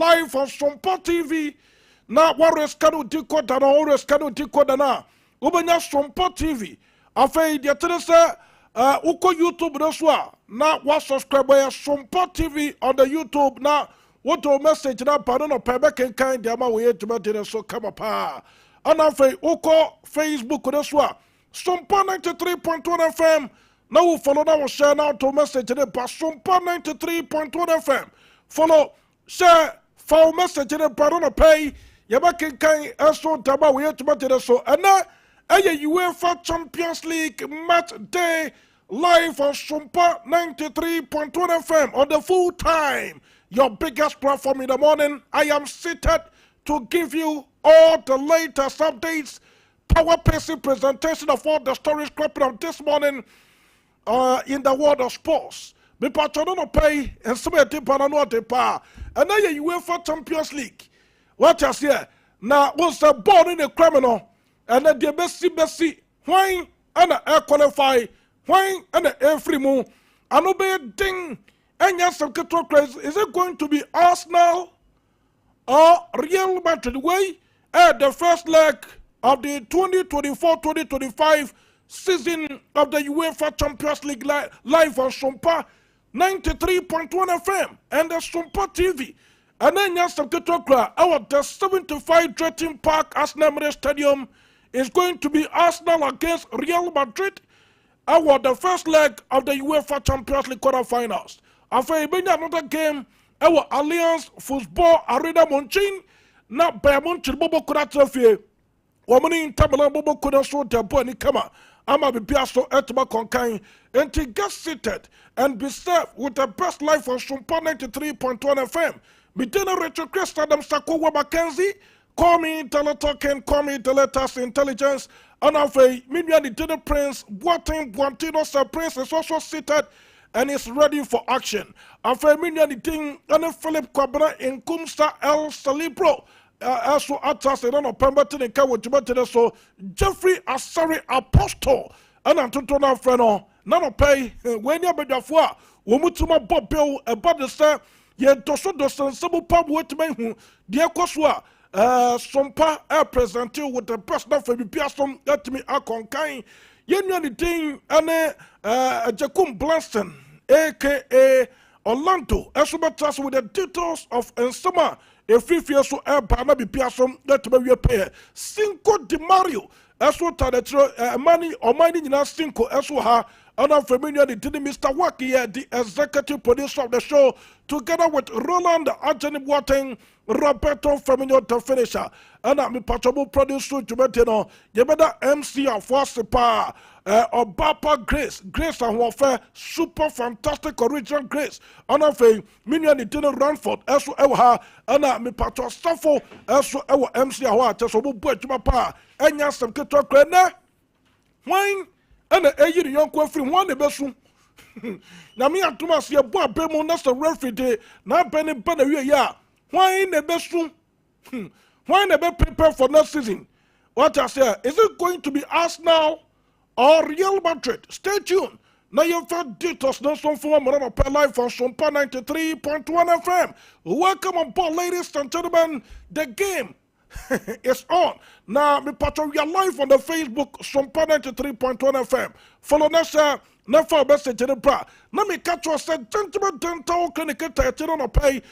live on Sompa TV. Na warriors kanu decoder na warriors kanu decoder na. Ubenya Sompa TV. Afei dia tenese uko YouTube deswa na wa subscribe ya Sompa TV on the YouTube na woto message na pa no pebe kenkan dia ma we tumade so kama pa. Ana afei uko Facebook deswa Sompa 93.1 FM. Now we follow that share now to message today pa Sompa 93.1 FM. Follow, share, follow message in the pardon pay. Yabaki kan also taba we to so and now UEFA Champions League match day live on Sompa 93.1 FM on the full time. Your biggest platform in the morning. I am seated to give you all the latest updates, power pacing presentation of all the stories cropping up this morning in the world of sports. Me patrono pay and some depa no depa and now you UEFA Champions League. What you say? Now was a born in a criminal and then the Messi why and a qualify why and a free moon and obey ding and yes some control crazy. Is it going to be Arsenal or Real Madrid way at the first leg of the 2024-2025 season of the UEFA Champions League live on Sompa 93.1 FM and the Sompa TV. And then yes, some our the 75 Drayton Park Arsenal Stadium is going to be Arsenal against Real Madrid. Our the first leg of the UEFA Champions League quarterfinals. After another game, our Alliance Football Arena Monchin, not by Monchin Bobo Kuratofie. Woman Tamala Bobo Kudaso Taboni Kama. Ama be piaso etma konkan and get seated and be served with the best life on Sompa 93.1 FM. Midena Rachel Chris Adam Sakowa Mackenzie, call me Teletalking, call me the latest intelligence, and of a Minion the Prince, Boating Buantino Prince is also seated and is ready for action. After Minion the Ting and Philip Kwabra in Kumsta El Salibro. Also, atas and on Pemberton and Kawajimatin, so Jeffrey Asari Apostle, and Antona Freno, none of pay when you're Bedafua, Womutuma Bob Bill, about the sir, yet Tosso Dosan, Sabu Pub Wetman, dear Koswa, Sompa, air present you with the personal for the Piasom, let me a conkain, yen anything, and Jacum Blaston, aka Orlando, Esubatas with the details of Ensama. If you feel so na be piasom that be pay Cinco de Mario as what money or money in Cinco as ha and I'm familiar with Mr. Waki here, the executive producer of the show, together with Roland Anthony Boateng, Roberto Firmino the finisher, and I'm a patrol producer to Betino, you better MC of Wasipa, Obapa Grace and Warfare, super fantastic original Grace, and I'm a minion in Ranford, as well, and I'm a patrol Staffo, as well, MC Awat, so we'll put my pa, and yes, some good talk, wine. And the young free one the best room. Now, me and Thomas, your boy, Bemo, that's a referee day. Now, Penny Penny, yeah. Why in the best room? Why in the best prepare for next season? What I say, is it going to be Arsenal or Real Madrid? Stay tuned. Now, you've heard details, no some form of per life on Sompa 93.1 FM. Welcome on board, ladies and gentlemen. The game it's on. Now, me patron, we are live on the Facebook, Sompa 93.1 FM. Follow us, never message in the bra. Now, me catch us, gentlemen, dental clinic, Tano pay,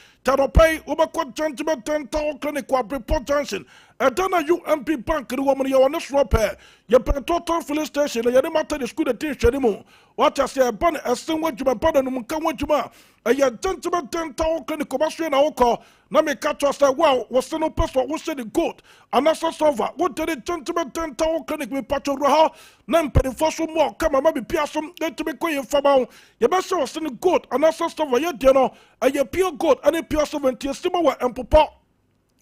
Ubako gentlemen, dental clinic, Report Junction. And then a UMP bank, the woman you on this rope. You pay total filling station, and you didn't matter the school that teach anymore. What I say, a bunny, a sing what you my pardon, and come what you ma. A gentlemen, dental clinic, commercial and our call. Now, me catch us, wow, was no person who said it good. And that's over. What did it, gentlemen, dental clinic, me patron Raha, Nampany for some more, come and maybe Piasom, let to be going for about. You must have seen good, and that's over, you know, and you pure good, and a pure 70 similar and papa.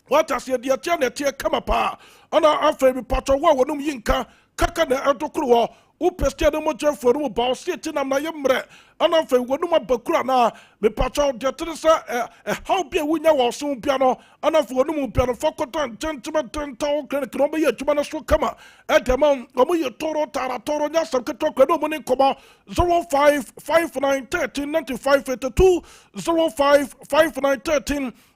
What I said, the Tiana Tia Kamapa, and our favorite patron, one Yinka, Kakana Antokruo, Upestia the Mojo for Ruba, sitting on my yamre, ana fe wonuma bakura na me pacho de teresa how be wunya wo so bia no ana fe wonum bia no fokotan gentleman dental clinic no be yatuma na so kama edema omo ye toro tara toro nya sam keto kwado mo ni komo 0559139582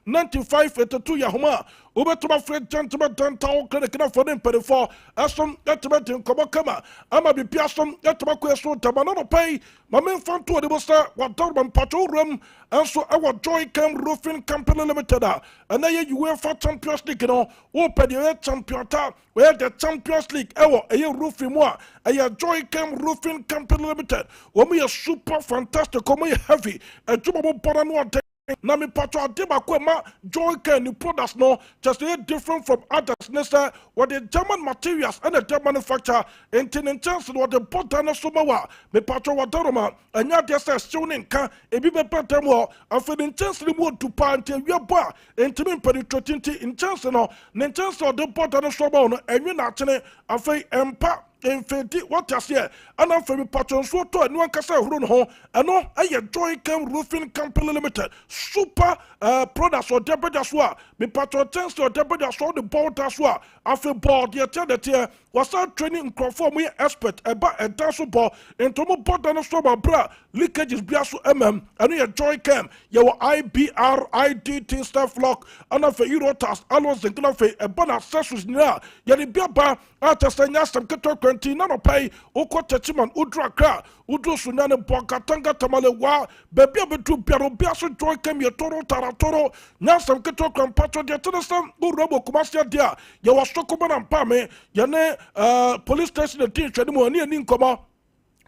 0559139582 Yahoma Ubetuma Fred Gentleman Dental Clinic na for them for asom etuma tin komo kama ama bi piasom etuma kweso tabano pay my main fan to the bossa what dorman patrol room and so our Joy Cam Roofing Company Limited and then you were for Champions League no open the champion where the Champions League a roofing more a Joy Cam Roofing Company Limited we are super fantastic we heavy a jumbo porano na me patro adeba kwema Joy Can new products no just different from others nessa what the German materials and the German manufacturer in chance what the botana somawa me patro wadaroma anya dia say tuning kan ebi be patemo afin chance ni mo to pante wiaba intimi penetrating in chance no in chance of the botana somawa no enwe na chene afin empa Infetti, what you say? And I'm from Patron Soto and one Casa Run Home, and no, I Joy Cam Roofing Company Limited. Super products or debit as well. Me Patron tends to debit as well the board as well. After board, the attendant was our training conform we expert about a dance ball into more board than a strawberry bra. Leakage is Biasu and we Joy Cam, your IBRIDT staff lock, and of a Eurotas, almost the Gnafe, a bon accessories near. Yadi Biaba, after saying yes, some nano pay oko techiman udra kra udro sunane bokatanga tamale wa bebi abetu biaro biaso Joy Cam ye toro taratoro nyasam keto krampacho de tenesam urobo kumasia dia ye wasoko banampa me yane police station de tin twede mo ani nkoma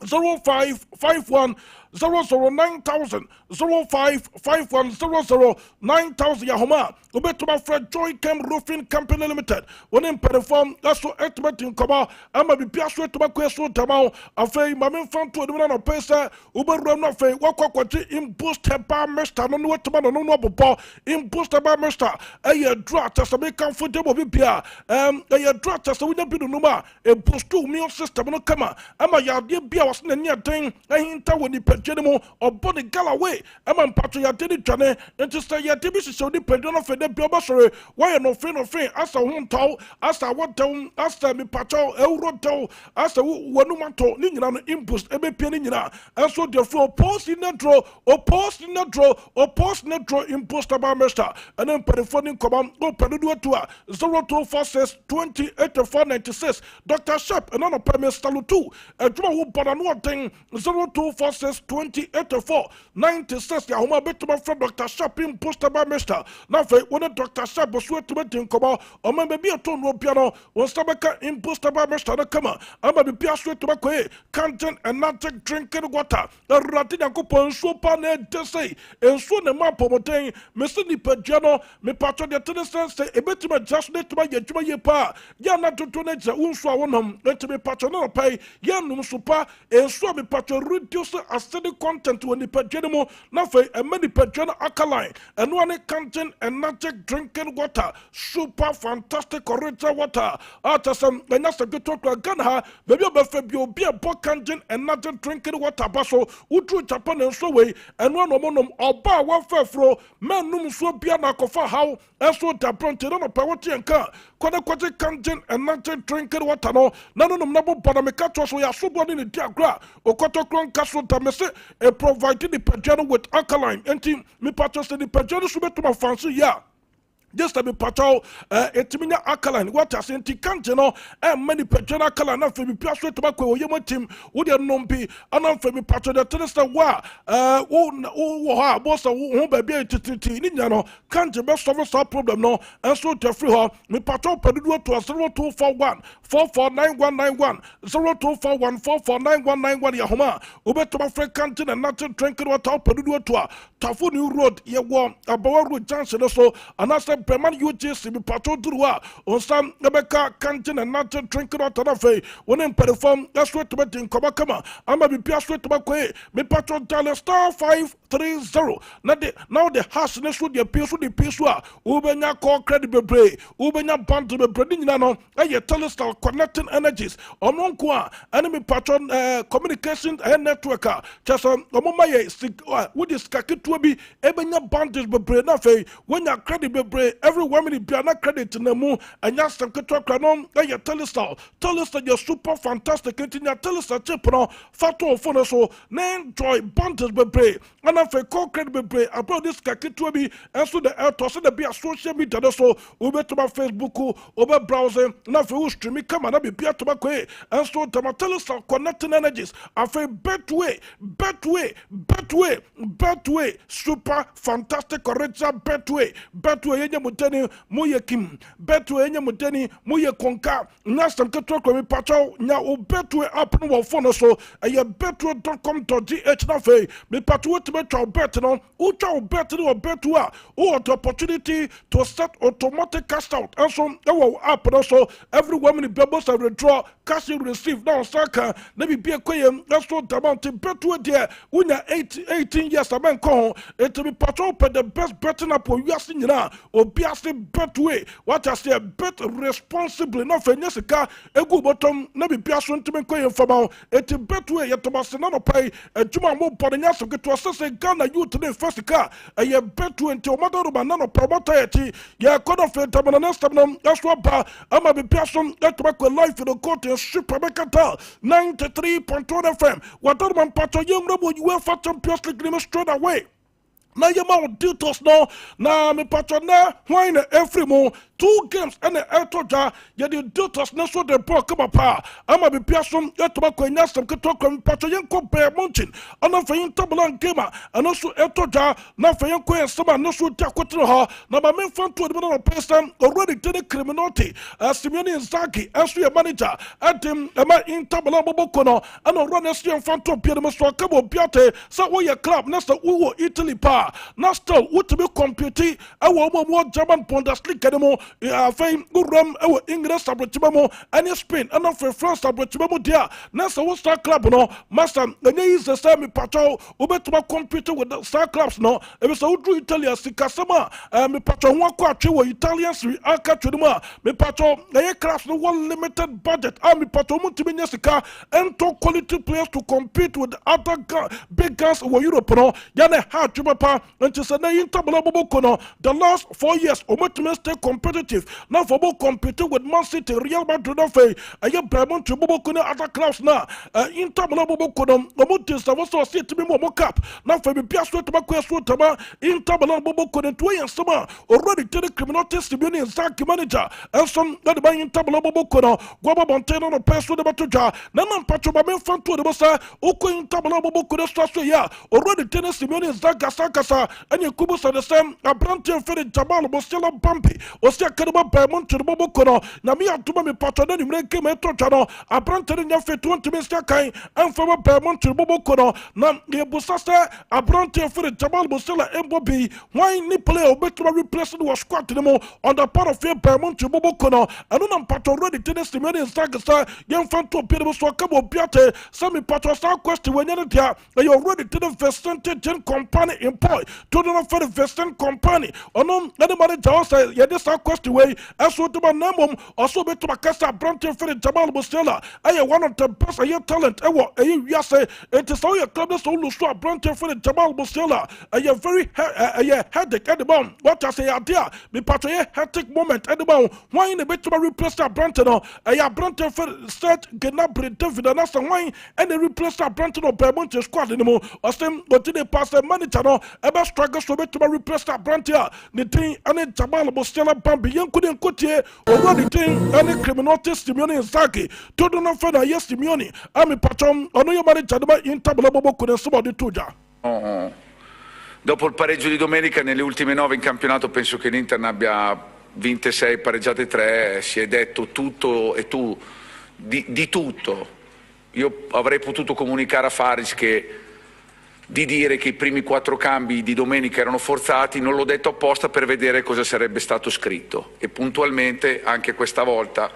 0551 009,000 0551 009,000 Yahoma Ubetuma Fred Joy Cam Roofing Company Limited when in perform that's so estimate in Kaba ama bi piaso to makweso tamao afei mame fanto de na pesa uberu na afei wakwakwati imposter ba mester no wetuma no bobo imposter ba mester eye draw test me kan fo demo bibia eye draw test we nya bi no ma e boost immune system no kama ama ya de bia was na nya den ahinta woni pagyenemo body Galloway, Emma Patria did it, Johnny, and to say, yeah, Tibis so dependent on the Biobasore, why no friend of friend, as a home tow, as I want to, as I me patro, Euroto, as a Wanumato, Ningan impulse, every penina, and so therefore post in a draw, or post in a draw, or post in a draw impulse about Mester, and then pedophonic command, or Pedua tour, 0246 208496, Dr. Shep, and on a premise Salutu, a draw who bought a new thing, 0246 2084 96 ya homa betuma from Dr. Shopping poster by Mr. Na fe when Dr. Shop was sweat to meeting come o me be a ton no piano on stomach in poster by Mr. na kama ama be pia sweat to makwe canteen and not drinking water a ratina coupon sopa ne de say and so ne ma pomoten me se ni pejano me patro de tenesen say e betuma just net to my yejuma ye pa ya na to ne je unso a wonam let me patro no pay ya num sopa and so me patro reduce acidic content when the pagano, nothing, and many pagano alkaline, and one canteen and magic drinking water, super fantastic original water. After some, and that's a good talk to a gunha, maybe a be a book canteen and magic drinking water, basso, Utu Japan and so way, and one woman or bar one fair fro, man num so piano for how, and so the pronted on a power and car, quite canteen and magic drinking water, no, none of them number Panamicatos, we are so born in the diagram, or Cotocron Castle Tamese, a providing the pagano with alkaline, and team, me purchase the pagano to my fancy, yeah. Just a bit patrol, etimina alkaline, what has in Ticantino, and many pagano alkaline, and for me, Piasso tobacco, your team, would you not be an for me patrol the Tenesta wa, boss, who baby to Nino, can't the best of us our problem, no, and so to free her, me patrol Padua to a 0241 449191 0241 449191 Yahoma, Ubetoma Frank Canton and Nathan Tranquil Water Padua to a Tafuni Road, Yawa, a Bower Johnson, also, and I said Perman UGC be patrol Drua, on some Rebecca Canton and not drinking out of a when in perform that's what to bet in Kobakama. I'm a be Pias to Bakwe, me patrol dollar star 530. Now the hash next with the piece with the Piswa, Ubenya call credible bray, Ubenya band to the Bredin Nano, and your telestar connecting energies, Omonkwa, enemy patron communication and networker, just Omomaye, with this Kakituabi, Ebenya bandage bebre na fe, when your credit bebre, every woman in Piana credit in the moon, and your Sankato Cranon, and your telestar, you're super fantastic, and your telestar chipno, Fato Fonoso, name joy, bandage bebre, and I feel call credit bebre, about this Kakituabi, and so the air toss and be a social media, so over to my Facebook, over browser, now for streaming, come and be Pia to my way, and so to my telestar connecting energies, I feel Betway, super fantastic original Betway yenye muteni muye kim, Betway yenye muteni muye konka, nasam ketwa kwa mipacho, nya u Betway app no wafono so, aye betway.com.gh na fe, mipacho ultimate chow bet no, ucha u bet no u betwa, u the opportunity to set automatic cash out, and so ewa app no so, every woman in bubbles and withdraw, cash you receive, now saka, nebi be a kwayem, that's what the amount in Betway there, unya 18 years a man call, it to be patrol per the best betting up or yasin na, or biasi Betway, what I say, bet responsibly, not for Jessica, a good bottom, nebi biasun to me kwayem from out, it to Betway, yet to Barcelona pay, a Juma more pardon to get to assess a Ghana you today first car, a year Betway until Mother Banana promoter, ya code of it, I'm an established, that's what I'm a be person that to make a life in the court and super Becatal, 93.1 FM, what other man patron young UEFA Champions League game straight away. Now you mount details now. Now me patron na wine every mo 2 games and the Eltoja. Ya the details na so the ball come up. I'ma be person yet to make a some talk from patron yanko bear mountain. And I'm for Tabalan gamer and also Eltoja. Now for yanko and some no so taquatino ha. Now my main fan to the middle of person already did a criminality. Simeone Zaki as your manager at him in Tabalan Bobokono and a run as your fan to Pierre so Cabo Piate. So what your club next to Uwo Italy pa. Now still what to be computing our more German Bundesliga anymore. Fame Uram our English Sabretimo and Spain and of France Sabretimo dia. Now so what star club no master the name is the same patrol over to computer with the star clubs no. It was out to Italy Sikasama me patrol one quarter Italians we are catching me patrol the class no one limited budget. Me patrol Multiminiasica and top quality players to compete with other big guns over Europe no. Yane hard to and to say the last 4 years, Omotimen stay competitive. Now for both competing with Man City, Real Madrid, I have Bremen to Bobokone other clubs now. Inter Bobokono, Omotis, I also see to be more cap. Now for the Pias to Tama, Inter Bobokone, 2 and summer already tell the criminal testimony and Zaki manager, and some that by Inter Bobokono, Guaba Montano, no person about to jar. Naman Patrobamen fan to the Bossa, Oko Inter Bobokono Strassia, already tell the Simone Zaka. And you could say the same. A branch of Fed Jamal was still a bumpy. Or still Kadaba Bermont to the Bobokono. Namia to me patron, you make him a total. A branch in your fit 20 Mr. Kai and from a Bermont to Bobokono. Nam the Busasa, a branch of Fed Jamal was still a MBB. Why Nipple or better replacement was squat to them on the part of your Bermont to Bobokono. And on patron ready to this many Zagasa, young fan to Peter Swakabo Piate, some patron star question when you're ready to the percentage company employ. To the for the Western company. Or no, anybody just say, yeah, this question way. As what my name also be to my cast Branton for the Jamal Bustella. I am one of the best of your talent. Yes, it is all your club that's all to Branton for the Jamal Bustella. I am very headache at the bone. What I say, idea, be part of a hectic moment at the bone. Why in the bit to replace that Branton? I am Branton for the state, get up with David and that's wine, and they replace that Branton or Bermont squad anymore. Or same, but they pass the manager. Eba struggles to be replace that branch here. The thing and it Jamal Bostella Bambi, young couldn't cut here, or the thing and the criminal testimony in Zaki. To do not further, yes, Simeone. I'm a patron, or no, your manager in Tabalabo couldn't somebody to ja. Dopo il pareggio di domenica, nelle ultime 9 in campionato, penso che l'Inter ne abbia vinte 6, pareggiate 3. Si è detto tutto e tu di tutto. Io avrei potuto comunicare a Faris che di dire che i primi 4 cambi di domenica erano forzati, non l'ho detto apposta per vedere cosa sarebbe stato scritto, e puntualmente anche questa volta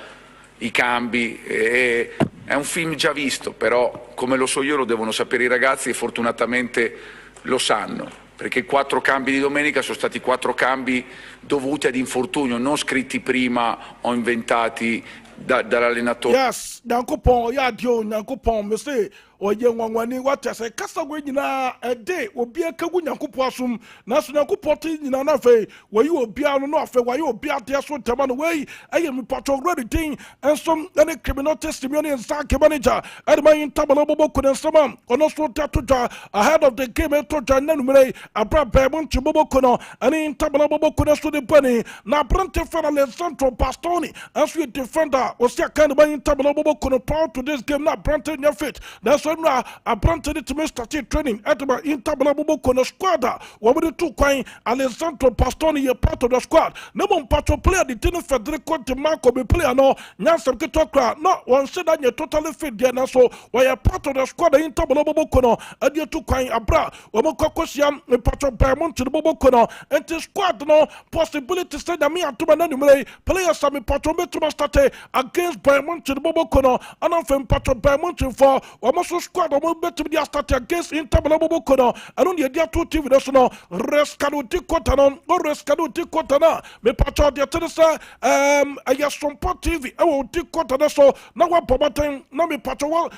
i cambi, è un film già visto, però come lo so io lo devono sapere i ragazzi e fortunatamente lo sanno, perché i 4 cambi di domenica sono stati 4 cambi dovuti ad infortunio, non scritti prima o inventati dall'allenatore. Yes, Nankopon, ya dio, Nankopon, me say, or young one, what I say, Cassa Winina, a day, will be a Kagu Nankopasum, National Kupoti in an affair, where you will be out on offer, where you will be out there so taman away. I am part of ready thing, and some any criminal testimony and Sanka manager, and my intabable could and some, or no so tatuja, ahead of the game, and to Janumere, a brought Bamon to Bobocono, and intabable could have the bunny, now Brante for Alessandro Pastoni, as we defender. Was that kind of intabable could power to this game, not Brante in your fit. That's why now I Brante to me started training at my intabable could squad. What would the 2 coin Alessandro Pastoni, a part of the squad? No one part of player, the Tino Federico de Marco be player, no, Nancy Kitokra, not one said that you're totally fit there, so why a part of the squad, the intabable cono, and your 2 coin abra, Omokosiam, a part of Bermont to the Bobocono, and the squad, no possibility to send me to my enemy, players are patrometer state against Bermont to the Bobocono, and often part of Bermont for almost squad, or better be started against Intabable Cono, and only a dear 2 TV national, Rescado Ticotanon, or Rescado Ticotana, me patro de Teresa, I have Sompa TV, I will Ticotana, so now what Bobatin, no me patro,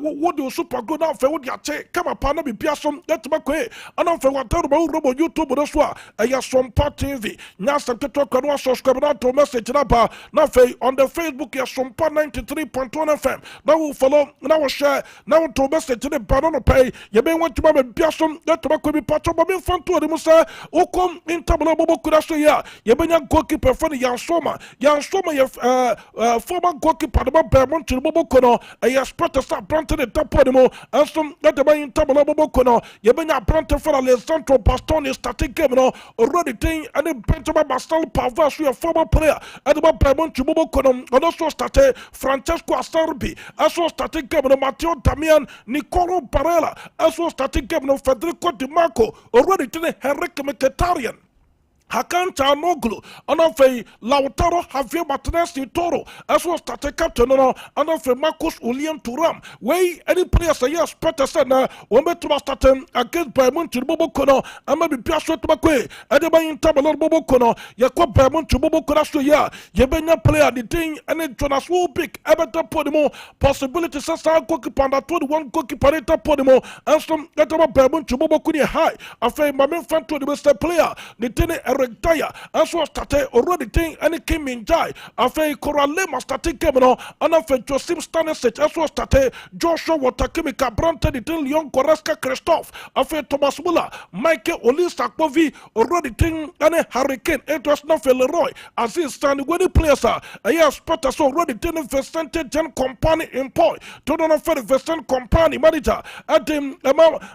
what do super good out for what you take, come upon me, Piasom, let me quay, and on for what Robo YouTube, that's why I have Sompa TV, Nasa Tito subscribe to message number, now on the Facebook, you have Sompa 93.1 FM, now we'll follow, now we'll share, now to message to the Baron pay, you may want to have a Piasom, let me be patro, but in front to the Musa, who come in Tababo Kurasia, you may not goalkeeper for the Yansoma, former goalkeeper, the Bermont to the Bobocono, I expect to start planting the top of the mo, and some let the in Tababo, you may not plant for Alessandro Bastoni, starting game, already thing, and then Benjamin Bastal Pavas, a former player, and the Bermont to Bobocono, and also started Francesco Asarbi, also starting game, Matteo Damian, Nicolo Barella, also starting game, Federico Di Marco, already thing, Henrique Mkhitaryan. Hakan Chanoglu, Anafe Lautaro Javier Martinez Toro, as was started captain, Anafe Marcus William Turam. Way any players a year better said, when we to start against Bermont to Bobocono, and maybe Piasso to Macquay, and the Bayin Tabalo Bobocono, Yakwa Bermont to Bobocono, ya, Yabena player, the thing, and then Jonas Wobik, Everton Podimo, possibility says I goalkeeper and 21 goalkeeper Podimo, and some that about Bermont to Bobocuni high. After my main fan to the best player, the thing retire, and so started already thing, and it came in die. After Coralema started coming on, and after Joseph Stanisic, as well started Joshua Watakimika, Brante, the thing, Leon Koreska Christophe, after Thomas Muller, Michael Olisakovi, already thing, and a Hurricane, it was not for Leroy, as he standing with the players are. I have spotters already didn't Vicente Gen Company employ, to don't offer the Vicente Company manager, at the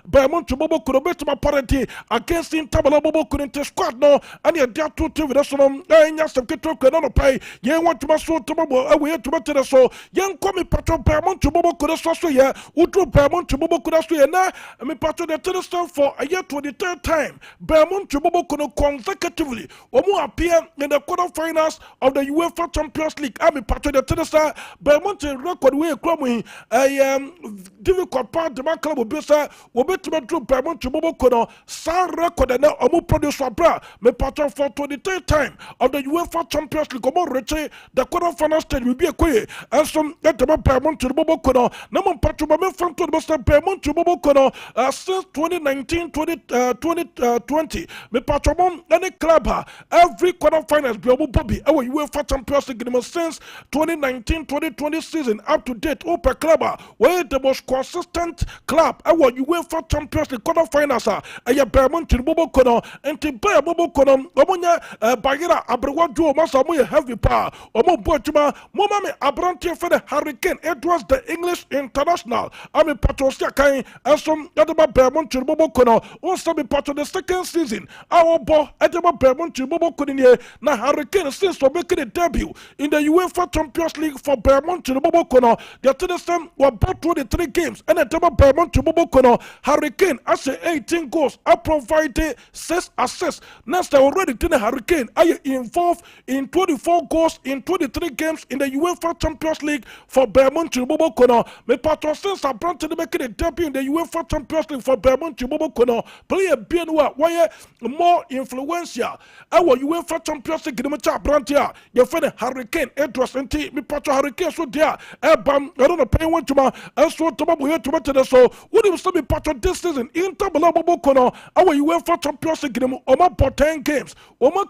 Bermont to Bobo could bet my party against him, Tababo couldn't squad no. And you're there to TV, that's on some Kito can pay. You want to muscle to Bobo, away to Matter so. Young come patron Bermont to Bobo could also here, Utu Bermont to Bobo could also here now. I mean, patron the telephone for a year 23rd time. Bermont to Bobo could consecutively or more appear in the quarterfinals of the UEFA Champions League. I mean, patron the telephone, Bermont record way crummy. I difficult part the man club will be sir, will be to Bermont to Bobo could San record and now a produce for bra. Patron for 23rd time of the UEFA Champions League. Come on, Richie, the quarterfinal stage will be a quay. And some get the Bermont to the Bobocono. Naman Patron, my friend to the Master Bermont to Bobocono since 2019 2020. Me Patron, any club, every quarterfinals, Bible Bobby, our UEFA Champions League since 2019 2020 season up to date. Open club, where the most consistent club, our UEFA Champions League quarterfinals are. Bermont to the Bobocono, and to buy a Bobocono. no omonya Bagira Abrewa Joe Masa mo heavy power omo bochuma mo mame Abrante for the Hurricane Edwards the English international ami patrosia kan ensom edeba Bermont Bobo kono onso be patro the second season our bo edeba Bermont Bobo kono na Hurricane since to make the debut in the UEFA Champions League for Bermont Bobo kono the Tennessee were both 23 games and edeba Bermont Bobo kono Hurricane as 18 goals I provided 6 assists next already to the Hurricane are involved in 24 goals in 23 games in the UEFA Champions League for Bermont Bobo kono me patro since Abrante to make the debut in the UEFA Champions League for Bermont Bobo kono play a bienwa why more influential our UEFA Champions League the Abrante your friend Hurricane Edwards and me patro Hurricane so there bam I don't know pay one to my so to my here to so would you still be patro this season Inter Bobo kono our UEFA Champions League the 10 games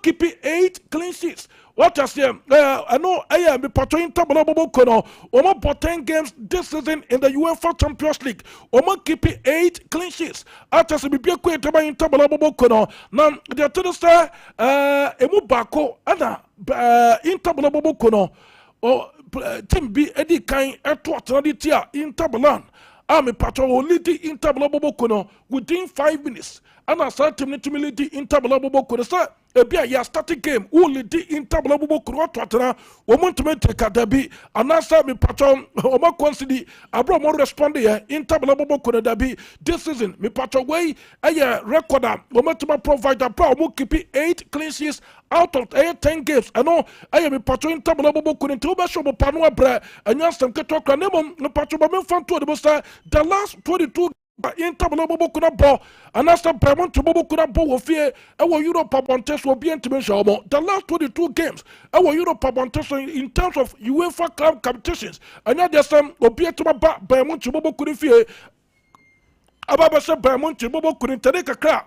keep 8 clean sheets. What I say, I know I am a patron in Tabobo Kono. Oma bought 10 games this season in the UEFA Champions League. Oma keep 8 clean sheets. After some be quick to buy in Tabobo Kono. Now, the other star, Emu Bako, in Tabobo Kono, or Tim B. Eddie Kain, Etwat, Raditia, in Tabalan. I'm a patron who lead in Tabobo Kono within 5 minutes. And I said to me in Tabobo Kono, sir. Ebia ya starting game only di intabla bubo kuro twatena womuntu take dabi anasa me patron oma consider abro mo respond here intabla bubo kuro dabi this season me patron way aya recorder womuntu provider bro mo keep 8 clean sheets out of 10 games ano aya me patron intabla bubo kuro to be show pano abra anya sam keto kra nemo me patron ba me fanto de bosa the last 22 in tabla bobo kuna bo anasta Bermont Bobo kuna bo wo fie ewo Europe abontes wo bien timi shomo the last 22 games ewo Europe abontes in terms of UEFA club competitions anya just obi etuma ba Bermont Bobo kuna fie ababa se Bermont Bobo kuna tade kakra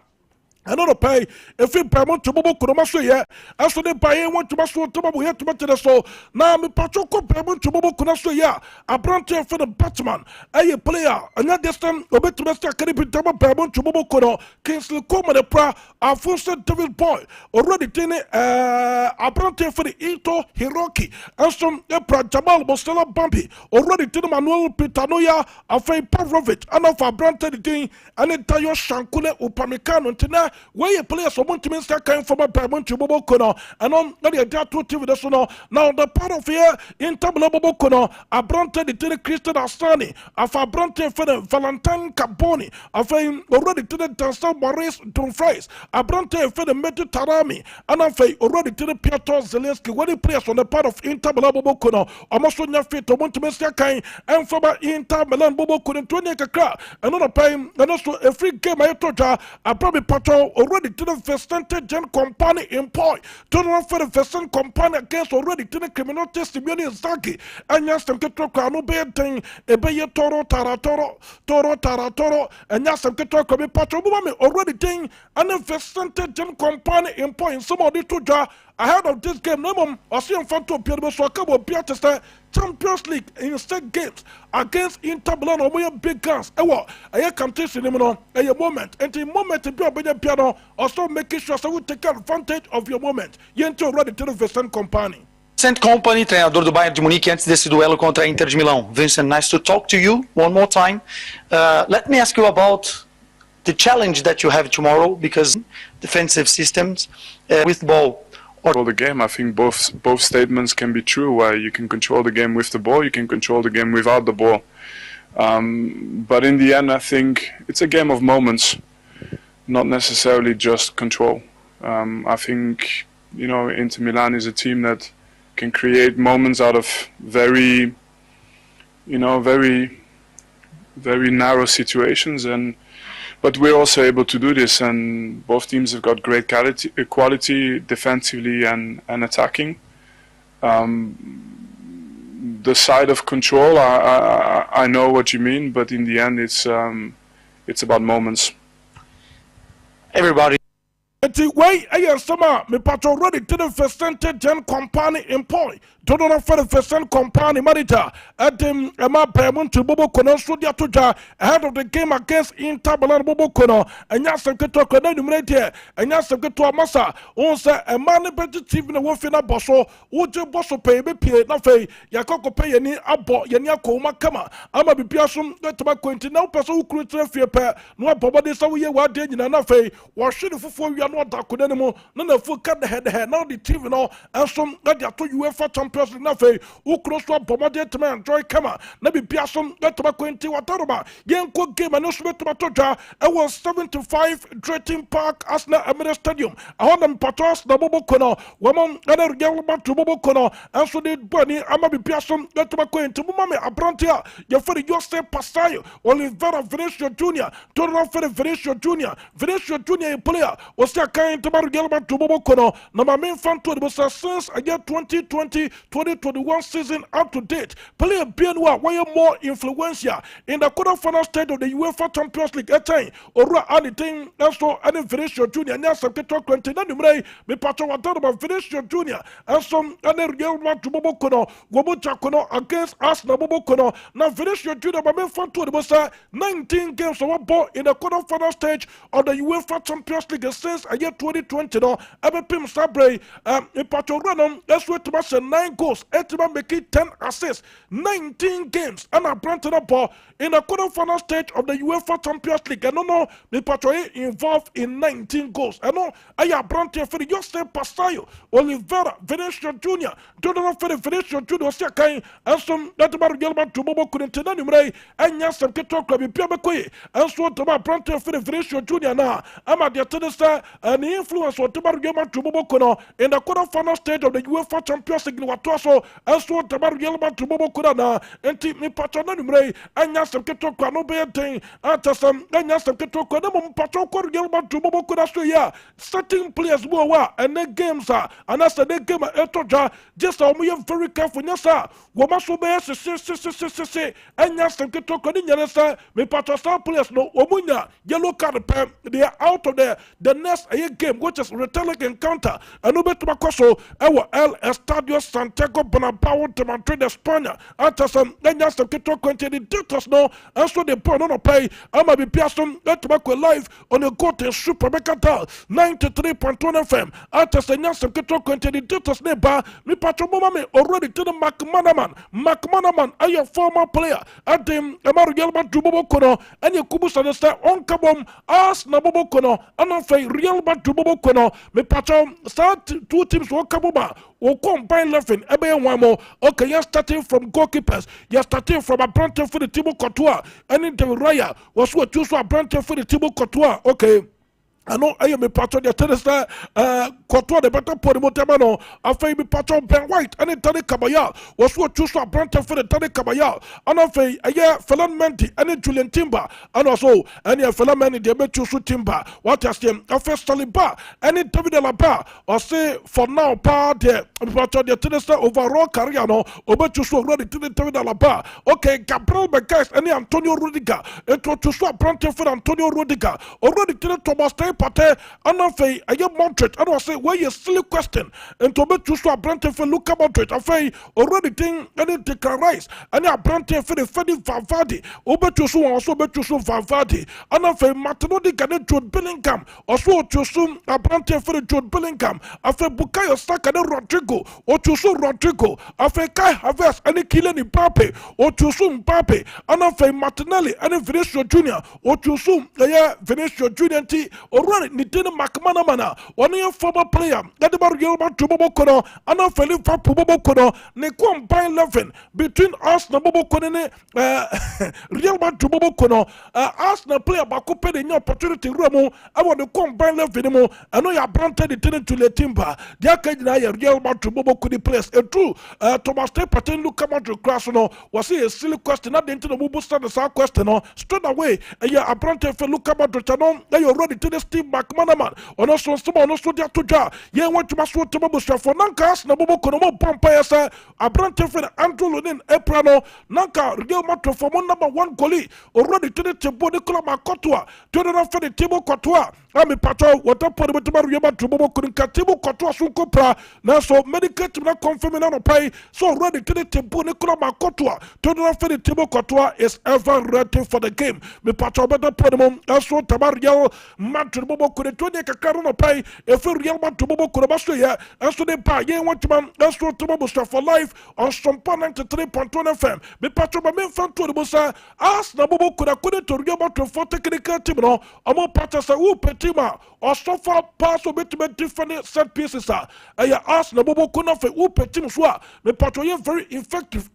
another pay if you Bermont Bobo kuna so ye aso de buy want to maso to bo here to better so na me patroko Bermont Bobo kuna so ya Abrante for the Batman a player and that this time obeto Mr. Karibi Tama Bermont Bobo kuna Kingsley Coleman the pra Alfonso David Boy already tene Abrante for the Ito Hiroki and some Ebra Jamal Bostela Bambi already tene Manuel Pitanoya Afei Pavlovic and of Abrante the thing and entire Shankule Upamecano tena where you play so want to Mr. Kain from a Bermont Bobo kono and on the other two TV the sono now the part of here in Tabla Bobo kono Abrante the tene Christian Astani of Abrante for the Valentine Caboni Afei already to the Tansa Maurice Dumfries Abrante for the Metu Tarami and Afei already to the Pietro Zelensky where he plays on the part of Inter Bobo kono almost on your feet to want to Mr. Kain and from Inter Milan Bobo kono 20 kakra another time and also a free game I told you I probably patron already to the Vesante Gen Company employ to the for the Vesant Company against already to the criminal testimony Zaki and yes them get to crano thing a bay toro taratoro and yes them get to come patron already thing and the Vesante Gen Company employ in some of the two jar ahead of this game no mum or see in front of Pierre Swaka Piatesta Champions League in state games against Inter Milan or more big guns. I come to see them a moment and the moment to be a better piano also making sure so we take advantage of your moment. You're already to the Vincent Company. Vincent Company, treinador do Bayern de Munique antes desse duelo contra a Inter de Milão. Vincent, nice to talk to you one more time. Let me ask you about the challenge that you have tomorrow because defensive systems with the ball. Control the game. I think both statements can be true. Where you can control the game with the ball, you can control the game without the ball. But in the end, I think it's a game of moments, not necessarily just control. I think Inter Milan is a team that can create moments out of very narrow situations but we're also able to do this, and both teams have got great quality defensively and attacking. The side of control, I know what you mean, but in the end, it's about moments. Everybody enti way aye sama me patro already to the percentage gen company employ don't know for the percent company manager at them Emma Payment to Bobo Kono Studia Tuja ahead of the game against Inter Milan Bobo Kono and Yasan Keto Kono numerator and Yasan Keto Massa also a man better team in the Wolfina Bosso would you bosso pay be pay na fay Yakoko pay any abo Yanyako Makama Ama be Piasum that my quainty now person who created fear pair no body so we were dead in an affair was should for you are not that could anymore none of full cut the head now the team no and some that you to UEFA champions na fay who cross to bombardet man joy kama na be Piasum that my quainty wataroma Yanko game and no sweat to Matoja I was 75 Drayton Park Arsenal Emirates Stadium I want them patos the Bobo Kono woman other girl back to Bobo Kono and so did Bunny Ama be Piasum that my quainty mummy a brantia you for the Jose Pasayo Oliveira Vinicius Jr. Total for the Vinicius Jr. a player was a kind to Margelba to Bobo Kono na my main fan to the since a year 2020-2021 season up to date player Bienwa why more influential in the quarter-final stage of the UEFA Champions League at time or anything else so any Vinicius Jr. and yes September 29 me patch what about Vinicius Jr. and some any Real to Bobo Kono Gobucha Kono against Arsenal Bobo Kono na Vinicius Jr. my main fan to the 19 games of ball in the quarter-final stage of the UEFA Champions League since a year 2020 no ebe pim sabre Pacho Ranom let's wait to match 9 goals 8 man make it 10 assists 19 games and a planted up ball in the quarter-final stage of the UEFA Champions League and no me Pacho involved in 19 goals and no aya brante for the Jose Pasayo Oliveira Vinicius Jr. don't know for the Vinicius Jr. say kind and some that about Gelman to Bobo couldn't tell number and yes some keto club in Piabekoye and so to my brante for the Vinicius Jr. now I'm at the tenista and the influence of Tobar Gelman to Bobo Kono in the quarter-final stage of the UEFA Champions League Watoso and so Tobar Gelman to Bobo Kono now and team me Pacho number and yes some keto club no be thing at some and yes some keto club no Pacho Gelman to Bobo Kono so yeah certain players who are and the games are and as the game etoja just how we are very careful yes sir we must be and yes some keto club in yes me Pacho star players no omunya yellow card they are out of the next game which is returning encounter and no better Makoso El Estadio Santiago Bernabeu de Madrid España at some and yes some keto the details no and so they put on a play I'ma be Piaston let to live on the Gote Super Mecatal 93.1 FM at the yes some keto the details neighbor me Pacho Mama already to the McManaman are your former player at the Amaru Gelman to Bobo Kono and your Kubusa on Kabom as na Bobo Kono and fay Real Madrid Bobo Kono me Pacho start 2 teams one Kabuma or combine laughing ebe one more okay you're starting from goalkeepers you're starting from a branch for the Thibaut Courtois and in the Raya was what you saw a branch for the Thibaut Courtois okay I know I am a patron of the Courtois the better for the Motamano. I feel me patron Ben White and it Tani Kabaya was what choose a branch for the Tani Kabaya. And I feel a year Felan Menti and Julian Timber and also any Felan Menti the Metusu Timber. What has them? I feel Saliba and it David de la Bar or say for now part the patron the Tenesta overall career no Obetusu already to the David de la Bar. Okay, Gabriel Beckes and Antonio Rudiger. It was to swap branch for Antonio Rudiger already to the Thomas Pate and I say I am Madrid and I say where you silly question and to be to a branch for Luka Madrid I say already thing and it take a rise and I branch for the Fedi Valverde over to so also be to so Valverde and I say Martino de Gane Jude Bellingham also to soon a branch for the Jude Bellingham I say Bukayo Saka and Rodrigo or to so Rodrigo I say Kai Havertz and Kylian Mbappe or to soon Mbappe and I say Martinelli and Vinicius Jr. or to soon Vinicius Jr. or run it Nitino McManaman one year former player that the Bargelman to Bobo Kono and a Felipe Bobo Kono ne combine 11 between us na Bobo Kono Real Madrid to Bobo Kono us na player bakope the new opportunity Ramo I want to combine 11 mo I know you are planted the tenant to the timber the akajina Real Madrid to Bobo Kono place a true Thomas Paten look come out to class no was a silly question not into the Mubu stand the question no straight away and you are planted for look come out to Chanon you already to the Steve McManaman ono so nsoma ono so dia todwa ye wantuma so tuma bushafo nanka Arsenal boboko no pompa yesa abrante fe Andrew Lunin Eprano nanka Real Madrid for number 1 goalie already to the table Nicola Makotoa to the for the table Kotoa ami pato water put the Real Madrid boboko nka table Kotoa so kopra na so medical team na confirm na no pay so already to the table Nicola Makotoa to the for the table Kotoa is ever ready for the game me pato better put them so Real Madrid boboko ne to the kakaro no pay if Real Madrid boboko baso ya so the pa ye want man so to for life on Sompa 93.1 FM me pato ba me fan to the bossa as na boboko na kode to Real Madrid for technical team no omo pata sa u petima or so far pass o bit different set pieces ya as na boboko na fe u petim so me pato ye very effective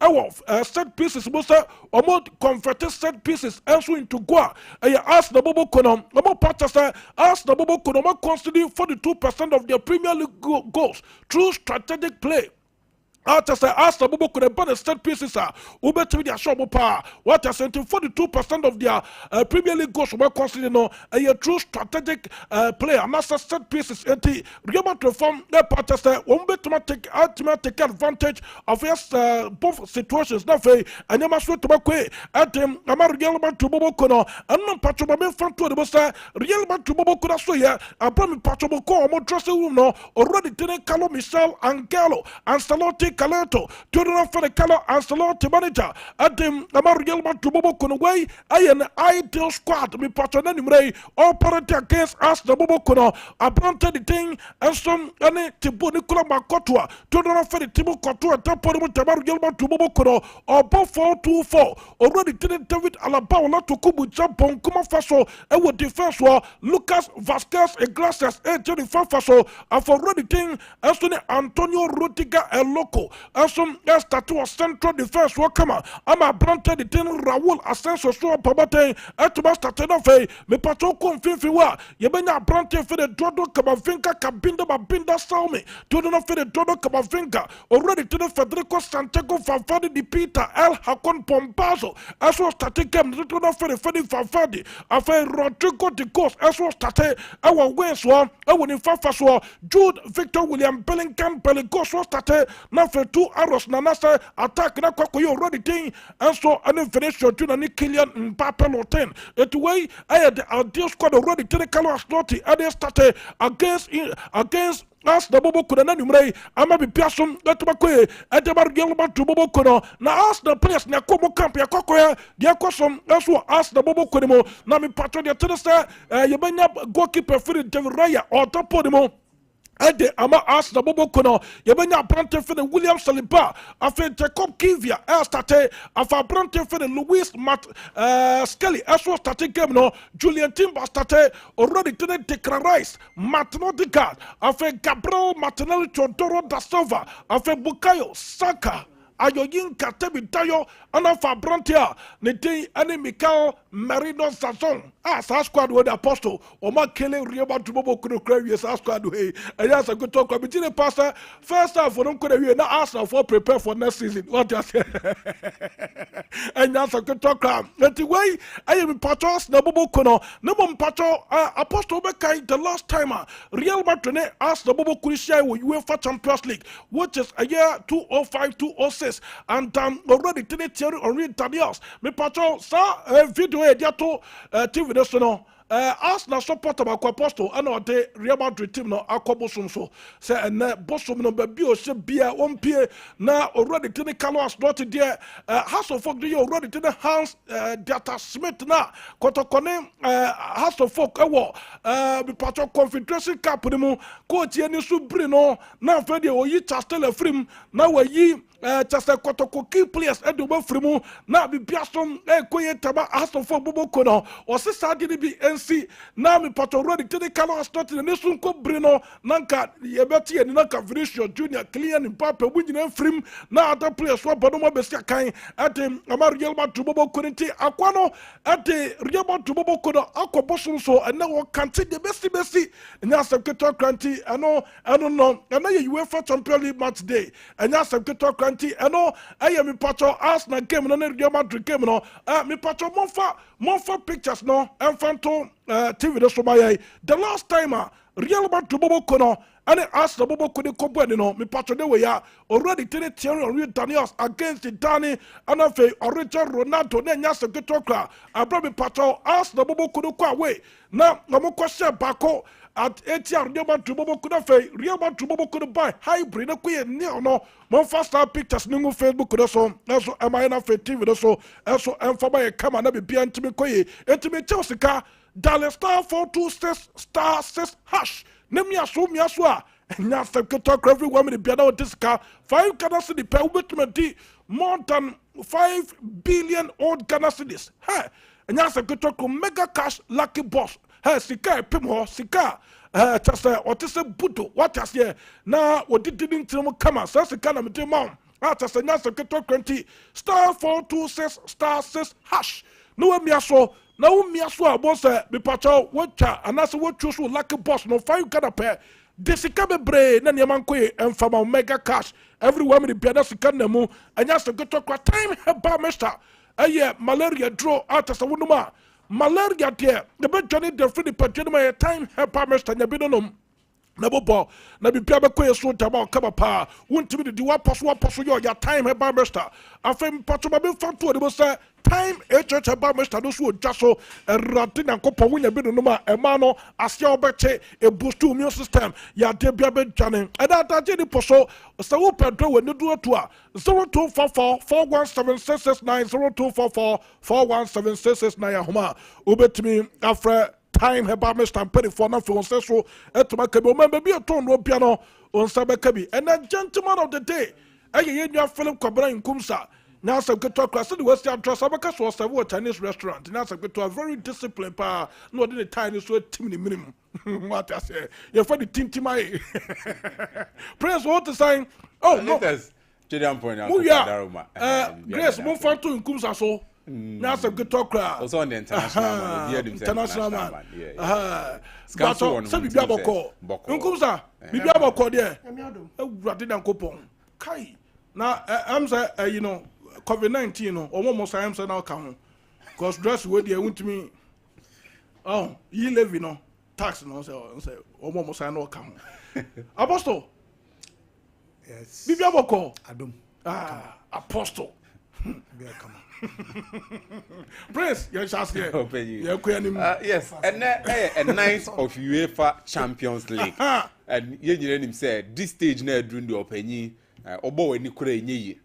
set pieces bossa omo converted set pieces also into goal ya as na boboko no omo pata sa as na boboko no ma constantly 42% of their Premier League goals through strategic play. After say Arsenal boboko the bonus set pieces ubetimi dia show pa what are 42% of their Premier League goals were considered no a true strategic player and set pieces anti Real Madrid from the part say umbetima take advantage of yes both situations na fe anyama so to bakwe atem amar Real Madrid boboko no anno patcho ba me fan to the boss Real Madrid boboko na so ya abram patcho boko mo dressing room no already tene Carlo Michel Angelo and Ancelotti Calato, to for the color Ancelotti manager. At him, Real Madrid boboko no way. I an ideal squad. Me patron anyway. Operate against us the boboko no. Abrante the thing and some ane tibu Nicola Makotoa. To for the tibu Kotoa. Tapo Real Madrid boboko no. Or both 4-2-4. Already didn't David Alaba not to kubu jump on Kuma Faso. And with defense war Lucas Vasquez Iglesias and Jenny Faso. And for already thing as Antonio Rudiger and Loco. Some statue central defense wakama ama brante the ten Raul Asensio so pabate etuma started off me pato konfinfi wa yebenya brante for the Dodo Camavinga Kabinda Babinda Salmi to the for the Dodo Camavinga already to the Federico Santiago Valverde Di Peter El Hakon Pompazo as was started game to the for the Fedi Valverde after Rodrigo de Gos as was started our wins one our in Fafaso Jude Victor William Bellingham Bellingham was started now for 2 arrows na nasa attack na kwa yo already thing and so an finish your tuna ni Kylian Mbappe Loten it way I had the ideal squad already to the Carlos Ancelotti and they started against as the boboko na numre ama bi piasom etubakwe edeba Real Madrid boboko no na as the players na komo camp ya kokoya dia kosom eso as the boboko ni mo na mi patron ya tedesa yebenya goalkeeper Fred David Raya o topo ni mo Ede ama Arsenal boboko no yebenya brante for the William Saliba afa Jacob Kivia starte afa brante for the Luis Skelly so starte game no Julian Timber starte already today Declan Rice Martin Odegaard afa Gabriel Martinelli Teodoro da Silva afa Bukayo Saka ayoyin katebi tayo anafa brantia ne dey ane Mikel Merino Sazon sa squad with the apostle o ma kele Real Madrid boboko no kra wie sa squad hey aya sa go talk about the pastor first half for don kra wie na Arsenal for prepare for next season what you say anya sa go talk that way I am patros na boboko no na mom patro apostle be kai the last time Real Madrid asked the boboko share with UEFA Champions League which is a year 2005-2006 and already to the theory on Italians me patro sa video e dia to TV this no Arsenal supporter ba apostle and the Real Madrid team no akobosom so say na bosom no ba bi o se bia ompie na already to the Carlos not there House of Folk do already to the Hans Data Smith na kotokone House of Folk ewo bi patro Confederation Cup mu coach ye ni so bri no na fa de oyi Chastel Afrim na wayi just a kotoko key players and the one from now be piasom koye taba House for boboko no or se sadini be NC now me pato already to the Carlos start the nation ko brino nanka yebeti and nanka Vinicius Junior Kylian Mbappe winning frame now other players wa bono besia kan at Real Madrid boboko nti akwano at Real Madrid boboko no akobosom so and now can take the best nya some keto kranti I don't know and na UEFA Champions League match day and nya some keto anti eno eye me pacho Arsenal game no Real Madrid game no me pacho monfa pictures no enfanto TV de so my the last time Real Madrid bobo kono and Arsenal bobo kono kobo ni no me pacho de we ya already Thierry Daniels against Danny and afi original Ronaldo na nya seketo kra abra me pacho Arsenal bobo kono kwa we na mo kwese bako at ATR Real Madrid bobo kono afi Real Madrid bobo kono buy hybrid na kuye ni no mon first pictures ni Facebook do so eso am I na afi TV do so eso emfa kama na bibia ntimi koye entimi Chelsea ka dial *426*6# Nemia so miaswa nya seketo kra every woman bia na disca 5 Ghana cedi per ubetmenti more than 5 billion old Ghana cedis hey nya seketo kra mega cash lucky boss hey sika pim ho sika chase otise buto what as here na odididi ntimo kama so sika na mede ma chase nya seketo kra *426*6# no miaso na miaso abosa be pacho watcha anase watchu so lucky boss no 5 Ghana per desika bebre na niam ankoye emfama mega cash everywhere me bia na sika na mu anya seketo kra time heba mesta aye malaria draw atasa wonuma malaria there the be journey the free the my time heba mesta nya bidonom na bobo na bibia be koye so tama kama pa wontimi di waposo yo ya time heba mesta afem pato ma be fanto de say time HH ba Mr. no so jaso erate na nkopon wunya bi no ma ema no asia obeche e boost immune system ya de bia be dwane eda taje ni poso se wo pedro we ne duo to a 0244417669 0244417669 ahoma obetimi afre time heba Mr. Penny for na for so etuma kabi o member bi oton no bia no on sabe kabi and the gentleman of the day aye nwa Philip Kobra Nkumsa now some good talk class the West Trust Abacus was a Chinese restaurant. Now some good to a very disciplined pa no in the tiny so timmy minimum. What I say? You're funny tintimai. Prince what to saying? Oh no. Point out. Grace won't find to Nkumsa so. Now some good talk class. Also on the international man. Yeah. But so some people call. Nkumsa, people call there. Rather than coupon. Kai. Now I'm say you know COVID-19 no almost I am say now come because dress wey dey want me oh you live no tax no say almost I know come apostle yes bibia boko adom apostle bibia come Prince you shall say yes and a night of UEFA Champions League and you him say this stage na during the openyi obo weni kura enye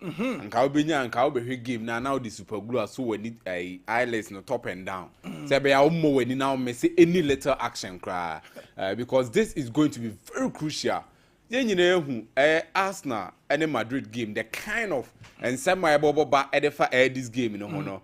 nka obenya nka obehwe game na now the super glue so weni eyeless no top and down say be ya omo weni now me say any little action cry because this is going to be very crucial yenyina ehu Arsenal and Madrid game the kind of and semi bobo ba edefa this game no no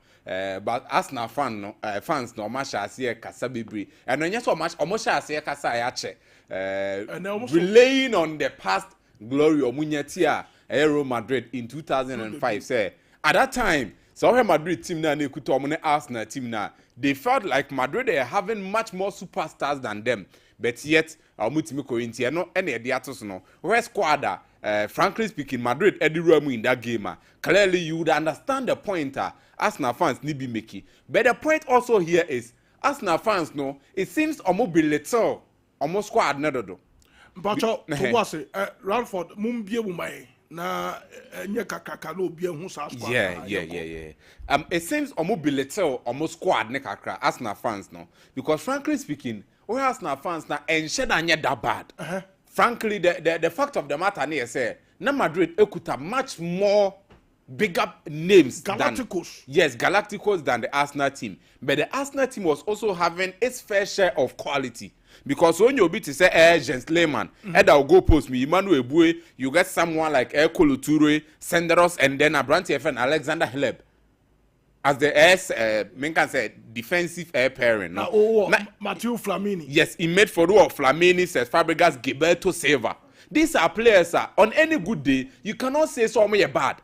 but Arsenal fans no match ase kasa bebre and no so match almost ase kasa ya che relying on the past glory omunyatia Real Madrid in 2005 say at that time so Real Madrid team na ekuto omune Arsenal team na they felt like Madrid are having much more superstars than them but yet omutimi Corinthians no ene de atos no where squad frankly speaking Madrid ediruamu in that game clearly you would understand the point Arsenal fans need be making but the point also here is Arsenal fans no it seems almost little almost squad na dodo but to was Ralford mumbie mumai na nye kakaka no bia hu sa squad yeah it seems almost little almost squad ne kakra Arsenal fans no because frankly speaking we Arsenal fans na enche da nye that bad frankly the fact of the matter na say na Madrid ekuta much more bigger names Galacticos than the Arsenal team but the Arsenal team was also having its fair share of quality because when you beat say Jens Lehmann will go post me Emmanuel Eboué you get someone like Kolo Touré Senderos and then Abranti FN Alexander Hleb as the can say defensive pairing no Matteo Flamini yes he made for Flamini says Fabregas Gilberto Silva these are players on any good day you cannot say so many bad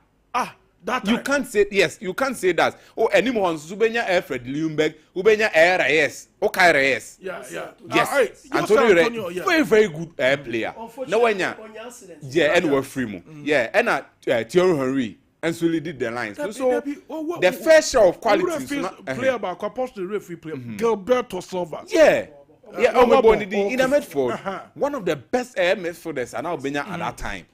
That You time. can't say yes. You can't say that. Oh, anymore. Ubenya Alfred Ljungberg, Ubenya Reyes, Okay Reyes. Yeah. Yes, Antonio Reyes, very good player. No one, yeah, and we're free mo. Yeah, and Thierry Henry and so did the lines. So the first show of quality. Player back, opposed to referee player, Gilberto Silva. Yeah. Yeah, in the midfield, one of the best midfielders and now Benya at that time.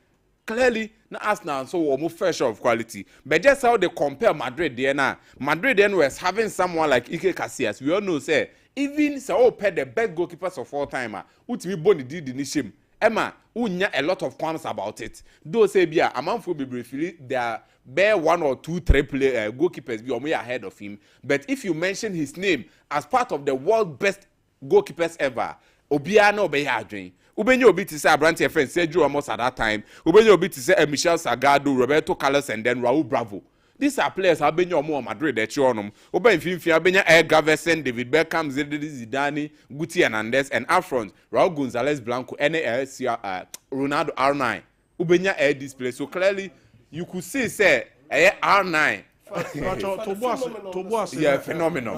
Clearly, na Arsenal so almost first show of quality. But just how they compare Madrid there now. Madrid then was having someone like Ike Casillas. We all know say even so pair the best goalkeepers of all time. Utimi Boni did the shame. Emma, unya a lot of qualms about it. Though say bia among for be briefly there bare 1 or 2 3 goalkeepers be only ahead of him. But if you mention his name as part of the world best goalkeepers ever, Obia no be adwin. Ubenyo obi to say Abrante friend Sergio Ramos at that time. Ubenyo obi to say Michel Sagado, Roberto Carlos, and then Raul Bravo. These are players have been your more Madrid at Chionum. Uben Finfia Benya Air Gaverson, David Beckham, Zidane, Guti Hernandez, and up front, Raul Gonzalez Blanco, Ronaldo R9. Ubenya Air display. So clearly you could say R9. Toboas. Yeah, phenomenal.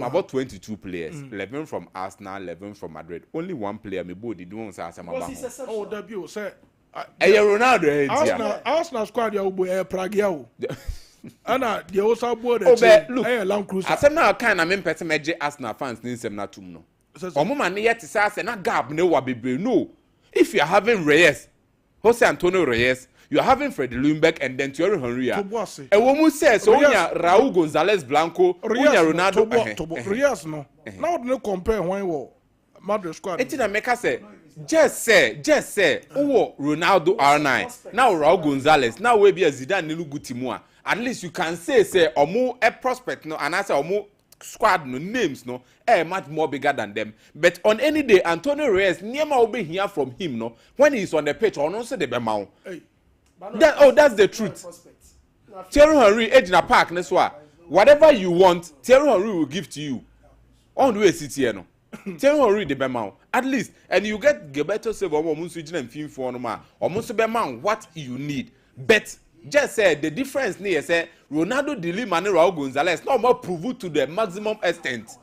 About 22 players, 11 from Arsenal, 11 from Madrid. Only one player, me body doing something. Oh, debut, sir. Ronaldo. Arsenal squad, ya ubo Prague. Anna, the also board. Look, Land Cruiser. I said now, kind of mean, person, Arsenal fans, need some not to know. Omuma ne yet say na gap ne wa bebre no. If you are having Reyes, Jose Antonio Reyes, you are having Fred Ljungberg and then Thierry Henry. And woman says so Raul Gonzalez Blanco, Ronaldo Reyes no. Now no compare when we Madrid squad. Etina make us say just say oh Ronaldo R9. Now Raul Gonzalez, now we be a Zidane nilu gutimu. At least you can say omo a prospect no and I say omo squad no names no much more bigger than them. But on any day Antonio Reyes never will be here from him no when he's on the pitch or no say the bemau. That's the truth. Thierry Henry edge in a park next one. Whatever you want, Thierry Henry will give to you. On the way city no. Thierry Henry the bemau at least and you get Gilberto Silva or Munsu and film for no man or Munsu bemau what you need. But just say the difference near say Ronaldo Dili Mane Raul Gonzalez not more proved to the maximum extent.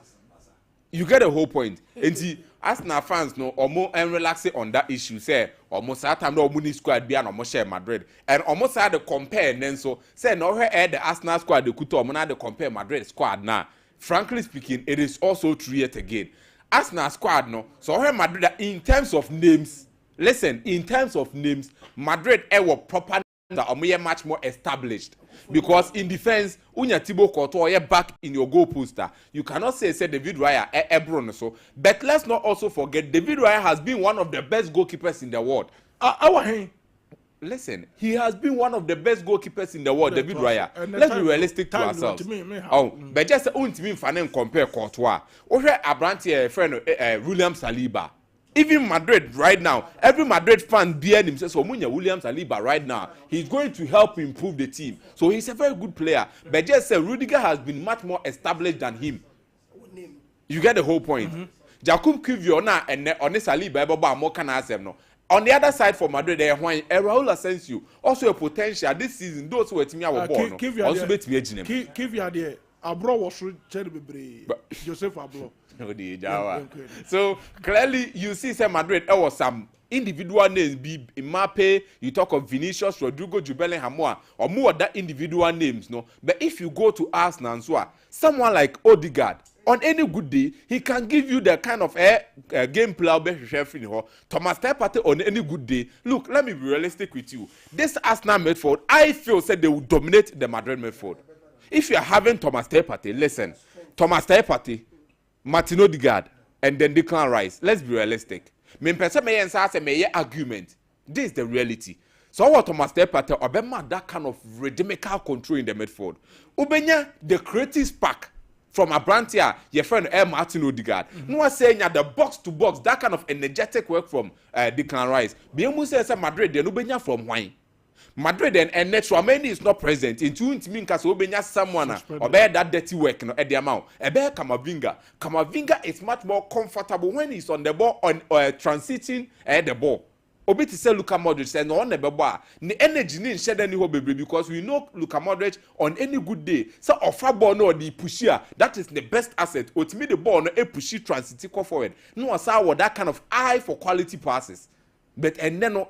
You get the whole point. And see, Arsenal fans no almost and relaxing on that issue. Say almost that time no money squad be an almost share Madrid and almost had to compare and then so say no here the Arsenal squad the kuto almost had to compare Madrid squad now. Frankly speaking, it is also true yet again. Arsenal squad no so here Madrid in terms of names. Listen, in terms of names, Madrid were proper. That are much more established because in defense, unya Thibaut Courtois back in your goal poster. You cannot say David Raya Ebron so. But let's not also forget David Raya has been one of the best goalkeepers in the world. Listen, he has been one of the best goalkeepers in the world, David Raya. Let's be realistic to ourselves. But just ultimately fan compare Courtois. Ohe Abrante friend William Saliba. Even Madrid right now, every Madrid fan behind him says, William Saliba right now, he's going to help improve the team. So he's a very good player. But just say Rudiger has been much more established than him. You get the whole point. Jakub Kivior and on Saliba, more can I say no. On the other side for Madrid, Raul Asensio, also a potential this season. Those who are team are born, also bet me agent. Kivior there, Abro was Joseph Abro. So clearly you see say Madrid there was some individual names be Mbappe, you talk of Vinicius, Rodrigo, Bellingham or more that individual names no. But if you go to Arsenal and so someone like Odegaard on any good day he can give you the kind of game player Thomas Partey on any good day. Look, let me be realistic with you. This Arsenal midfield, I feel said they will dominate the Madrid midfield. If you are having Thomas Partey, listen, Thomas Partey, Martin Odegaard, and then Declan Rice. Let's be realistic. Me person me say me argument. This is the reality. So what Thomas Partey obema that kind of rhythmical control in the midfield. Ubenya the creative spark from Abrantia, your friend Martin Odegaard. No one saying the box to box that kind of energetic work from Declan Rice. Be say Madrid they ubenya from wine. Madrid and Tchouameni is not present. In two mean case obenya someone or bear that dirty work no at the amount. A bear Kamavinga. Kamavinga is much more comfortable when he's on the ball on transiting at the ball. Obi to say Luka Modric said no on the ball. The energy ni shed any hope because we know Luka Modric on any good day. So offer ball no the pusher that is the best asset. Ultimately the ball no a pushy transiting forward. No asa that kind of eye for quality passes. But and then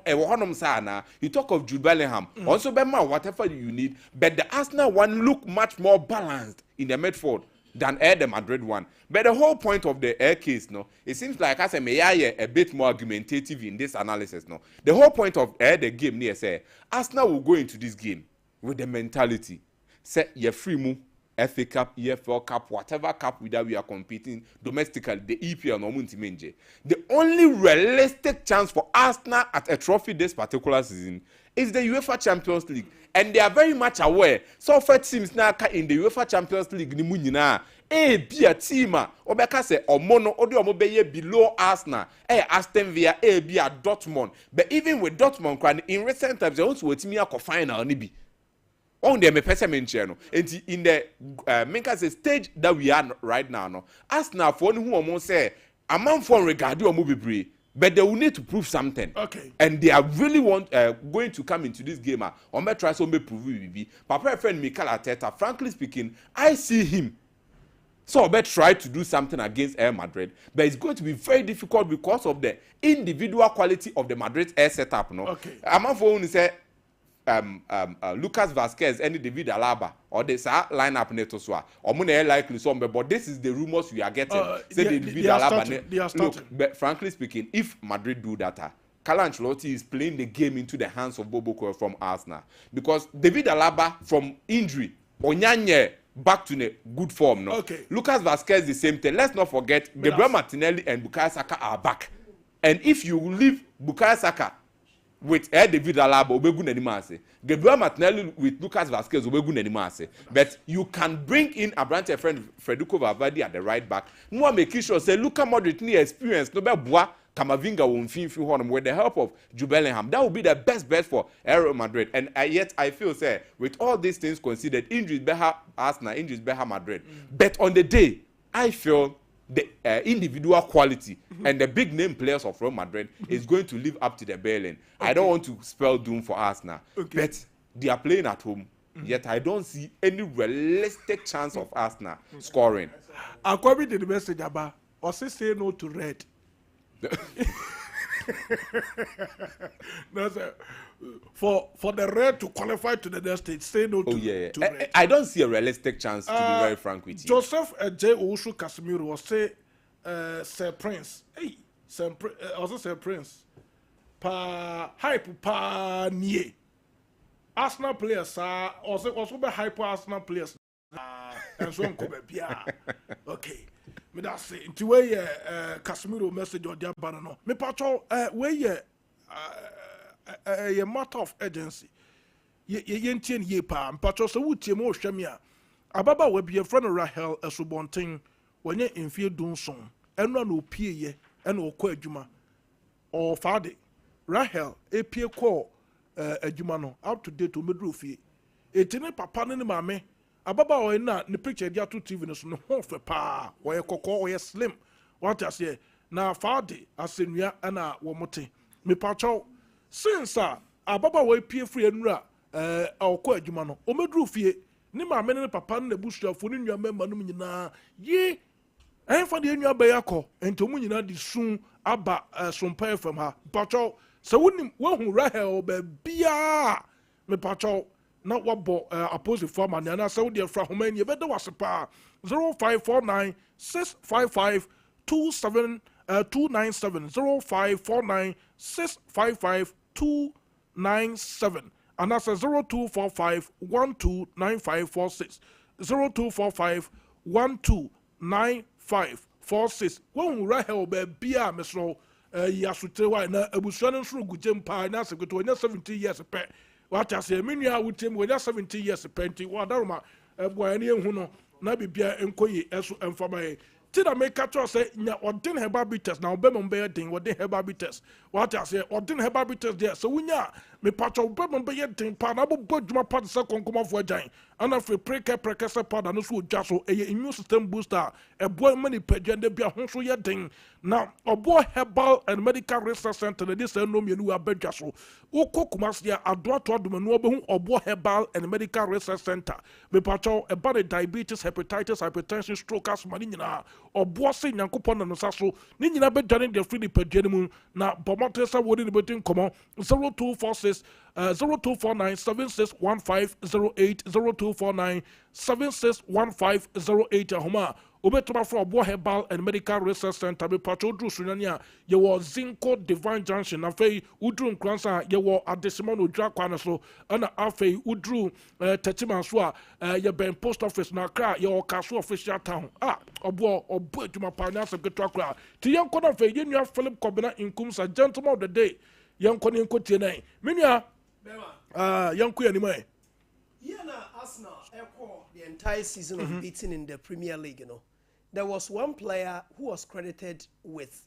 you talk of Jude Bellingham. Also, Bema, whatever you need. But the Arsenal one look much more balanced in the midfield than the Madrid one. But the whole point of the air case, no, it seems like as a bit more argumentative in this analysis, no. The whole point of the game near say Arsenal will go into this game with the mentality, say you're free move. FA Cup, EFL Cup, whatever cup that we are competing domestically, the EPL no Muntimenje. The only realistic chance for Arsenal at a trophy this particular season is the UEFA Champions League. And they are very much aware. So for teams now in the UEFA Champions League, ni munyina, be a team, obeka se omono, odi omobeye below Arsenal, Aston Villa, be a Dortmund. But even with Dortmund, in recent times, they also wait me a final nibi. On the mention in the stage that we are right now, no. Arsenal for who almost say a man for regard or movie, but they will need to prove something. Okay. And they are really going to come into this game. On my try some prove Papa friend Mikel Arteta, frankly speaking, I see him. So I try to do something against Real Madrid, but it's going to be very difficult because of the individual quality of the Madrid air setup. No. Okay. A man for who say. Lucas Vasquez and David Alaba or this lineup neto so omuna likely some but this is the rumors we are getting say David Alaba look but frankly speaking if Madrid do that Carlo Ancelotti is playing the game into the hands of Bobo Koyo from Arsenal because David Alaba from injury onyanye back to the good form no okay. Lucas Vasquez the same thing. Let's not forget Gabriel Martinelli and Bukayo Saka are back and if you leave Bukayo Saka with David Alaba obegu nanimase Gabriel Martinelli with Lucas Vasquez obegu nanimase but you can bring in Abrante friend Federico Valverde at the right back no make sure say Luka Modric need experience no be boa Kamavinga won fin honum with the help of Jude Bellingham that will be the best bet for Real Madrid and yet I feel say with all these things considered injuries better Arsenal injuries better Madrid but on the day I feel the individual quality and the big name players of Real Madrid is going to live up to the billing. Okay. I don't want to spell doom for Arsenal, but they are playing at home. Yet I don't see any realistic chance of Arsenal scoring. According to the message about, or say no to red. For the red to qualify to the next stage, say no to, to red. I don't see a realistic chance, to be very frank with you. Joseph J. Owusu Casemiro was say, Sir Prince. Hey, also Sir Prince. Hype pa nie. Arsenal players are also be hyper Arsenal players. And so on come okay. Me that say into way Casemiro message or their banner no. Me patcho where a matter of urgency. Ye ntien ye pa patcho so wutie mo hwam a ababa we be friend Rahel Esobonten wonye mfie dunson eno na opie ye ena okọ adwuma or fade Rahel epie kọ adwuma no up to date o medru fie etine papa ne maame ababa o na ne picture dia to TV no so no ho fe pa wo ye kokọ wo ye slim what I say na fade asenua na wo mote me pacho since ababa wo epie free enura okọ adwuma no o medru fie ni maame ne papa ne busuafo ne nua memba no nyina ye fa de nua ba yakọ ento mu nyina di sun aba Sompa FM ha pacho so wonim wohu Rahel ba bia me pacho na wabo opposite former na Saudi fra homa ni beda wasepa 0549 655 297 0549 655 297 and that's 0245 129546 0245 129546 wohu Rahel ba bia mesro yasutewa na abusuano nsuru gujem pa na sekoto onya 70 years pe wata se menua wutem onya 70 years pe nti wadaroma boya ne ehu no na bibia enkoyi eso emfama ti na make sure say nya odin herbal bitters na obem be den odin herbal bitters what I say odin herbal bitters there so wunya me patcho obem be den pa na bo dwuma pa se konkoma fo agyan ana fe preke se pa na no so odwa so eye immune system booster e boy many pagende bia ho so ye den na obo herbal and medical research center na this no mienu abadwa so ukokuma sia ado to adomanu obehu obo herbal and medical research center me patcho e ba diabetes hepatitis hypertension stroke asthma ni nyina obo se nyankopon na no sa so ni nyina be dwane de free pagende mu na bomote sa wodi ne betin komo 0246 0249 761508 0249 761508 ahoma obetuma for Obo Herbal and Medical Research Center be patro dru sunania ye wo Zinco Divine Junction afei udru nkransa ye wo Adesimon odwa kwana so ana afei udru Tetima so a ye ben post office na kra ye wo Kaso official town obo adwuma pa na sekretary kra ti yen kono afei ye nua Philip Kobina Inkumsa gentleman of the day yen kono nkotie nan menua yen ko yanimai Arsenal echo the entire season of beating in the Premier League, you know. There was one player who was credited with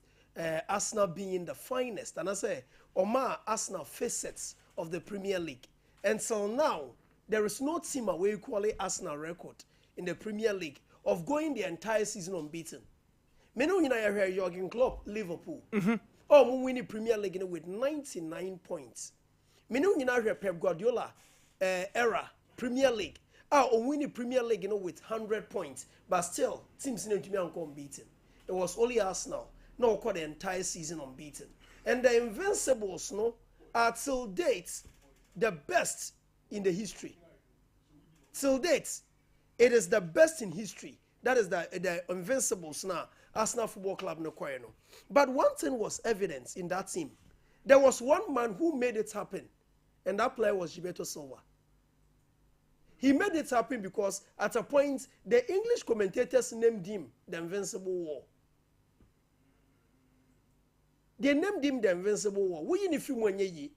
Arsenal being the finest, and I say, Omar Arsenal facets of the Premier League. And so now, there is no team away equally Arsenal record in the Premier League of going the entire season unbeaten. Me know you hear Jurgen Klopp, Liverpool. Oh, we win the Premier League with 99 points. Me know you hear Pep Guardiola era Premier League. Win the Premier League, with 100 points, but still teams need to be unbeaten. It was only Arsenal, no, quite the entire season unbeaten. And the Invincibles, are till date the best in the history. Till date, it is the best in history. That is the Invincibles now. Arsenal Football Club no choir no. But one thing was evident in that team. There was one man who made it happen, and that player was Gilberto Silva. He made it happen because at a point the English commentators named him the Invincible War. They named him the Invincible War. We in if you when ye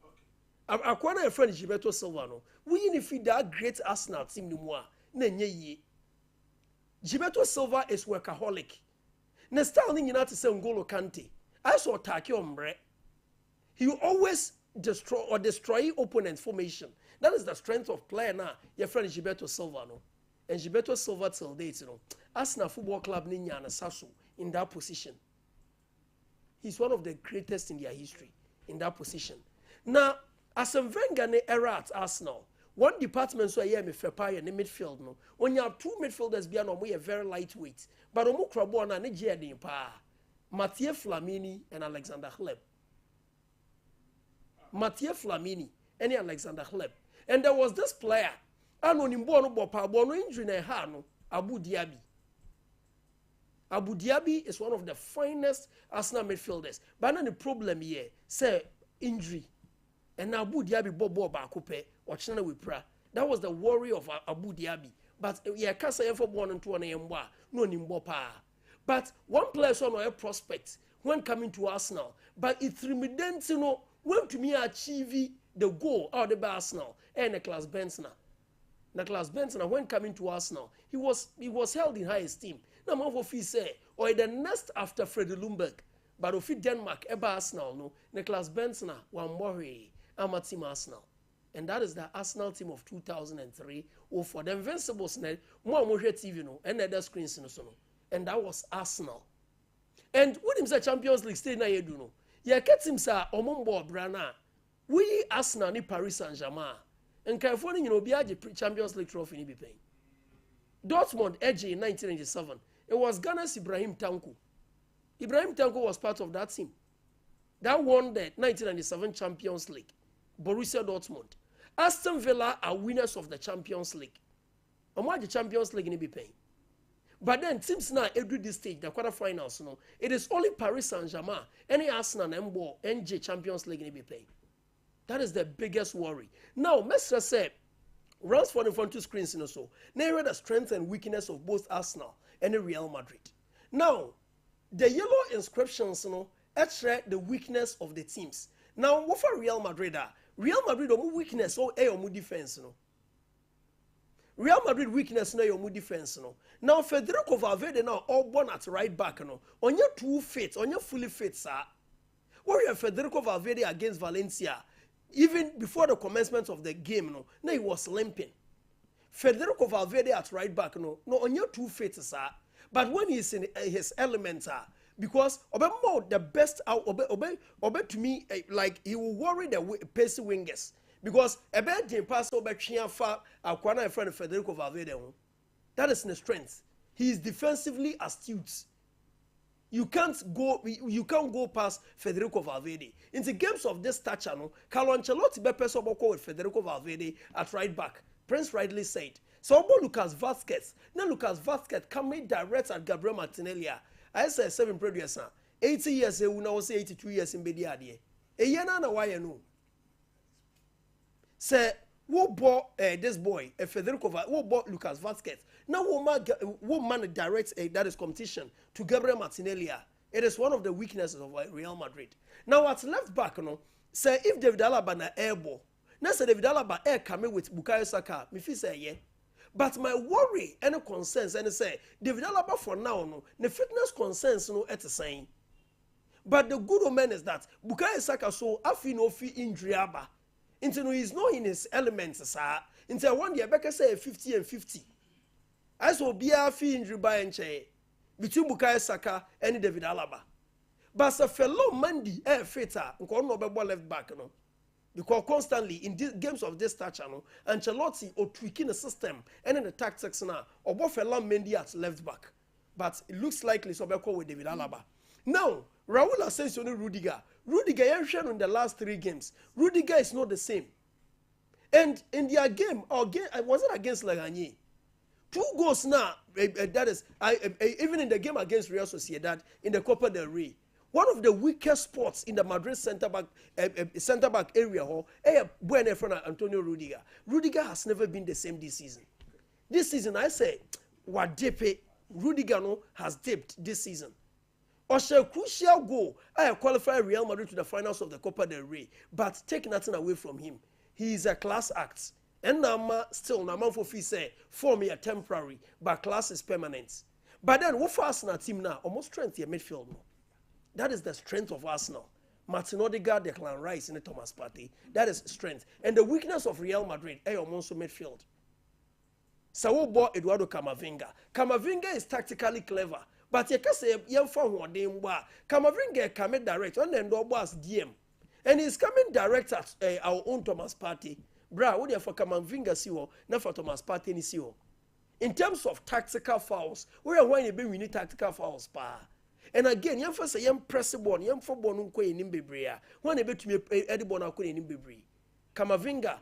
akwana a friend Gilberto Silva no. We in if that great Arsenal team no more na ye. Gilberto Silva is workaholic. Na style ni nyina to say N'Golo Kante. I saw Taki Ombre. He always destroy opponent's formation. That is the strength of player now. Your friend Gilberto Silva, no, and Gilberto Silva till date, Arsenal Football Club Ninya and Sasso in that position. He's one of the greatest in their history in that position. Now, as a Wenger era at Arsenal, one department so I am a Fepai in the midfield. No, when you have two midfielders, be a very lightweight, but Omu Krabona and Nigeria pa Mathieu Flamini and Alexander Hleb. Mathieu Flamini and Alexander Hleb. And there was this player, injury Abu Dhabi. Abu Dhabi is one of the finest Arsenal midfielders. But the problem here, say injury. And Abu Dhabi Bobo Bakupe or China Wipra. That was the worry of Abu Dhabi. But yeah, can't say for 1 and 2 and no nimbopa. But one player saw a prospect when coming to Arsenal. But it's reminiscent, when to me achieve the goal out of the Arsenal and Nicholas Bentner. Nicholas Bentner, when coming to Arsenal, he was held in high esteem. Now, more of say, or the next after Freddie Ljungberg, but if Denmark, ever Arsenal, no, Nicholas Bentner, one worry, I'm a team Arsenal. And that is the Arsenal team of 2003, or for the Invincibles, more TV, no, and other screens, no, and that was Arsenal. And what him say Champions League stay na yedu no. Ya ketim sa omombo brana. We Arsenal ni Paris Saint-Germain. And Kaifo ni obi age Champions League trophy ni be paying. Dortmund edge in 1997. It was Ghana's Ibrahim Tanko. Ibrahim Tanko was part of that team. That won the 1997 Champions League. Borussia Dortmund. Aston Villa are winners of the Champions League. Omo the Champions League ni be paying. But then teams now every this stage, the quarterfinals, it is only Paris Saint-Germain, any Arsenal and NJ Champions League be playing. That is the biggest worry. Now, Mestre said, runs for the front two screens so. Now the strength and weakness of both Arsenal and the Real Madrid. Now, the yellow inscriptions, extra the weakness of the teams. Now, what for Real Madrid? Real Madrid, weakness or defense, Real Madrid weakness na your defense no. Now Federico Valverde now all born at right back no. On your 2 fit, on your fully fit sir. Warrior Federico Valverde against Valencia, even before the commencement of the game no, now he was limping. Federico Valverde at right back no on your 2 fit sir. But when he's in his elements because more the best out obe to me like he will worry the pace wingers. Because a bad team pass over Chiafa, Aquana, friend Federico Valverde. That is the strength. He is defensively astute. You can't go past Federico Valverde. In the games of this stature, no, Carlo Ancelotti be person with Federico Valverde at right back. Prince rightly said. So Lucas Vazquez. Now Lucas Vazquez coming direct at Gabriel Martinelli. I say 7 previous 80 years, we now say 82 years in Bediadie. A year na why you know. Say, who bought this boy, Federico, who bought Lucas Vazquez? Now, who man directs that is competition to Gabriel Martinelli? It is one of the weaknesses of Real Madrid. Now, at left back, no, say if David Alaba na air ball, now say David Alaba air coming with Bukayo Saka, me feel say yeah. But my worry and concerns and say David Alaba for now, no, the fitness concerns no at the same. But the good omen is that Bukayo Saka so afi no fi injury aba. Into he's not in his elements, sir. Into one day, Becca say 50 and 50. As will be a fee injury by and chair between Bukayo Saka and David Alaba. But a fellow Mandy, fitter, and call no left back, no. Because constantly in these games of this stature, no, Ancelotti or tweaking the system and in the tactics now, or both fellow Mendy at left back. But it looks likely so with David Alaba. Now, Raul Asensio and Rudiger. Rudiger shown in the last 3 games. Rudiger is not the same. And in their game, I wasn't against Laganye. 2 goals now. That is, even in the game against Real Sociedad in the Copa del Rey, one of the weakest spots in the Madrid centre back area, when in front of Antonio Rudiger. Rudiger has never been the same this season. This season, I say, what dip Rudiger no has dipped this season. Osha crucial goal. I qualified Real Madrid to the finals of the Copa del Rey, but take nothing away from him. He is a class act. And now still Naman for fee say for me a temporary, but class is permanent. But then what for Arsenal team now? Almost strength your midfield. No. That is the strength of Arsenal. Martin Odegaard, Declan Rice, and Thomas Partey. That is strength. And the weakness of Real Madrid, almost midfield. So bought Eduardo Camavinga. Camavinga is tactically clever. But you can say, young fan who are Camavinga coming direct on the boss DM. And he's coming direct at our own Thomas Partey. Bra, what do you for Camavinga see you, not for Thomas Partey ni see you. In terms of tactical fouls, we are when we need tactical fouls, pa. And again, young for say young pressable, young for born in Bibria. When a bit to me Eddie Bonacco in Bibri. Camavinga.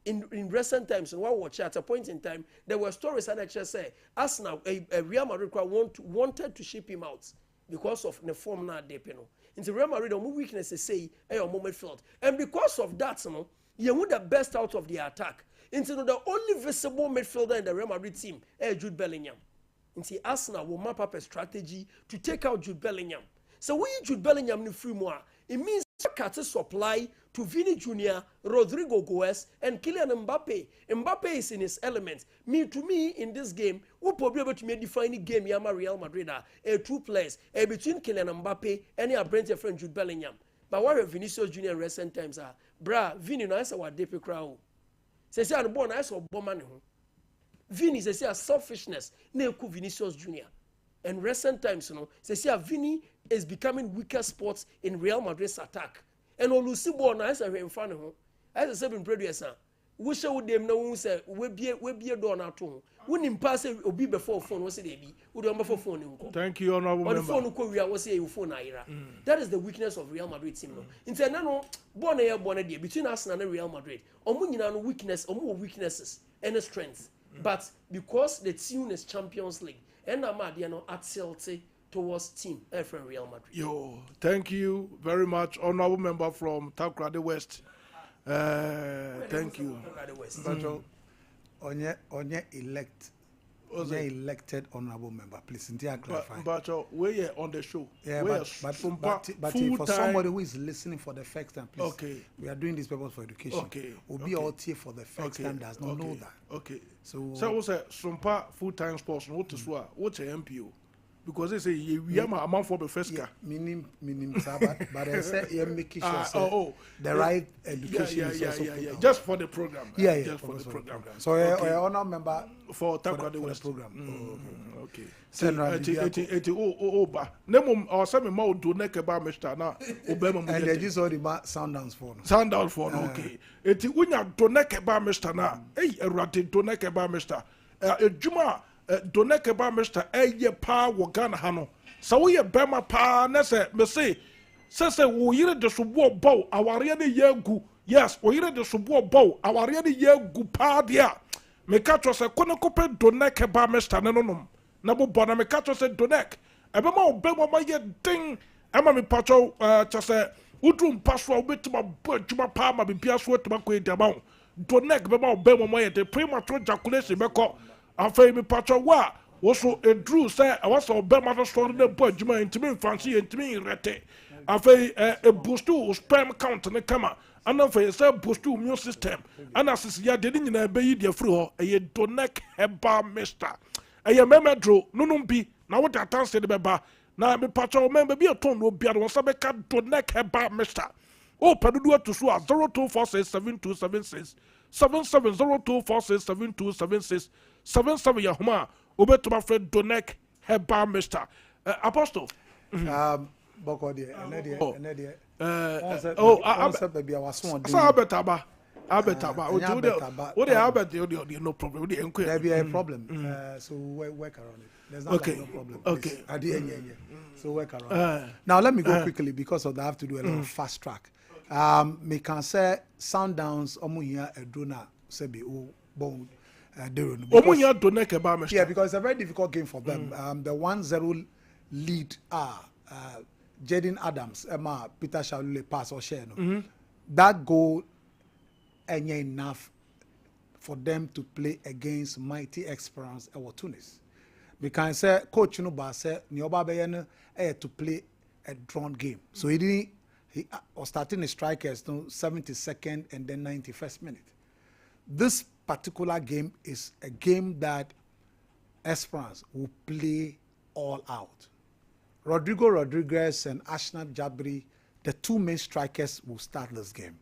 In recent times, and one watch at a point in time, there were stories that actually say Arsenal, a Real Madrid wanted to ship him out because of the form now they pay. In the Real Madrid, the weaknesses say a moment felt, and because of that, you want the best out of the attack. Into the only visible midfielder in the Real Madrid team, Jude Bellingham. Into Arsenal will map up a strategy to take out Jude Bellingham. So when Jude Bellingham in free more, it means cut a supply to Vini Jr., Rodrigo Goes, and Kylian Mbappe. Mbappe is in his element. To me, in this game, we'll probably be able to make defining game Yama Real Madrid are 2 players between Kylian Mbappe and your Brent friend Jude Bellingham. But what Vinicius Jr. in recent times are, bra, Vini no answer what depe crowd. Say I'm born I saw Boman. Vini says a selfishness, ne ku Vinicius Jr. And recent times, say Vini is becoming weaker spots in Real Madrid's attack. And Olusibo na asa hwe mfa ne ho. Asa se bin producer. Wo hye wo dem na wo say we bie door na to ho. Wo nim pa say obi before phone wo say dey bi. Wo do before phone nko. Thank you honorable member. On the phone ko wi a wo say your phone ayira. That is the weakness of Real Madrid team no. Instead na no born na born dey between Arsenal and Real Madrid. Omo nyina no weaknesses and strengths. But because the team is Champions League and Amadi no at tilted towards team from Real Madrid. Yo, thank you very much, honorable member from Takrade West. Thank you. But onye elect elected honorable member. Please, India clarify. But we're on the show. Yeah, but for somebody who is listening for the first time, please. Okay. We are doing this purpose for education. Okay. Will be out here for the first time does not know that. Okay. So what's a Sompa full-time sports? What's a MPO? Because they say we are a month for the first car. Meaning, but I say you're making sure the right education is also just for the program. Just for the program. So we're honor member for the program. Okay. Nemo or some more do neck about Mr. Na Obama and they just already sound down for okay. Eti unya do neck about Mr. Na erate do neck about Mr. Juma do neck about Mr. Eye pa wogana hano. So we a bema pa nese me say we yire de subo bow aware ne yegu. Yes, we yire de subo bow aware ne yegu pa dia. Me catch us a konekope do neck about Mr. Nanonom. Na bo bona me catch us a donek. Ebe ma obema ma ye ding. Ema me pacho chase udrum paswa obetima juma pa ma bibia so etima ko ediama. Donek be ma obema ma ye de premature ejaculation be ko. Afei me pacho wa wo so edru say e was obema so store na bo juma intimi fancy intimi rete. Afei e boost to sperm count ne kama. Ana fe say boost to immune system. Ana sis ya de nyina be yi de free ho e donek heba mister. Eye memedro nunum bi na what atanse de beba na me patcho member bi eton no bia no sabe ka do neck heba mister o pedudu to so 02467276 7702467276 77 ya homa obetuma fred do neck heba mister apostle boko de ene de baby awaso on abetaba what they have no problem there be a problem so work around it. There's not no problem. Okay. So work around now let me go quickly because of that I have to do a little fast track. Me can say Sundowns omuhia edrona sebi o bon omuhia donek eba me. Yeah, because it's a very difficult game for them. The 1-0 lead Jaden Adams Emma Peter Shalule pass or share no. That goal and enough for them to play against mighty Esperance or Tunis. We can say coach no ba say Nioba Bayana to play a drawn game. So he was starting the strikers no 72nd and then 91st minute. This particular game is a game that Esperance will play all out. Rodrigo Rodriguez and Ashnat Jabri, the two main strikers, will start this game.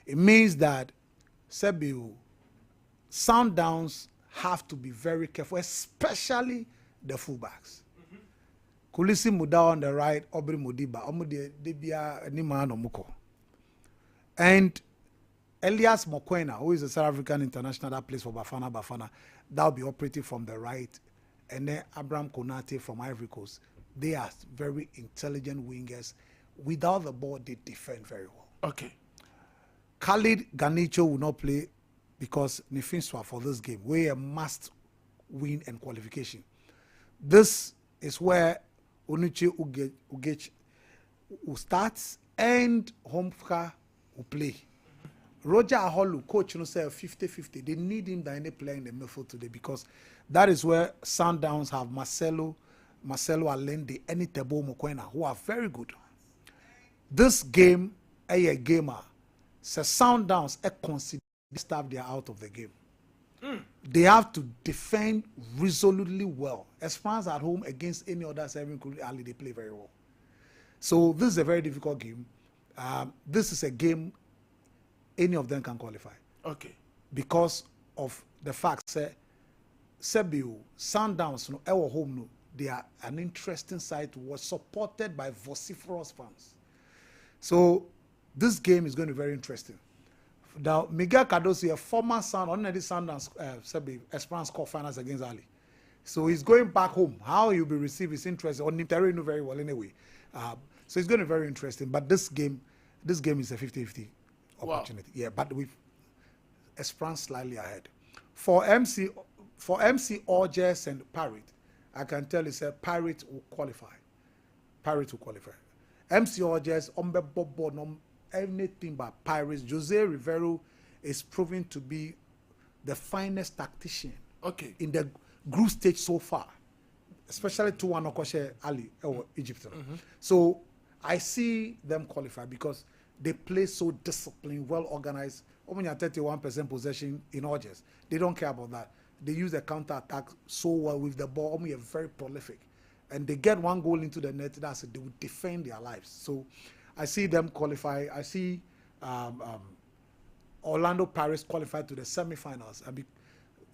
It means that Sebiu Sundowns have to be very careful, especially the fullbacks. Kulisi Muda on the right, Obri Mudiba, Debia Nima no Muko. And Elias Mokwena, who is a South African international that plays for Bafana, that will be operating from the right. And then Abraham Konate from Ivory Coast. They are very intelligent wingers. Without the ball, they defend very well. Okay. Khalid Ganicho will not play because Nifinswa for this game. We must win and qualification. This is where Onuche Ugech will start and Homka will play. Roger Aholu, coach, say 50-50. They need him than any player in the midfield today because that is where Sundowns have Marcelo Allende, and Tebo Mokwena, who are very good. This game, a gamer, says Sundowns consider staff they are out of the game. They have to defend resolutely well. Esperance at home against any other seven, including Ali, they play very well. So this is a very difficult game. This is a game any of them can qualify. Okay. Because of the fact that Sebiu, Sundowns, no, our home, no, they are an interesting side to watch, supported by vociferous fans. So this game is going to be very interesting. Now, Miguel Cardoso, a former son, already Sundowns, Esperance Cup finals against Ali. So he's going back home. How he'll be received is interesting. On Nimtari knew very well anyway. So it's going to be very interesting. But this game is a 50-50 opportunity. Wow. Yeah, but with Esperance slightly ahead. For MC Orges and Parrot, I can tell you, sir, Parrot will qualify. MC Orges, Bobo, anything but Pirates. Jose Rivero is proving to be the finest tactician. Okay. In the group stage so far, especially 2-1 Okoshe Ali or Egypt. So I see them qualify because they play so disciplined, well organized. Only 31% possession in Orges. They don't care about that. They use the counter attack so well with the ball. Only very prolific, and they get one goal into the net. That's it. They will defend their lives. So I see them qualify. I see Orlando Pirates qualify to the semi-finals. And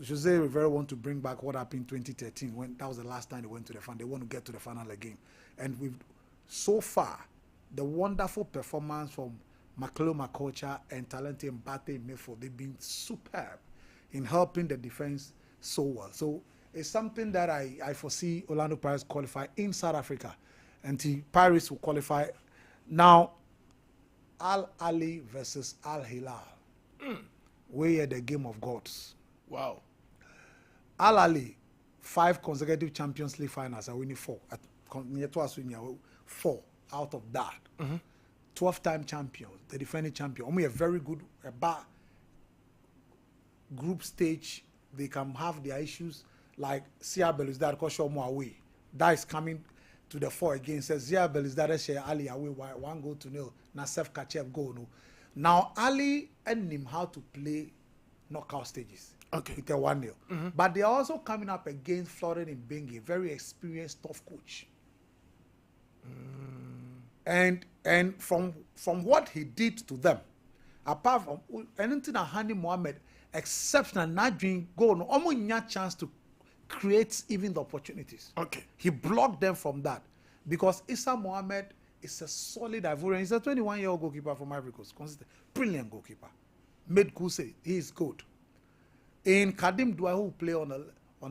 Jose Rivera want to bring back what happened in 2013 when that was the last time they went to the final. They want to get to the final again. And we've so far the wonderful performance from Makelo Makocha and Talente Mbate Mefo, they've been superb in helping the defense so well. So it's something that I foresee Orlando Pirates qualify in South Africa, and the Pirates will qualify. Now, Al Ali versus Al Hilal. We're the game of gods. Wow. Al Ali, 5 consecutive Champions League finals, are winning 4. 4 out of that. 12-time champions, the defending champion. Only a very good group stage. They can have their issues like Siabel is that because more away. That is coming to the fore again. Says Siabel is that share Ali away 1-0. Nasef Kachev goal. No. Now Ali and him how to play knockout stages. Okay. With a 1-0. But they are also coming up against Florent Ibenge, very experienced, tough coach. And from what he did to them, apart from anything that Hani Mohammed exceptional not doing goal, no almost chance to create even the opportunities. Okay. He blocked them from that because Issa Mohammed is a solid Ivorian. He's a 21-year-old goalkeeper from Ivory Coast, consistent, brilliant goalkeeper. Made Kuse, he is good. In Kadim Douai, who play on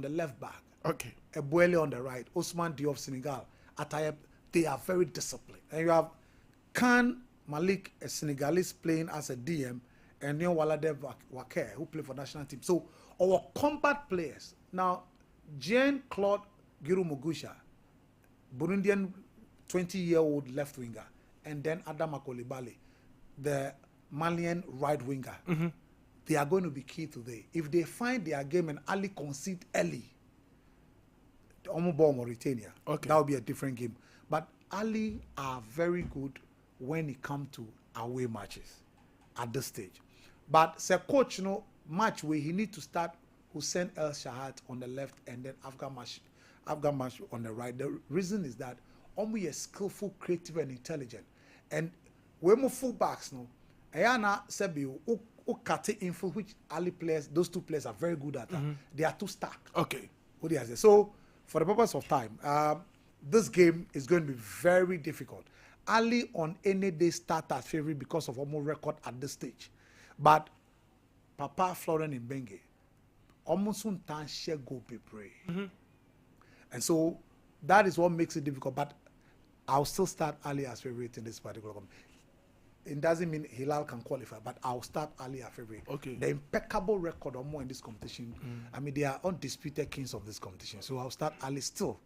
the left back. Okay. Ebuele on the right. Ousmane Diop, Senegal. Atayeb, they are very disciplined. And you have Khan Malik, a Senegalese, playing as a DM, and Neon Walade Waker, who play for national team. So our combat players. Now, Jean-Claude Giroud-Mugusha, Burundian 20-year-old left winger, and then Adam Akolibale, the Malian right winger. They are going to be key today. If they find their game and Ali concede early, the Omobor Mauritania, that will be a different game. But Ali are very good when it comes to away matches at this stage. But the coach, match where he need to start Hussein El Shahat on the left and then Afghan Mash on the right. The reason is that Omu is skillful, creative, and intelligent. And we move fullbacks now. Ayana Sebi Ukati info, which Ali players, those two players are very good at. They are too stark. Okay. What do you say? So, for the purpose of time, this game is going to be very difficult. Ali on any day start as favorite because of almost record at this stage. But Papa Florent Ibenge, almost soon time share go be pray. And so that is what makes it difficult. But I'll still start Ali as favorite in this particular game. It doesn't mean Hilal can qualify, but I'll start Ali as favorite. Okay. The impeccable record or more in this competition. I mean, they are undisputed kings of this competition. So I'll start Ali still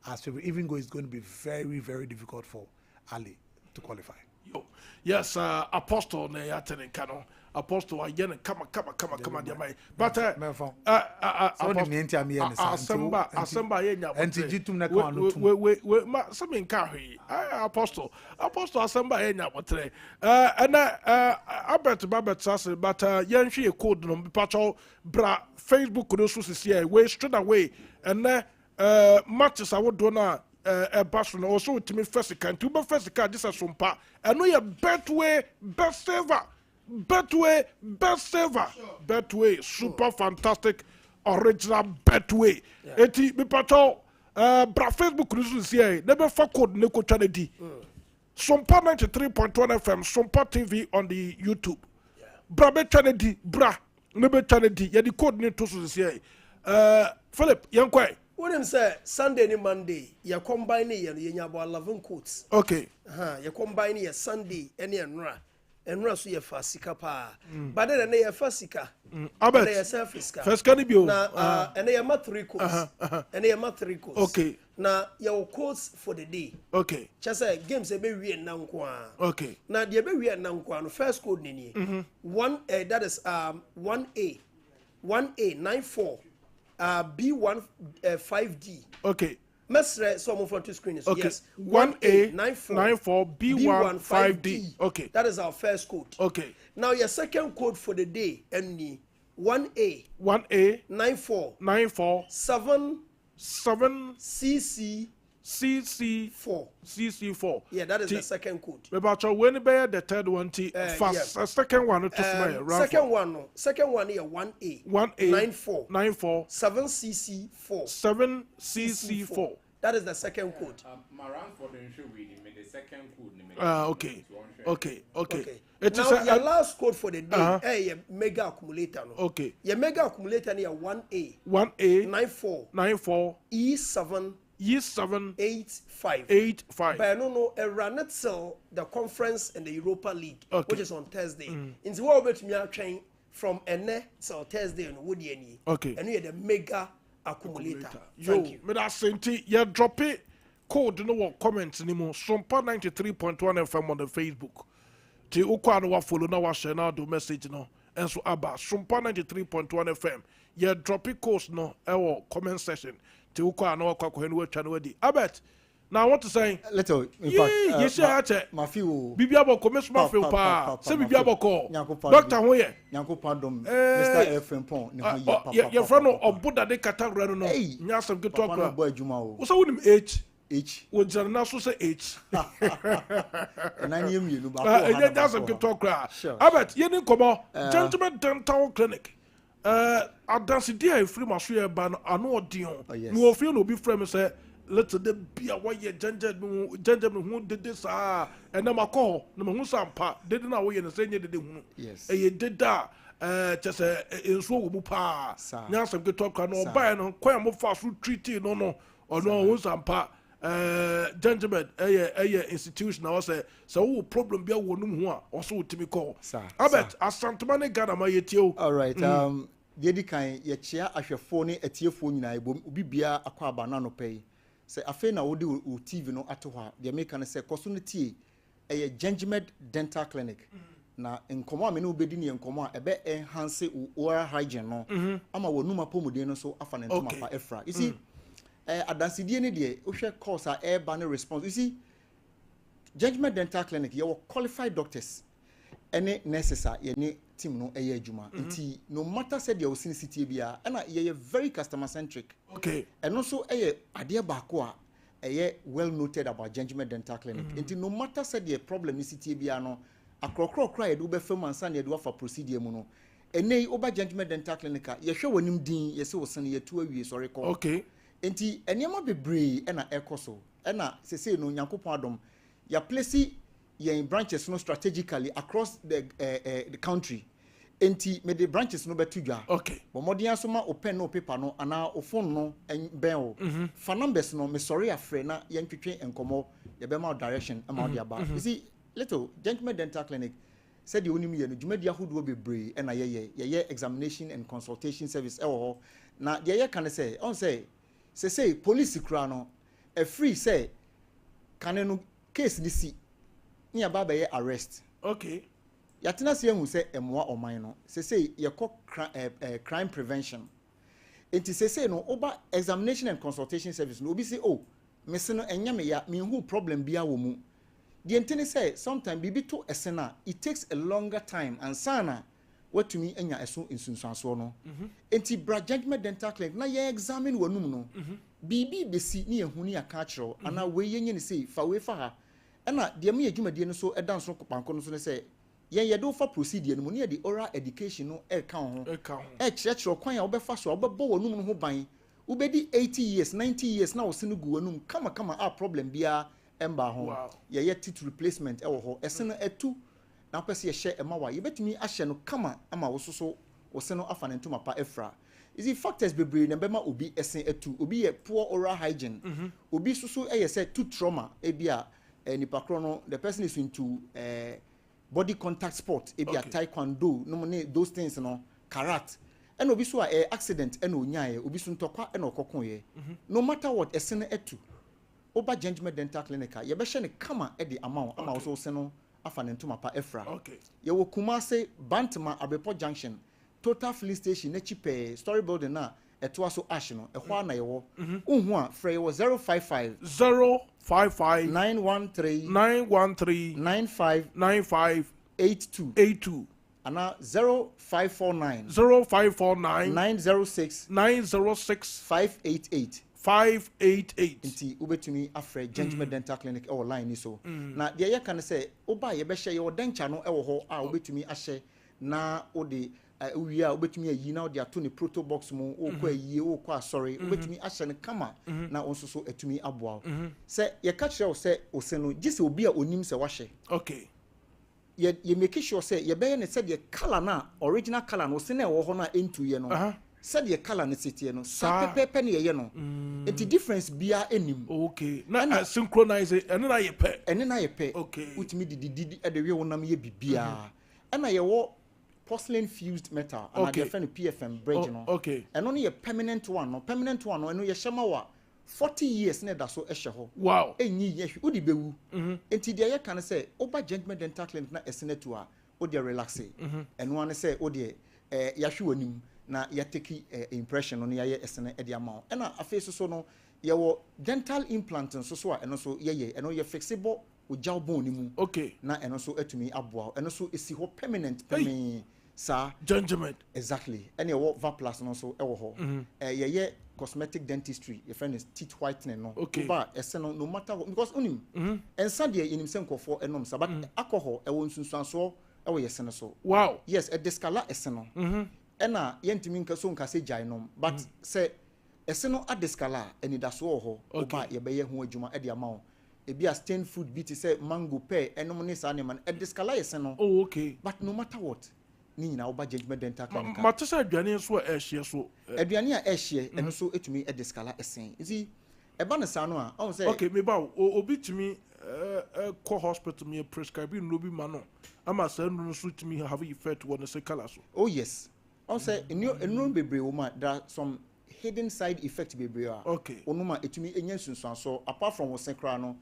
as favorite, even though it's going to be very, very difficult for Ali to qualify. Yes, Apostle Neyatene Kano. Apostle again, come, dear my. But Assemba, and Tijitum something carry. Apostle Assemba, Watre. And Albert Babet Sasse, but Yanshi a code no Pacho Bra Facebook Kudosus here, way straight away, and matches I would do now. Barcelona also to me first can to be first card this is Sompa. I know your Betway best saver. Betway super fantastic original Betway. Eti me pato bra Facebook news here. Never for code Neko Chanedi. Sompa 93.1 FM, Sompa TV on the YouTube. Bra be Chanedi, bra never Chanedi. Ya the code ne to here. Philip, Yankwe. What him say Sunday and Monday, you combine it, you have 11 quotes. Okay. You combine it Sunday and so you fasika pa. But then you fasika. Abet. You surface. First can be now, and you have 3 quotes. And you have 3 quotes. Okay. Now your quotes for the day. Okay. Just say games a be we now kwa. Okay. Now the be we now kwa no first code ni. One that is 1A 94 B15D. Okay. Mesre some front to screen is Okay. yes. 1A 94 94 B15D. Okay. That is our first code. Okay. Now your second code for the day and 1A 94 7 CC CC4. Yeah, that is the second code. But when be the third one first second one to smile. Second one here 1A 94 7 CC4 CC4. That is the second code. My round for the show reading the second code. Okay. It now your last code for the day, a mega accumulator. Okay. Your mega accumulator here 1A 94 E7 85. But no, a run it till the conference and the Europa League, which is on Thursday. In the world, we are train from Ene till Thursday on Woody. Okay. And we are the mega accumulator. Thank you. Me that senti you drop it code no what comments anymore. Sompa 93.1 FM on the Facebook. Ti ukwa no wa follow na wa share na do message no. Enso aba Sompa 93.1 FM. You drop it course no e comment section. Ti ukwa no wa kwa henu wa twa no di. Abet. Now I want to say little in fact yes ma fi wo Bibi aboko me sma fe pa. Say bibi aboko. Doctor Hoye. Nyankopon dom Mr. FM pon ne ho ye papa. Your friend oboda de category no. Nya some good talk. Papa bo adwuma o. Wo say wonim H. Wo jara na so say H. Na nie mienu ba ko. Nya some good talk. Abet ye ni komo Gentleman Dental Clinic. Adansi dia free maso ye ba no ano odion. No ofie no bi frame say let's the be a way ginger who did this and I'm a call no who sampa didn't know we in the same day. Yes. A did that just in so pa now some good talk no buy no quite more fast food treaty no or no who sampa gentlemen a institution I was so problem be a woman who also to me call. I bet as Santamane Ghana my yetio. All right. The kan ye chia ahwefo ne atiefo nyina ebom obi bia akwa aba na no pay. Say afei na wodi o TV no ato ha de make na say koso no tie e Gentleman Dental Clinic na enkomo amene obedi ne enkomo a ebe enhance oral hygiene no ama wonuma pomuden no so afa ne ntoma pa efra you see adansidie ne de ohwe course a e ba ne response you see Gentleman Dental Clinic you were qualified doctors any nurses a ye ne team no eye adwuma nti no matter said your city bia na ye very customer centric. Okay. And also ade ba ko a well noted about Gentleman Dental Clinic. Nti no matter said the problem is city bia no akrokro kra ye do be fam ansa na ye do for procedure mu no enei oba Gentleman Dental Clinic a ye hwe wonim din ye se wo sene ye to awie sori ko. Okay. Nti enema bebre na ekoso na sese no Nyankopon adom ya place yen branches no strategically across the country. Enti me the branches no betu dwa. Okay. Bo modern so ma open no paper no ana o phone no ben o. Fa numbers no me sorry afre na yen twetwe enkomo ye be ma direction ama o dia ba. You see little Gentleman Dental Clinic said the only me no dwumadi ahodo bebre na ye examination and consultation service e wo ho. Na ye kan say on say police kura no e free say kan no case ni si ni aba be arrest. Okay. Yatina se hu se emwa oman no se ye crime prevention enti se no oba examination and consultation service no obi say oh me se no enya me ya me hu problem bia wo mu the entene say sometimes bibi to esena it takes a longer time and sana what to me enya eso insunsuaso no enti bra Gentleman Dental Clinic na ye examine wanum no bibi besi ni ehunu ya ka kiro ana we yenye ni say fa we fa ha na de me adwumadie no so edan so kopanko no so ne say ye do for procedure no mu ne the oral education no e ka ho chire kwan ya obefa so obebo wonum no ho ban ubedi 80 years 90 years na wo se no gu wonum kama a problem bia emba ho ye teeth replacement e wo ho ese no etu na pese ye hye ema wa ye betumi ahye no kama ama wo so wo se no afa ne ntoma pa efra is it factors bebre na bema obi esen etu obi ye poor oral hygiene obi so e ye say tooth trauma e bia nipa kro no the person is into body contact sport e bia taekwondo no ne those things no karate and obi so a accident and onyae obi so ntokwa and okokonye no matter what esen etu oba Gentleman Dental Clinic ye be hye ne kama e de ama so se no afa ne ntoma pa efra ye wo Kumase Bantama Abepo Junction Total Filling Station na chipe story building na ɛtoa so ash no ɛhɔ na yɛwɔ unhu a frɛ yɛwɔ 055 055 913 913 95 95 82 82 ana 0549 0549 906 906 588 588 nti wobɛtumi afrɛ gentleman dental clinic ɛwɔ line ni so na deɛ yɛka no sɛ woba yɛbɛhyɛ yɛwɔ dencha no ɛwɔ hɔ a wobɛtumi ahyɛ na wode wie a wobɛtumi ayi na wode ato ne proto box mu wokɔ ayie wokɔ asɔre wobɛtumi ahyɛ no kama na wo nso so atumi aboa wo sɛ yɛka kyerɛ wo sɛ wo se no gye sɛ obi a onim sɛ wahyɛ okay yɛ make sure sɛ yɛbɛyɛ ne sɛdeɛ color na original color no wo se na ɛwɔ hɔ no a ɛntuyɛ no sɛdeɛ color no sɛteɛ no saa pɛpɛpɛ ne yɛyɛ no nti difference biara anim okay na synchronize ɛne na yɛ pɛ okay wotumi didi ɛde wie wo nam yɛ bibiara ɛna yɛwɔ porcelain fused metal and okay. I PFM bridge no okay and only a permanent one no and you shama wa 40 years na da so ehye ho wow enyi ye udi bewu enti dia ye kan say oba gentleman dental clinic na esene a odi relax and one say odi yahwe wanim na ya take impression no ya ye esene e dia ma e na afi so no ye wo dental implant so a eno so ye eno ye flexible ojaw bon ni mu okay na eno so atumi aboa eno so esi ho permanent sa gentleman exactly any what Vaplus no so ewo ho ye cosmetic dentistry your friend is teeth whitening no ba eseno no matter what because unim ensa de enim se nkofo enom sa but alcohol ewo nsunsuanso ewo yesene so wow yes a discala eseno ena yentimi nka so nka se jai nom but say eseno a discala eni da so ho oba ye be ye ho adwuma e de ama ebi a stain food bi te say mango pear enom ne sa ne man e discala eseno oh okay but no matter what ni nyina oba judgment dental clinic ma te say aduane so a ehye so aduane a ehye eno so etumi e discala esen nti e ba ne sa no a on say okay me ba obi tumi ko hospital me prescribe no bi ma no ama sa no so tumi have effect on the color so oh yes on say enu bebre wo ma there are some hidden side effect bebre a okay onuma etumi enya sunsuanso apart from wo sekra no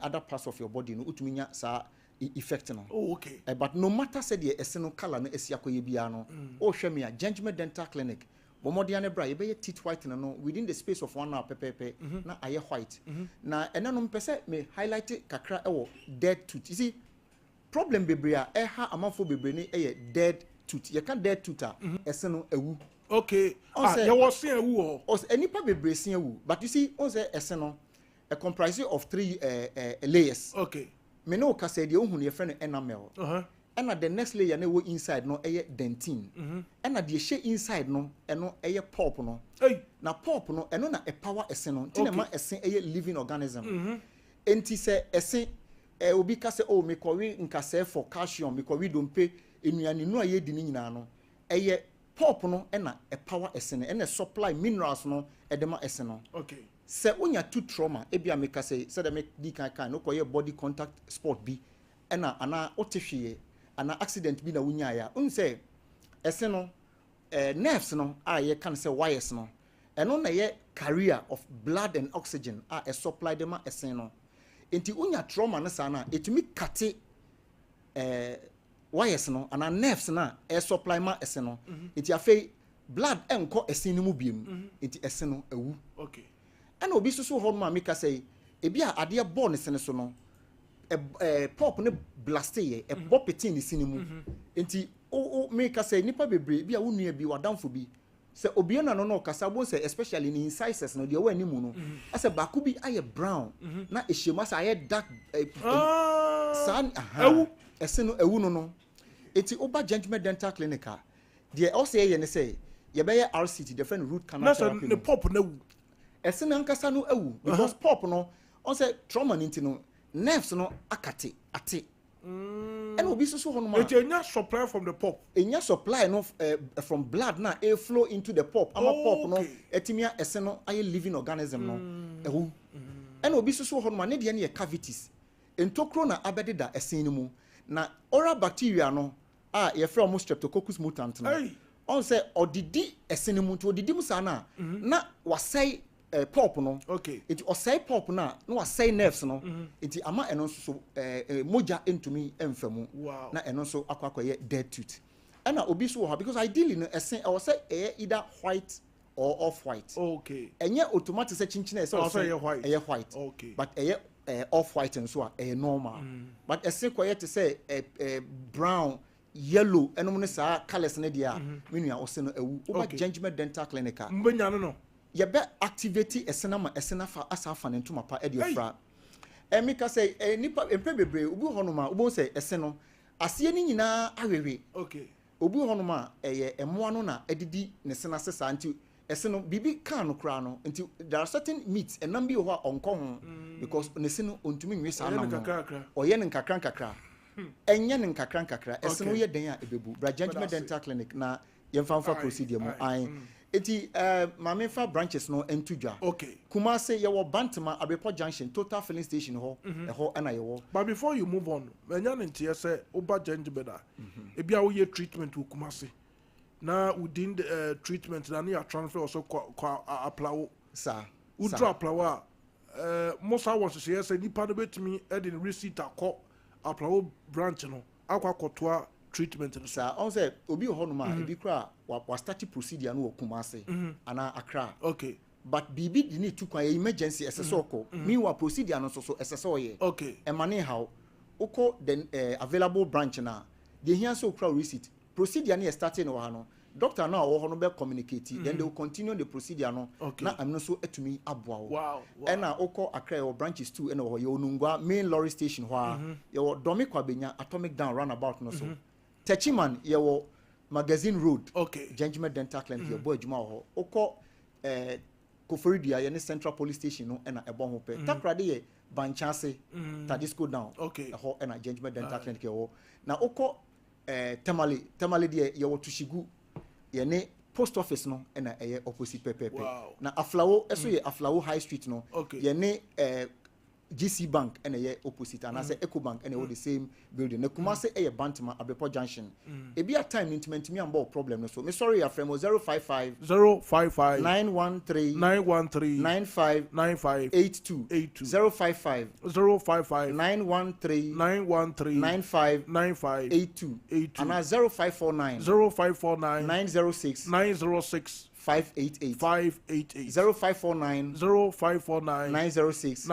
other parts of your body no utumi nya sa effect no oh okay but no matter said the eseno color no esi akoye bia no o hwe me a gentleman dental clinic bomodia ne bra ye be teeth white no within the space of 1 hour pepepe na aye white na enanom pese me highlight kakra ewo dead tooth you see problem bebre a ha amafo bebre ni dead tooth ye can dead tooth a eseno ewu okay ye was see ewu ho o enipa bebre see ewu but you see on say eseno a comprising of 3 layers okay me no ka say de ohun ye friend enamel and the next layer na wo inside no dentine and the she inside no eno pulp no na pulp no eno na power esen no nti na ma esen living organism enti se esen obi ka say oh me kowi nkase for calcium me kowi dompe enuane no aye di ni nyina no pulp no na power esen and supply minerals no edema esen no okay se onya to trauma ebia me ka say se de me di kan no koye body contact sport bi ana otehwe ana accident bi na wunya ya say ese no nerves no ye kan say wires no eno na ye carrier of blood and oxygen a supply them esen no enti unya trauma na sa na etumi kate wires no ana nerves na supply ma esen no enti afei blood enko esen no mu biem enti esen no ewu okay ana obi susu ho ma meka say ebi a ade ball ne sene so no pop ne blaste ye bopetin ne sine mu enti o meka say nipa bebre bi a wonua bi wadamfo bi se obi na no kasa bo say especially in incisors no de wa animu no ase baako bi aye brown na ehyema sa aye dark san ewu ese no ewu no enti oba gentleman dental clinic a de o say ye ne say ye be RCT the friend root canal therapy na pop na ewu ese na nkasa no ewu because pop no on say trauma ninti no nerves no akate ate and obi so ho no ma enya supply from the pop enya supply no from blood na e flow into the pop ama pop no etimia ese no aye living organism no ewu and obi so ho no ma ne de ne cavities entokro na abededa ese ni mu na oral bacteria no ye fra mo streptococcus mutant no on say odidi ese ni mu to odidi mu sa na wasai pulp no okay it osai pulp na wasai nerves no it ama eno so moja entumi emfamu na eno so akwakoye dead tooth and obi so because ideally no esen I was say either white or off white. Okay. Enye automatic say chinchina say white. Eye white. Okay. But eye off white and so a normal. But ese quiet to say brown, yellow, and no say colors na dia. Menu a ose no ewu. Oba Gentleman Dental Clinic. Mbenya no. Ye be activate esena fa asafa ne ntoma pa e de fra. Emeka say nipa empe bebre obi honoma obo say eseno asie ni nyina awewe. Okay. Obi honoma eye emoa no na edidi ne sena sesa nti eseno bibi kan no kra no nti there are certain meats enam bi ho onko ho because ne seno ontumi nwe sa na no oye ne nkakra enye ne nkakra eseno ye den a ebebu bra Gentleman Dental Clinic na yemfa procedure mu eti mame fa branches no entudwa okay Kumase ye wo Bantama Abepo Junction total filling station ho ho na ye wo. But before you move on enya ntia say oba Gentleman e bia wo ye treatment wo Kumase na within the treatment na ya transfer also kwa apply sir udra apply most I want to say nipa no betimi e the receipt akọ apply branch no akwa kotoa treatment no sir on say obi ho no ma ebi kra wa start procedure no Kumase ana Accra okay but bibi di need to kwa emergency SSO meanwhile procedure no so SSO ye okay e money how uko then available branch na the here so crowd receipt procedure na starting no ha no doctor na wo ho no be communicate then they will continue the procedure no na am no so etumi aboa wo wow and na uko Accra your branches too and wo ye onungwa main lorry station ho a ye wo domi kwa benya atomic down roundabout no so Techiman ye wo magazine road okay Gentleman Dental Clinic your boy adwuma ho uko Koforidia ye ne central police station no na ebon ho pe takrade ye Banchase Tadisco down okay ho na Gentleman Dental Clinic ho na uko Tamale de ye wo Tushigu ye ne post office no na eye opposite pepepe na Aflawo eso ye Aflawo High Street no ye ne GC Bank and a opposite and as Eco Bank and all the same building. Na Kumase a Bantama Abepo Junction. E be a time intimate me about problem so. Me sorry your friend was 055 913 95 82 055 913 95 82 and 0549 906 588 0549 906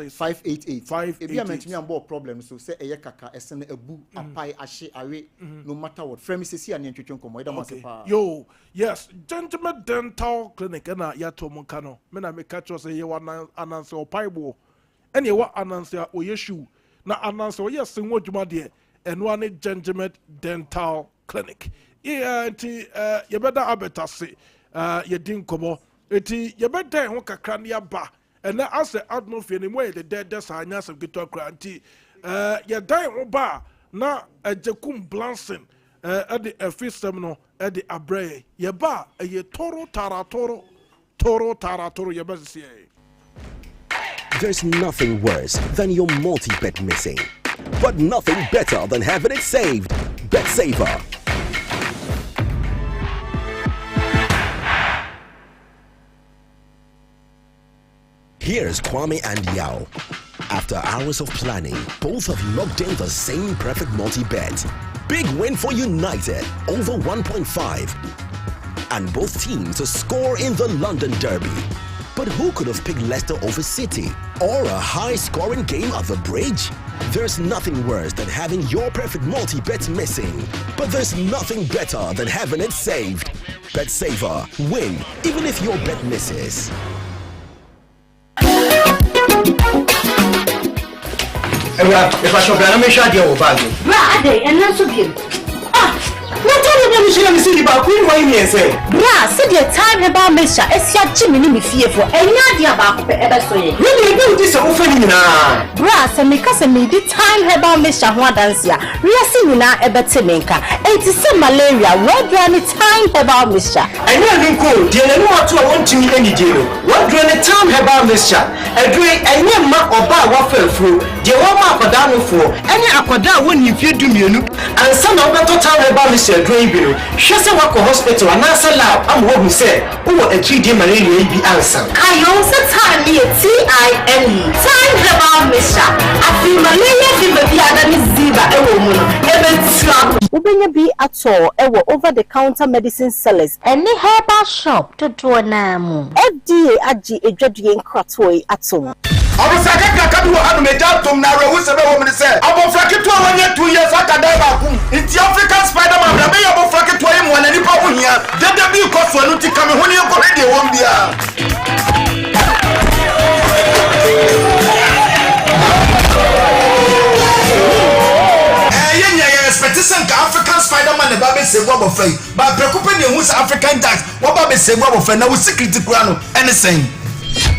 588 ebi amentumi ambo problem so say eye kaka esene abu apai ahye awe no matter what frame sisi an twetwe nkomo ida masepa yo yes Gentleman Dental Clinic na ya to monka no me na me catch us ye wa ananse opaibo ene wa ananse oyeshu na ananse oyesin wodwuma de eno ane Gentleman Dental Clinic nti yebeda abetase yedin komo eti yebeda ho kakra ne aba ena ase atmosphere ne moye de sanya some gito akra nti yedan ho ba na ajekum blancing at the fistem no at the abre yeba ye toro taratoro yebese. There's nothing worse than your multi-bet missing, but nothing better than having it saved. Bet Saver. Here's Kwame and Yao. After hours of planning, both have locked in the same perfect multi-bet. Big win for United, over 1.5. And both teams to score in the London Derby. But who could have picked Leicester over City? Or a high-scoring game at the Bridge? There's nothing worse than having your perfect multi-bet missing. But there's nothing better than having it saved. Bet Saver. Win, even if your bet misses. If I shop, I'm sure they will buy you. Brother, and not so good. What time you going to see about Queen Wayne and say? Bra, said your time about Misha, it's your Jimmy fearful, and not the about ever so. Really, do this offering now. Bra, and because I made the time about Misha Wadansia, Riasing na Ebertinka, 87 malaria, what ran the time about Misha? I know you could, dear, and what I want to any deal. What ran the time about Misha? A great and your map or bar waffle through, the one map or down for, any aquada when you fear do me, and some of the time about Misha. Grave, she said, walk to hospital and answer loud. I'm what we said. Oh, a 3-day malaria be answer. I also time me TIME. Time about Misha. I feel malaria fever the other is Ziba, a woman. Even slap. wobenya bi ato ewo over the counter medicine sellers any herbal shop to do na mu FDA agi edwadue nkratoi atom Abofrake kakadu hanu meja tom na rewu sebe wo mene se abofrake to wanye 2 years akada ba ku inti African Spider-Man na be abofrake to yim wana nipa wo hia dede bi ko so anu ti kame honi ko de won bia expectation ka African Spider-Man ba be sebo abofra ba preoccupy ne hu African dance wo ba be sebo abofra na wo secret kura no anything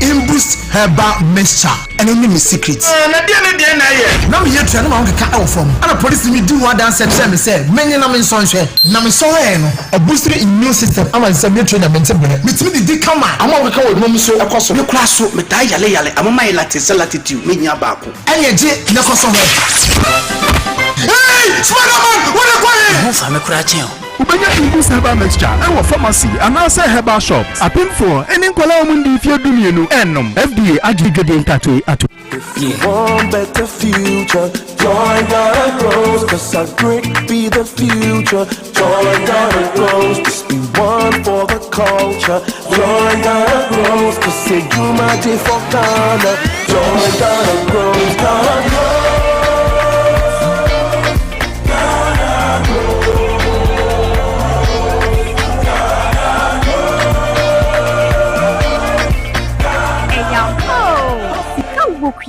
Imboost herbal mixture and any secret. Na dia na ye. Na me yetua na ma nkeka e wo fom. Ana police me di one dance tell me say menye na me nson hwe. Na me so he no. A booster immune system ama say me train na me ntebere. Me timi di kama. Ama wo ka wo dum so ekoso. Me kura so me ta yale ama mai latitude me nya ba ko. Enye je na koso he. Hey! Spider-Man! What a quiet! Mo fa me kura chen. Ubenya Imboost herbal mixture and pharmacy and also herbal shops. A pin for any kwala omundi if you do enom FDA aggregate tattoo atu. If you want better future, join Ghana Grows, cause our brick be the future. Join Ghana Grows, just be one for the culture. Join Ghana Grows, cause say you my day for Ghana. Join Ghana Grows, Ghana Grows.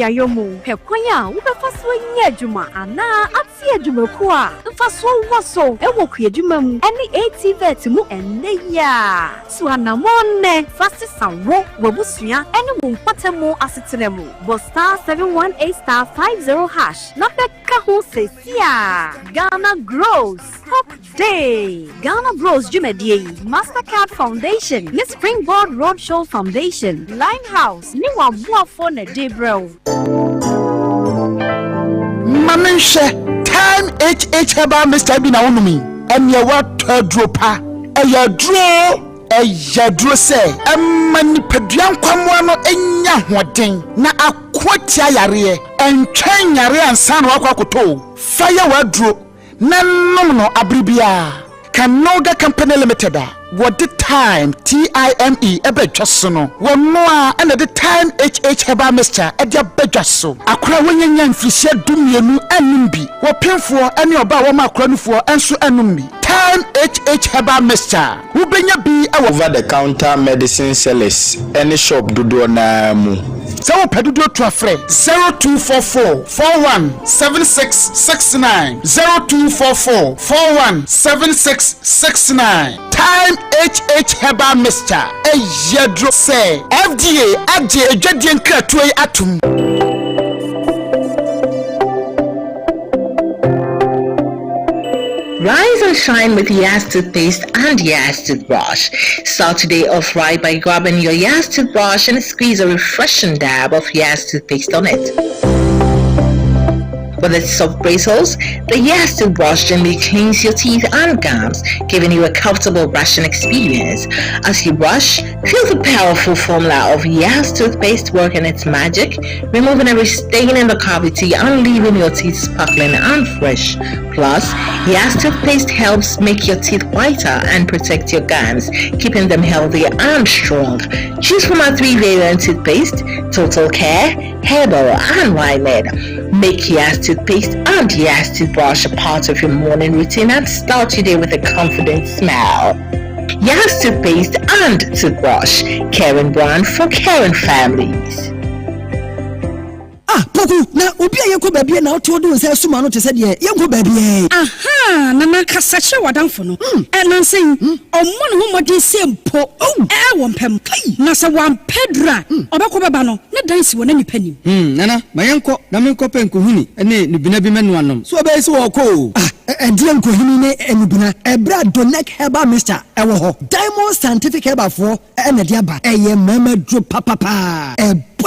Yomu, Pequia, who the first one Yajuma, and now at Yajumaqua, the first one was so, a walk Yajumum, any 80 vetimu, and the ya. Swanamone, fastest and walk, Robusia, and a patamo assetemu, but star 718 star 50 hash, not the Kaho says, yeah. Ghana Grows, Hop Day, Ghana Grows Jumedie, Mastercard Foundation, Miss Springboard Roadshow Foundation, Limehouse, New one for a day, bro. Mamenche time HH herbal Mr. Bina onumi and your what dropa a ya draw say a manipedian kwamwano enya hoden na akwatia yare and train yare and san wakwakoto fire wadro na no abribia can noga company limited what the time time ebe twasono wo no and the time HH herbal mixture e dia bedwaso akora wonyanya mfirisia dumienu anumbi wo pemfo ane oba wo makora nufo enso anumbi time HH herbal mixture wo benya bi over the counter medicine sellers any shop dodo na mu so pedudo to afre 0244 417669 0244 417669 time HH herbal mixture a yedro say FDA age edwadie nkratoi atum. Rise and shine with Yas toothpaste and Yas toothbrush. Start today off right by grabbing your Yas toothbrush and squeeze a refreshing dab of Yas toothpaste on it. With its soft bristles, the Yas toothbrush gently cleans your teeth and gums, giving you a comfortable brushing experience. As you brush, feel the powerful formula of Yas toothpaste working its magic, removing every stain in the cavity and leaving your teeth sparkling and fresh. Plus, Yas toothpaste helps make your teeth whiter and protect your gums, keeping them healthy and strong. Choose from our 3 variant toothpaste: Total Care, Herbal, and Wymed. Make Yas toothpaste and Yas toothbrush a part of your morning routine and start your day with a confident smile. Yas toothpaste and toothbrush, caring brand for caring families. Poku na obi ayenko baabie na oto do nsa suma no te se de yenko baabie aha na na kasache wadanfo no enansen ommo no homodi sempo wo mpem na se wan pedra obekọ beba no na dansi wona nipa nim nana mayenko na menko penko huni ene nibina bi menu anom so obe se wo ko endie nko huni ne enibina ebra donek herbal mixture ewo ho Diamond Scientific herbal fo ene de aba eye mama dro papapa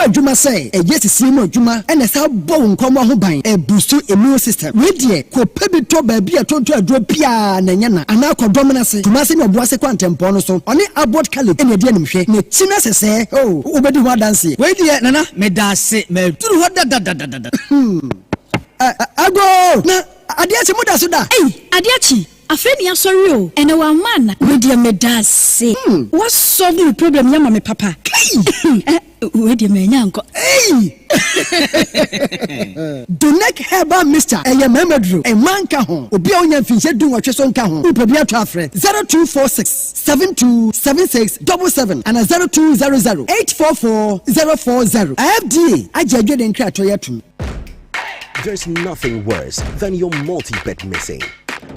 adwuma say yesisi mu adwuma ene sa bo nkomo ho ban boost immune system we die ko pebito ba bia tonto adro pia na nyana ana ko dominance tuma se ne oboa se kwantempo no so oni abot kale ene de nimhwe ne china sese obedi ho dance we die nana me dase me turu ho da ago na Adiachi muda suda. Hey, Adiachi. Afeni ya sorry o. Ene wa mana. Media medase. What solve the problem ya mama papa? We dey me nyanko. Hey. Donek Herbal Mixture. Eye memedro. E manka ho. Obi a onya finse du nwotwe so nka ho. Upebi atwa afre. 0246 727677 and 0200 844040. FDA. Ajeje den kra to yatum. There's nothing worse than your multi-bet missing.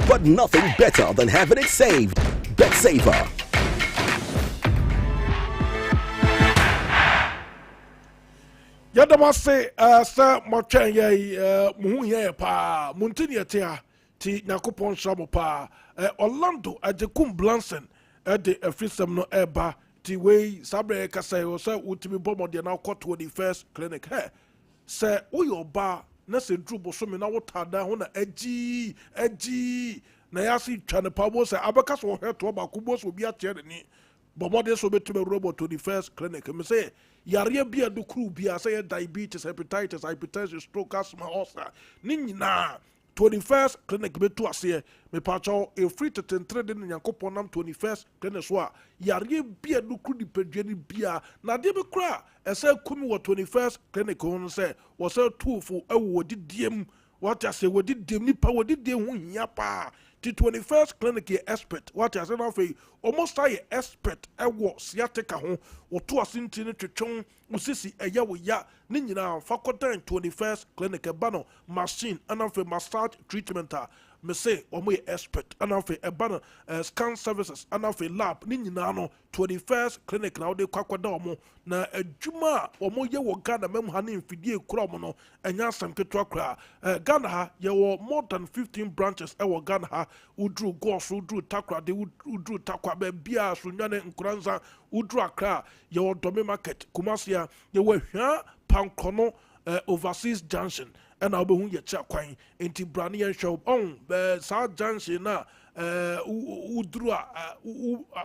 But nothing better than having it saved. Bet Saver. Yadama say, sir, Mochan ye, Muye pa, Muntini tea, T. Nakupon Shabo pa, Orlando, Ajekum Blanson, at the Frisam no eba, T. Way, Sabre Casay, or Sir, would to be bomb the now caught to the first clinic here. Sir, Uyo bar, Nessa Drew Bosumi now tada, Hona, edgy, Nayasi, Chana Pabos, Abacas or her to Abacubos will be a tyranny. But what this will be to the robot to the first clinic. And say, Yaria beer do crew beer, say diabetes, hepatitis, hypertension, stroke, asthma, ulcer. Nina, 21st clinic be to us here. Me pacho a free to trade in Yankoponam 21st clinic. Yaria beer do crew the pediani beer. Now, they be cry. I said, Kumi wa 21st clinic on say, was a tool for a word DM. What I say, what did DM nipa, what did they win yapa? The 21st clinic ye expert. What I said of a almost a expert. I was Siateka home or two asintine to chong, Musisi, a yawa ya, Nina, Fakota 21st clinic, a banner, machine, and of a massage treatment. Me say, or me expert, and of a banner, scan services, and of a lab, Ninano, 21st clinic, now they quaquadomo, na a juma, or more ye were Ghana, mem honey, fidie cromono, and yasan ketuakra. Ghana, ye were more than 15 branches, our Ghana, who drew Gos, who drew Takra, they would drew Takwa, Bia, Sunyane, and Kuranza, who drew Accra, your Dome Market, Kumasia, they were here, Pankono, overseas junction. And I'll be who you check quine into Branian show on South Junction na Udrua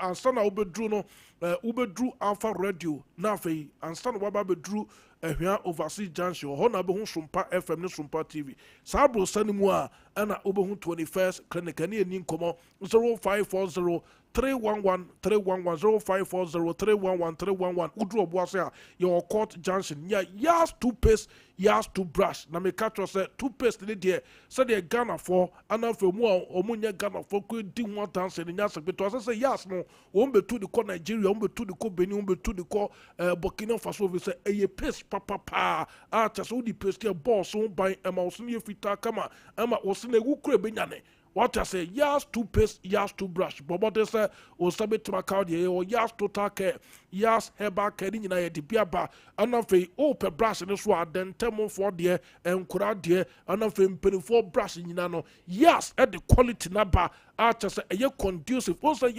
and son Ubedruno Ubedru Alpha Radio Nafe and son Wababe drew here overseas junction or Honabu Sompa FM Sompa TV. Sabro Sanimua and Ubehun 21st clinic and Ninkomo 0540 311 0540 311 311 Udru Boasia your court junction yeah yas toothpaste yas to brush na me catch say toothpaste ni there say the Ghana for and for more omunya Ghana for could do one dance in yas because say yas no won be to the call Nigeria won be to the call Benin won be to the call Burkina Faso we say a paste papa just all the paste your boss so by ema osini fita kama ema osini wukure benyane. What I say, yes, toothpaste, yes, to brush. But what they say, or submit to my card, or yes, total care, yes, herbal care, in a dibiaba, and of a open brush in this one, then 10 for dear, and crowd dear, and of a penny for brushing, you know, yes, at the quality number, I just say, a year conducive, also,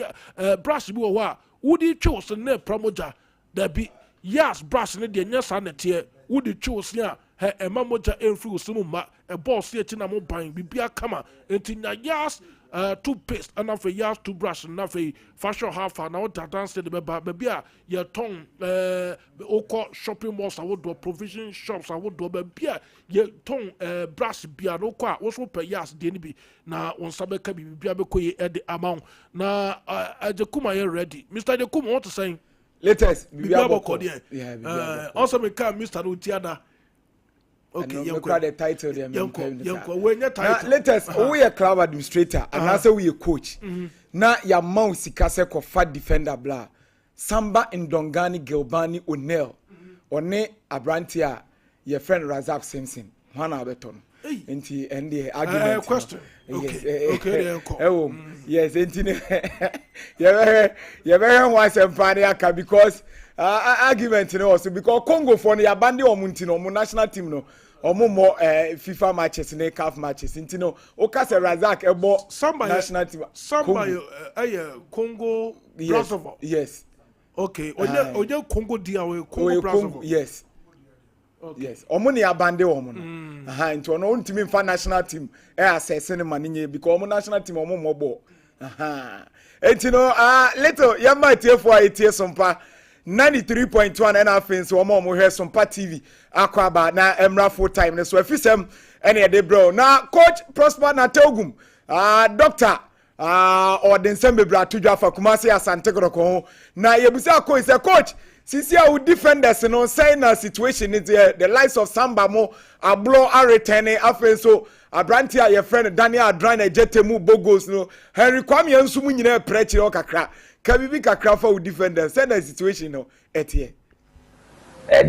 brush you a would you choose a net promoter? There be, yes, brush in the yes, and here, would you choose, yeah. A mamoja enfri usumuma a boss here tina mo buying bibia kama entinya yas toothpaste and of a yas toothbrush and of a fashion half an hour dance the bebia your tongue oko shopping malls I would do provision shops I would do bebia your tongue brush bia no kwa also per yas denibi na on sabeka bibia bekoye at the amount na Jakuma you ready Mr. Jakuma what to say latest bibia boko yeah also me come Mr. Utiada. Okay, you got the title there. When your title. Latest, we are club administrator, and I say we a coach. Now your mouse sikase ko fat defender blah. Samba Ndongani Gilbani O'Neil. One Abrantia, your friend Razak Simpson. One Alberton. Enti and the argument. Question. Okay. Yes, enti. You very wise and funny because argument you know also because Congo for the abandon or Muntino national team no or more FIFA matches and CAF matches intino Okase Razak ebo national team somebody Congo Brazzaville. Yes. Okay. Oye Congo dia we Congo Brazzaville. Yes. Okay. Yes. Omuni abandon omo. Aha into no ntimi fa national team assess any money because omo national team omo mobo. Aha. Etino little yamba tie for etie Sompa 93.1 and afin so mo hwe Sompa TV akwaba na emra full time ne so afisem ene de bro na coach Prosper na Togum doctor Odensem bebra tudwa fa Kumasi Asante Kroko na yebusa coach say coach sisi a defenders no say na situation is the likes of Samba mo ablo aretene afin so abranti a your friend Daniel Adran ejetemu bogos no Henry Kwame Nsumu nyina preach o kakra kabibi kakra for defenders say na situation no etie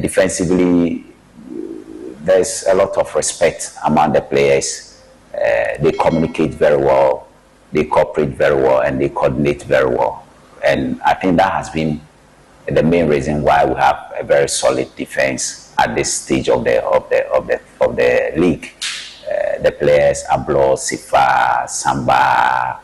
defensively there's a lot of respect among the players. They communicate very well, they cooperate very well, and they coordinate very well. And I think that has been the main reason why we have a very solid defense at this stage of the league. The players, Ablo, Sifa, Samba,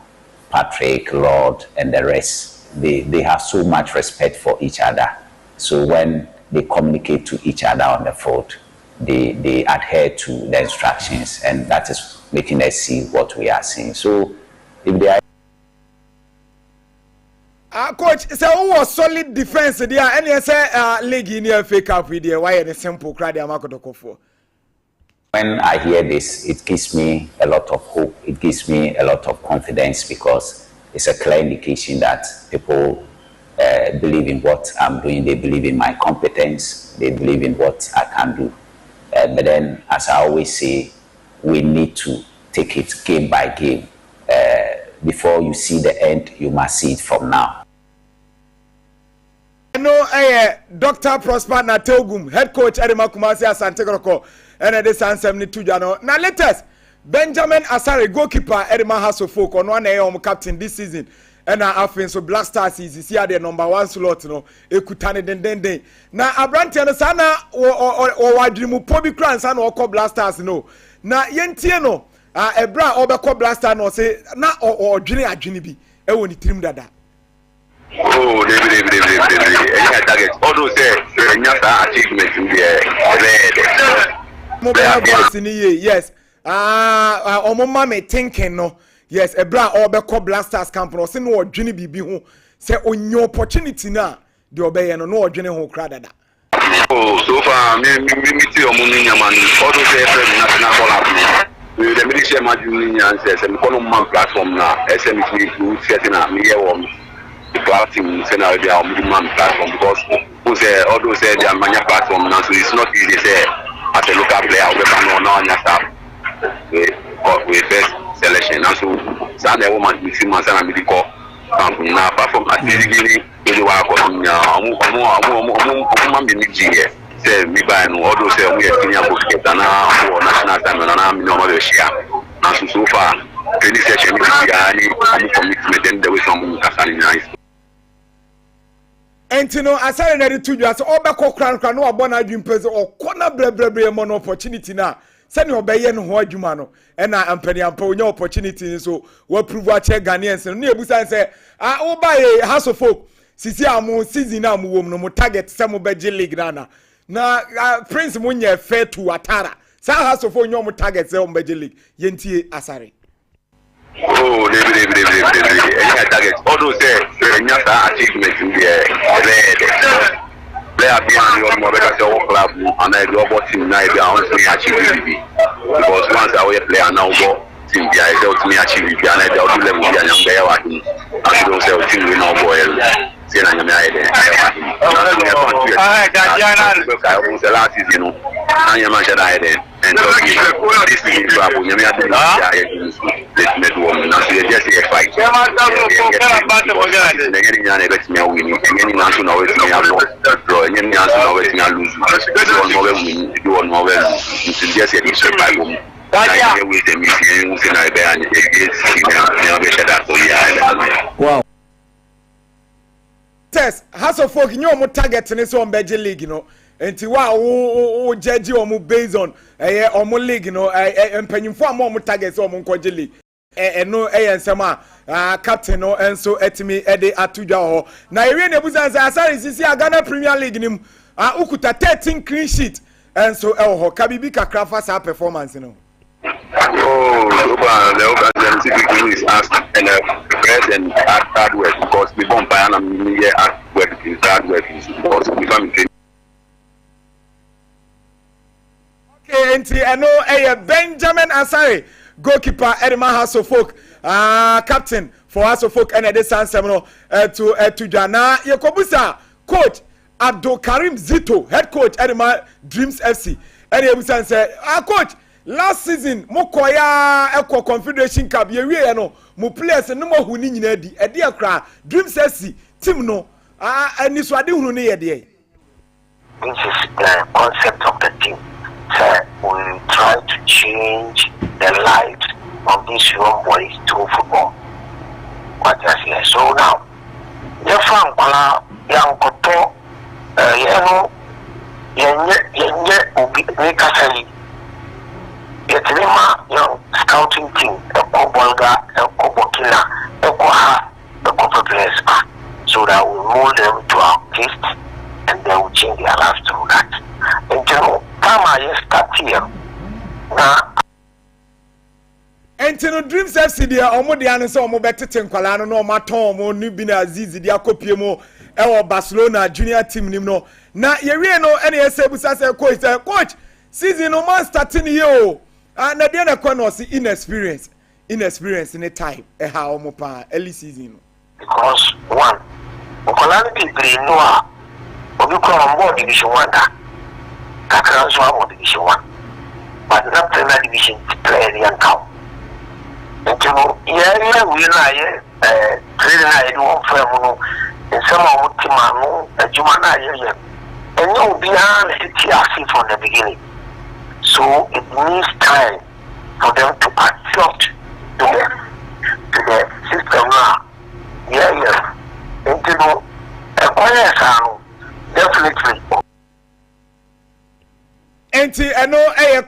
Patrick, Lord, and the rest, they have so much respect for each other. So when they communicate to each other on the field, they adhere to the instructions, and that is making us see what we are seeing. So if they are coach, say who was solid defense there, and you say league in your FA Cup with you, why a simple crowd for. When I hear this, it gives me a lot of hope. It gives me a lot of confidence because it's a clear indication that people believe in what I'm doing. They believe in my competence. They believe in what I can do. But then, as I always say, we need to take it game by game. Before you see the end, you must see it from now. I know Dr. Prosper Natogum, head coach Edema Kumasi Asante Kroko, and this answer me to Jano. Now latest, Benjamin Asare, goalkeeper Edema Hasofok, on one captain this season. And I have so Black Stars is here the number 1 slot no ekutane den na Abrante no sana o wadrimu pobi kran sana o Black Stars no na yentie no ebra obekọ Black Stars no say na o dwene adwene bi e woni tirim dada oh any target although say nyata achievement in the mobile boys ni yes omoma me thinking no yes ebra obekọ Black Stars camp no say no odwene bibi ho say onyo opportunity na de obeye no odwene ho kra dada oh so far me see omuni nyaman although say national collab we the ministry majuni nyan say me kono man platform na SMC you setting up me here the platform say na dey man platform because who say although say the mania platform now so it's not easy say as a local player we can no anya staff we first selection and so Sunday woman we see man sana medical na apart from that really we work on be here say me buy no although say we senior basket na for national team na me no ma share and so far training session we gani commitment and the way some kasani nice Entino asare na de tuju ase obekọ kran no abọ na adwumpeze okona brebre mo no opportunity na sani obeye no ho adwuma no na ampani ampa onya opportunity so we prove ache Ghanaians no na ebusan say oba ye House of Folk sisi amu season na mu wom no mo target se mo beje league na Prince munye fair to Atara sa House of Folk nyo mo target se mo beje league yentie asare oh any target although say nyata achievement in the player behind your mobile club and I do about team now they are only achieve because once I will play now go team be I tell me achieve and I do level be and they are working I don't say team we now go say na nyame aye dey last season no anya man shada aye dey and this season so abu nyame ade let me do one na so just say fight ngeni nyane bet me win ngeni na so na we me abo draw ngeni na so na we me lose one more win do one more win so just say this fight go na we dey me see na be and nyame shada so yeah wow test House of Folk nyo mo target ni so on beje league no enti wa o judge o mo based on o mo league no empanyimfo am o mo target so o mo nkoje league no ensem captain no enso etimi ede atudwa ho na ewie na ebusan say asare sisi Ghana Premier League nim ukuta 13 clean sheet enso ho kabibi kakra fa sa performance no Oh, the organization typically is asked and press and hard work because we don't buy and here hard work is hard work because we don't. Okay, nti eno Benjamin Asare, goalkeeper Edema House of Folk, captain for House of Folk, and this Sansem no to Jana Yakobusa, coach Abdul Karim Zito, head coach Edema Dreams FC, and Yabusan said, coach, last season Mokoya Eco Confederation Cup, ye no, mo players no more who need a dear cry, Dreams FC, team no, and this what do near the. This is the concept of the team. So we try to change the lives of these young boys through football. What I say. So now, the Francola, young Koto, young scouting team, a Kobolga, a Kobokila, a Koha, a Kopopres, so that we mold them to our taste and they will change their lives through that. And you know, Entino Dreams FC dia omo dia no se omo betete nkwala no no maton omo nu bi na Aziz dia kopie mo e wo Barcelona junior team nim no na ye wie no ene esebusa se coach season no man starting here o na dia na kwa no se inexperience in a time e ha omo pa early season no because one okolani people no a obi ko on board division 1 da kakran so on division 1 but not Premier Division player yan count. And you know, we training one for and some of Timano, a Jumana, and no beyond the from the beginning. So it needs time for them to adjust to the system now. And you know, definitely. Enti eno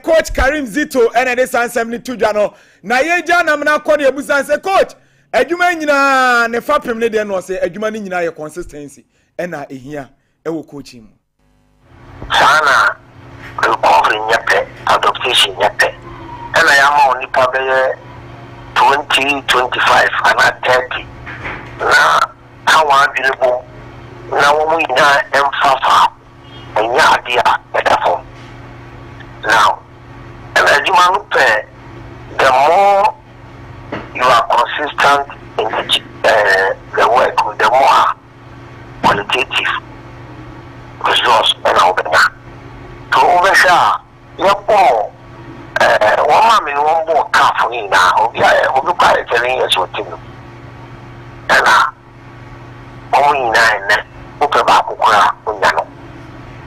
coach Karim Zito ene de San 72 dwano na ye gya na mna kɔ de abusan se coach adwuma nyina ne fapem ne de no se adwuma ne nyina ye consistency ena ehia ewo coaching mu sana recovery nyete adaptation nyete ena ya ma oni pa be 2025 ana 30 na hawa direbo na wo mu ina emfafa enya dia betafo. Now, and as you pay, the more you are consistent in the work, the more qualitative results and all that. To overshare, one man in one more car for me now, will be quite telling us what to do. And only 9, open Babukura, Unyano.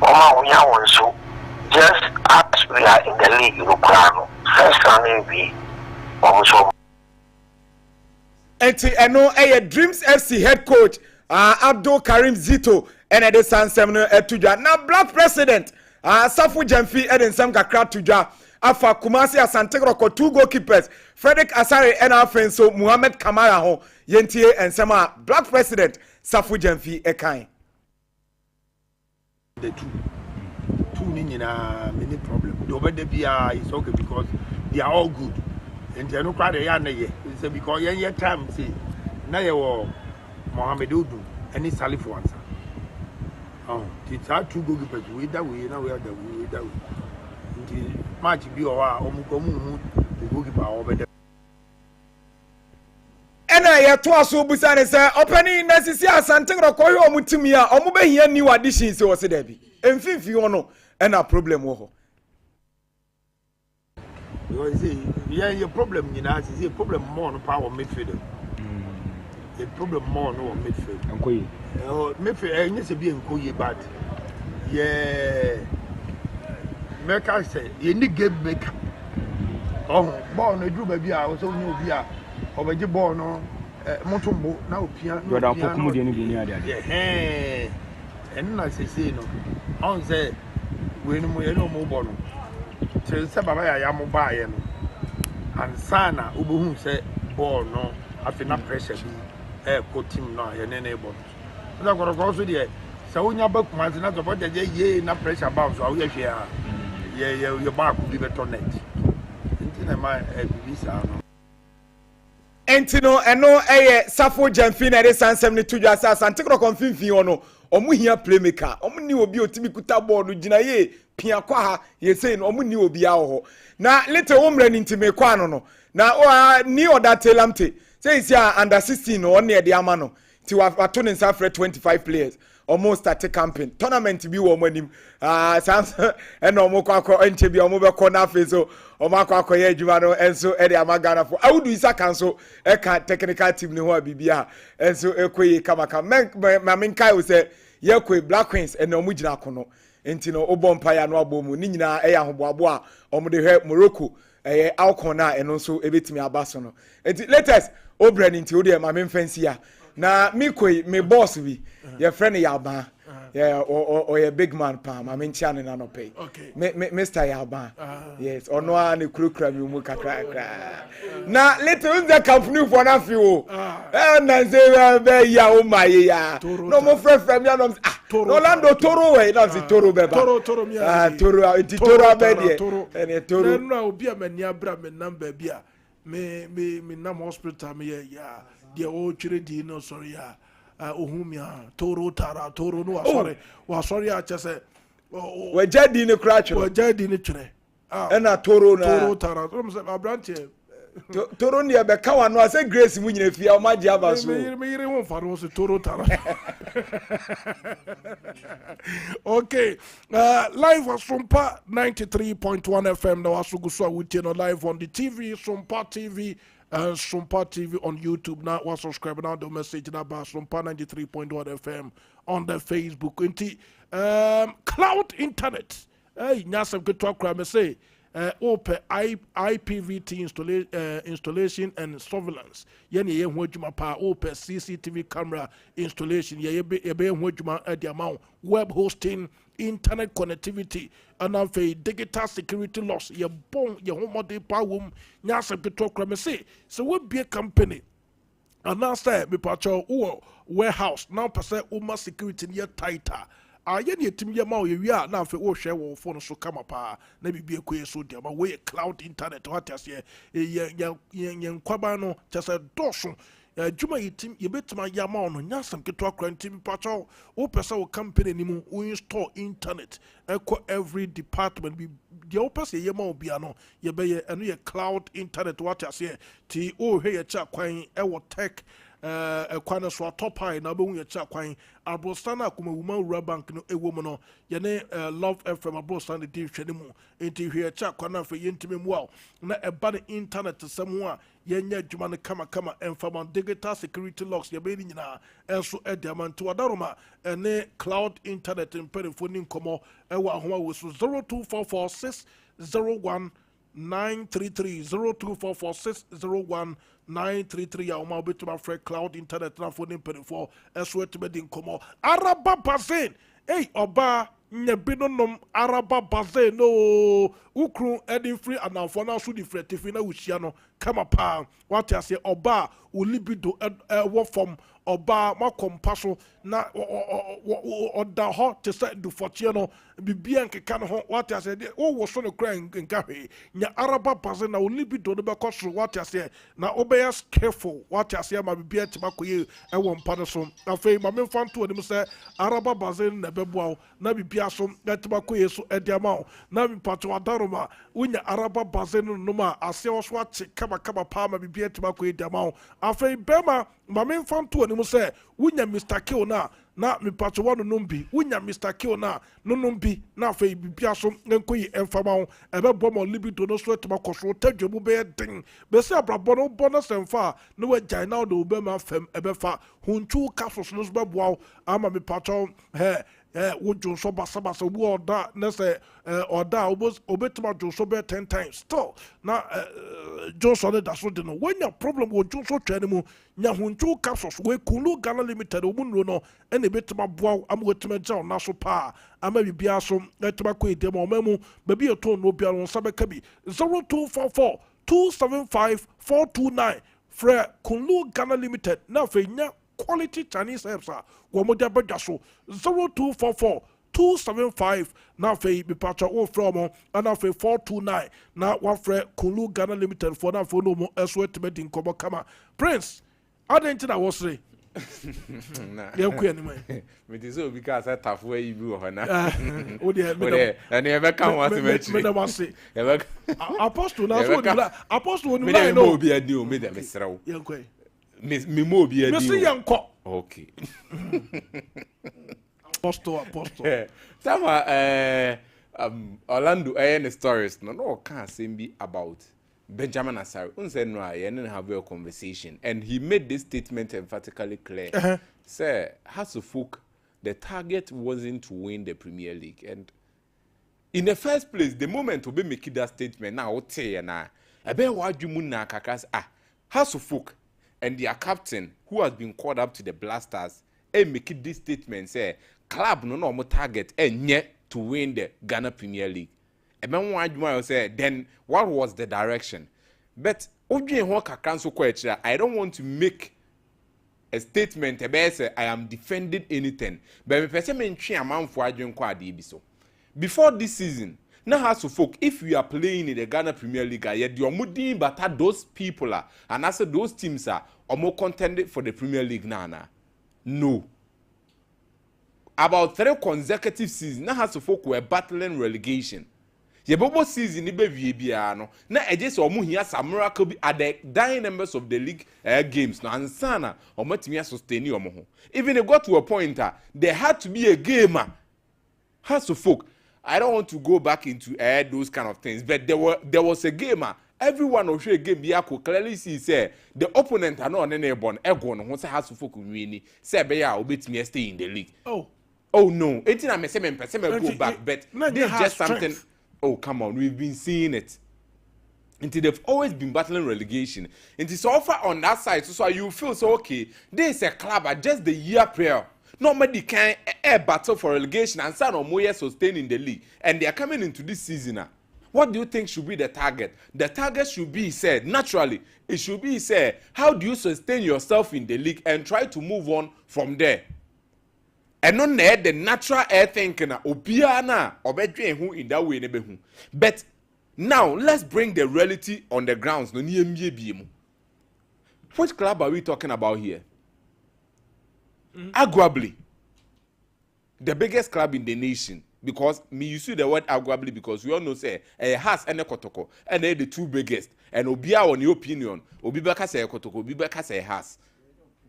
Oma Unya so. Just as we are in the league, first round we also. Enti eno Dreams FC head coach Abdul Karim Zito ene de Sansem etudwa na black president Safu Jamfi eden sam kakra tudwa afa Kumasi Asante Kroko 2 goalkeepers Frederick Asare and Afenso Muhammad Kamara ho yentie ensema black president Safu Jamfi ekan. The two many problem. The over there is okay because they are all good. And they are not quite a it's because your time say now you Mohammed Udu and it's Salif once. Oh, it's our 2 goalkeepers with that way, now we are that way. Until match be or Omukomu the goalkeeper over there. Ena ya to aso busane say opening necessary Asante Kroko yo mutumi a omo be hia new additions wo se da bi. Emfifi ono ena problem wo ho. You see, your problem is a problem more on power midfield. The problem more on midfield. Midfield, yes, be in but make I say, you need game maker. Oh, born a drew baby, I was so new here. Over the born on Motumbo, now piano. And I say, no, I say, when we no more born. So Sabaya Yamubayan and Sana Ubu said, born no, I feel not pressure. Coat him now, and enable. I got to go to the so when your book was not about the ye, not pressure about so yeah, your back will be better net. na ma bibisa no enti no eno Safo Jamfi na de sansem ne tudwa asante kro konfinfin ono omu hia playmaker omu ni obi otimi kuta ball no gina ye pia kwa ha ye sei no omu ni obi a ho na little woman ntime kwa no na ni oda telamte say isi under 16 no on de ama no ti wa to ne nsa for 25 players almost start campaign tournament bi wo manim Samson and omo kwakọ enche bi omo be kọ na fe so omo kwakọ ye adwuma no enso e de amagana fo awudu isa kan so e ka technical team ni ho abibia enso ekoyi kamaka mamin kai wo se ye koi Black Queens and omo gina kono enti no obompa ya no abomu ni nyina e ya hoboabo a omo de hwe Morocco Alcon na eno so ebetimi abaso no enti latest obran enti wo de mamin fancy ya na mi koi me boss bi your friend Yaba yeah or a big man pa ma me ntia ne na no pay okay Mr. Yaba yes ono a ne kurukura mi mu kakra na little the company for na fi o na say be ya o maye ya no mo frɛ mi no Orlando Toro we na si Toro beba Toro mi Toro ti Toro abedie ene Toro na obi a mani abra me number bia me nam hospital me ya de o chire di no sorry ya ohumia Toro no sorry a chese we jadi ne kracho we jadi ne chire na Toro tara so me abrante Toro ne be ka wa no ase Grace mu nyina fia o ma ji aba so me yire won fa no so Toro tara okay live on Sompa 93.1 FM na wasuguso awutie no live on the TV Sompa TV Sompa TV on YouTube now. Was subscribe now. The message now about Sompa 93.1 FM on the Facebook. Inti cloud internet. Hey, nyasem ketwa kra me say open IPVT installation and surveillance. Yene ye ho adwuma pa open CCTV camera installation. Ye be ho adwuma at the amount web hosting, internet connectivity, and a digital security loss. Ye bon ye home de pa wom nyasem ketwa kra me say so we be a company. And now say me pacho warehouse now percent uma security near tighter. Aye ni etim ye ma o ye wi na afi wo hwe wo phone so kama pa na bibie koye so dia ma we cloud internet what as ye kwaba no chese doso juma yitim ye betima ya ma no nyasam keto akra ntim pacho wo pesa wo company ni mu wo install internet echo every department bi dia wo pesa ye ma obia no ye be ye eno ye cloud internet what as ye ti o hwe ye cha kwan e wo tech kwana so top high na be hu ye cha kwan Abrostana kuma woman Rural Bank no ewo no ye ne Love FM Abrostana di hwene mu enti hwe cha kwana fa yentime mu a na eba ne internet sem ho a ye nya adwuma ne kama information digital security locks ye be ni nyina enso ediamant wadaroma ne cloud internet imperifo ni nkomo ewa ahoma wo so 0244601 933 0244601 933 ya uma betuma free cloud internet na phone impedifo eso etime nkomo araba bazen hey oba nyebinom araba bazen no ukru edi free anafo na so different fi na wuhia no kama pa what ya say oba olibido wo from oba makompaso na oda ho te say du fortie no bibia nkeka no ho what ya say wo so no kra nka hwe nya araba bazen na olibido no be koso what ya say na obeya careful what ya say ma bibia tima koye ewo mpa no so afei ma me fanto onim say araba bazen na beboa na bibia so tima koye so ediama na bi pato adaroma unya araba bazen no ma ase wo so ache kama pa ma bibia tima koye ediama afei bema ma me fanto onim say unya Mr. Kill na mi pato wano numbi unya Mr. Kill na no numbi na afei bibia so nkoyi emfama ho ebebo mo libido no so etima koso tadwemu be den be se abrabo no bonus emfa no we gyan na do be ma fam ebefa hunchu kasos no so beboa ama mi pato wojo so basabasa obu oda na se oda obetima jo so be 10 times still na Johnson da so de no wenya problem wo Johnson twani mu nya hunchu capsules we Kulu Ghana Limited omunro no ene betima boa amwetima jaw na so pa ama bibia so etima ko edem o mamu baby eto no bia no sabeka bi 0244 275 Fre Kulu Ghana Limited na fe nya quality Chinese herbs wo mo dia badwa so 0244 275 na afei mepacha wo from and afei 429 na wafre Kulu Ghana Limited for na for no mo estimate in kobo kama Prince adentina wo sere ya ku ani man me dey so because I tough where you be ho na o dey and you can want to match me dem say apostle na so dey apostle ni line no be adi o me dem srew ya ku me mo be adi me say yanko okay apostle Tama Orlando the stories no can say be about Benjamin Asare. Unse no I have a conversation and he made this statement emphatically clear. Say Hasselhoff, the target wasn't to win the Premier League, and in the first place the moment to be making that statement now tell na ebe wadwumu na kakas Hasselhoff and their captain who has been called up to the Blasters make this statement say club no more target and yet to win the Ghana Premier League. And then one say, then what was the direction? But I don't want to make a statement about say I am defending anything. But before this season, now has to folk if we are playing in the Ghana Premier League, yet you're moving but those people are and I said those teams are more contended for the Premier League now. No. About 3 consecutive seasons, now has to folk were battling relegation. Yebobo season ni be bia no. Na eje omo hia some miracle be at the dying members of the league games no ansana omatimi sustain omo ho. Even it got to a point there had to be a game. Has to folk. I don't want to go back into those kind of things, but there was a game. Everyone who show game biya could clearly see say the opponent are not any born egon who say has to folk win say be ya obetimi stay in the league. Oh no, 18 I say go back, but this is just something. Oh come on, we've been seeing it. Until they've always been battling relegation. And it's offer on that side, so you feel so okay. This is a club at just the year prior. Nobody can battle for relegation and some more years sustain in the league. And they are coming into this season now. What do you think should be the target? The target should be said, naturally, it should be said, how do you sustain yourself in the league and try to move on from there? And not the natural air thinking, Obiana, Obedre who in that way, never who. But now let's bring the reality on the grounds. No, which club are we talking about here? Arguably, the biggest club in the nation. Because me, you see the word arguably because we all know say has and Kotoko and they the 2 biggest. And Obia on your opinion, Obibaka say Kotoko, Obibaka say has.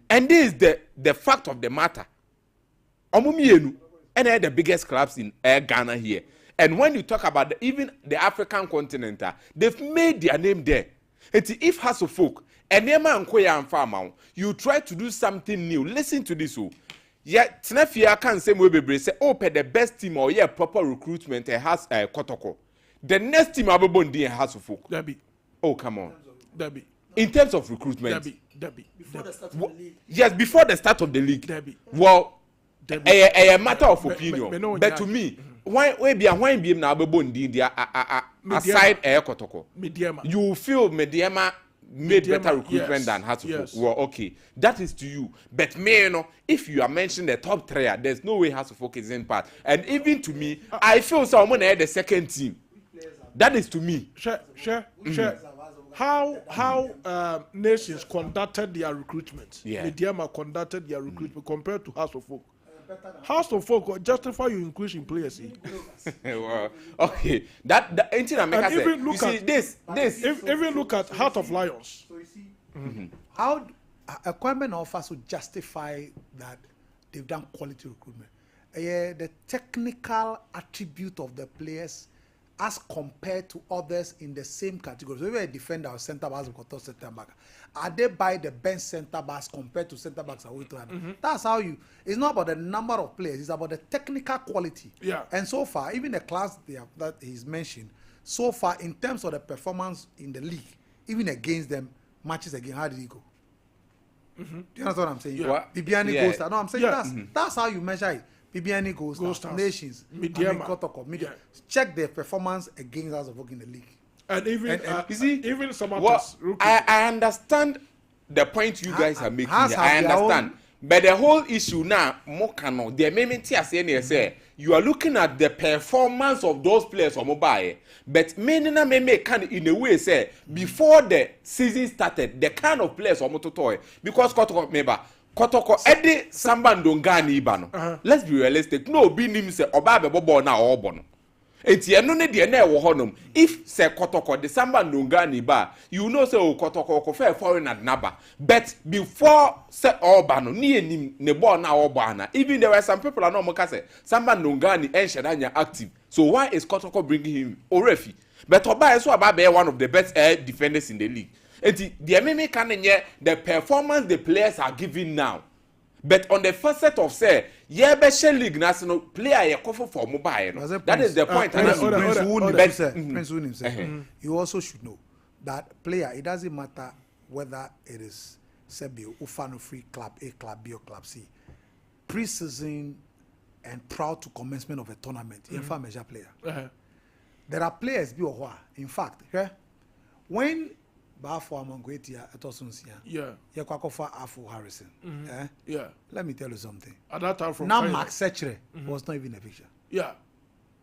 And this is the fact of the matter. Omumienu and they're the biggest clubs in Ghana here. And when you talk about even the African continent, they've made their name there. If Hasselhoff and Nema and Koya and Farmer, you try to do something new. Listen to this. Yet, Tnefia can say we say open the best team or proper recruitment has Kotoko. The next team Abubundi has Hasselhoff. Debbie. Oh come on. Debbie. In terms of recruitment. Debbie. Before the start of the league. Yes, before the start of the league. Debbie. Well, a matter of opinion. But to me, why be na Abubundi dia aside Kotoko. You feel Mediama made better recruitment than Hasselhoff. Yes. Well, okay, that is to you. But me, you know, if you are mentioning the top 3, there's no way Hasselhoff is in part. And even to me, I feel someone had the second team. That is to me. Sure. How nations conducted their recruitment? Mediama conducted their recruitment compared to Hasselhoff. Hasselhoff justify you increase in players. Well, okay. That even look at this. Even look at Heart of Lions. So you see, how Kwame offers to justify that they've done quality recruitment. The technical attribute of the players as compared to others in the same category. So if a defender or centre backs or centre back, are they by the bench centre backs compared to centre backs? That's how you. It's not about the number of players. It's about the technical quality. Yeah. And so far, even the class that he's mentioned, so far in terms of the performance in the league, even against them matches again, how did he go? Do you understand what I'm saying? Yeah. Bibiani goes. No, I'm saying that's how you measure it. Bibiani goes nations, Mediama. Check their performance against us of in the league. And even you see, even some I understand the point you guys are making. I understand, but the whole issue now, Mokano, the moment here say you are looking at the performance of those players on mobile. But me can in a way say before the season started, the kind of players on mototoy because Kotoko Eddie Sambandongani Ibano. Let's be realistic. No, be him say Obabe Bobo na Obono. Eti eno ne de na ewo honom. If say Kotoko the Sambandongani ba, you know say Kotoko ko fair foreign at naba. But before say Obano ni enim ne ball na Obana. Even there were some people I know moka say Sambandongani enshedanya active. So why is Kotoko bringing him Orefi? But Oba is one of the best defenders in the league. And the MMA can the performance the players are giving now. But on the first set of say, league national player for mobile. That is the point. Prince William said, you also should know that player, it doesn't matter whether it is Sebio, Ufano Free Club, A Club, B or Club C. Pre-season and proud to commencement of a tournament, a major player. There are players, in fact, when Bafo Amangwetia at Osunsia, Yakwakofa Afu Harrison. Let me tell you something. At that time, from now Mark Sechere was not even a picture.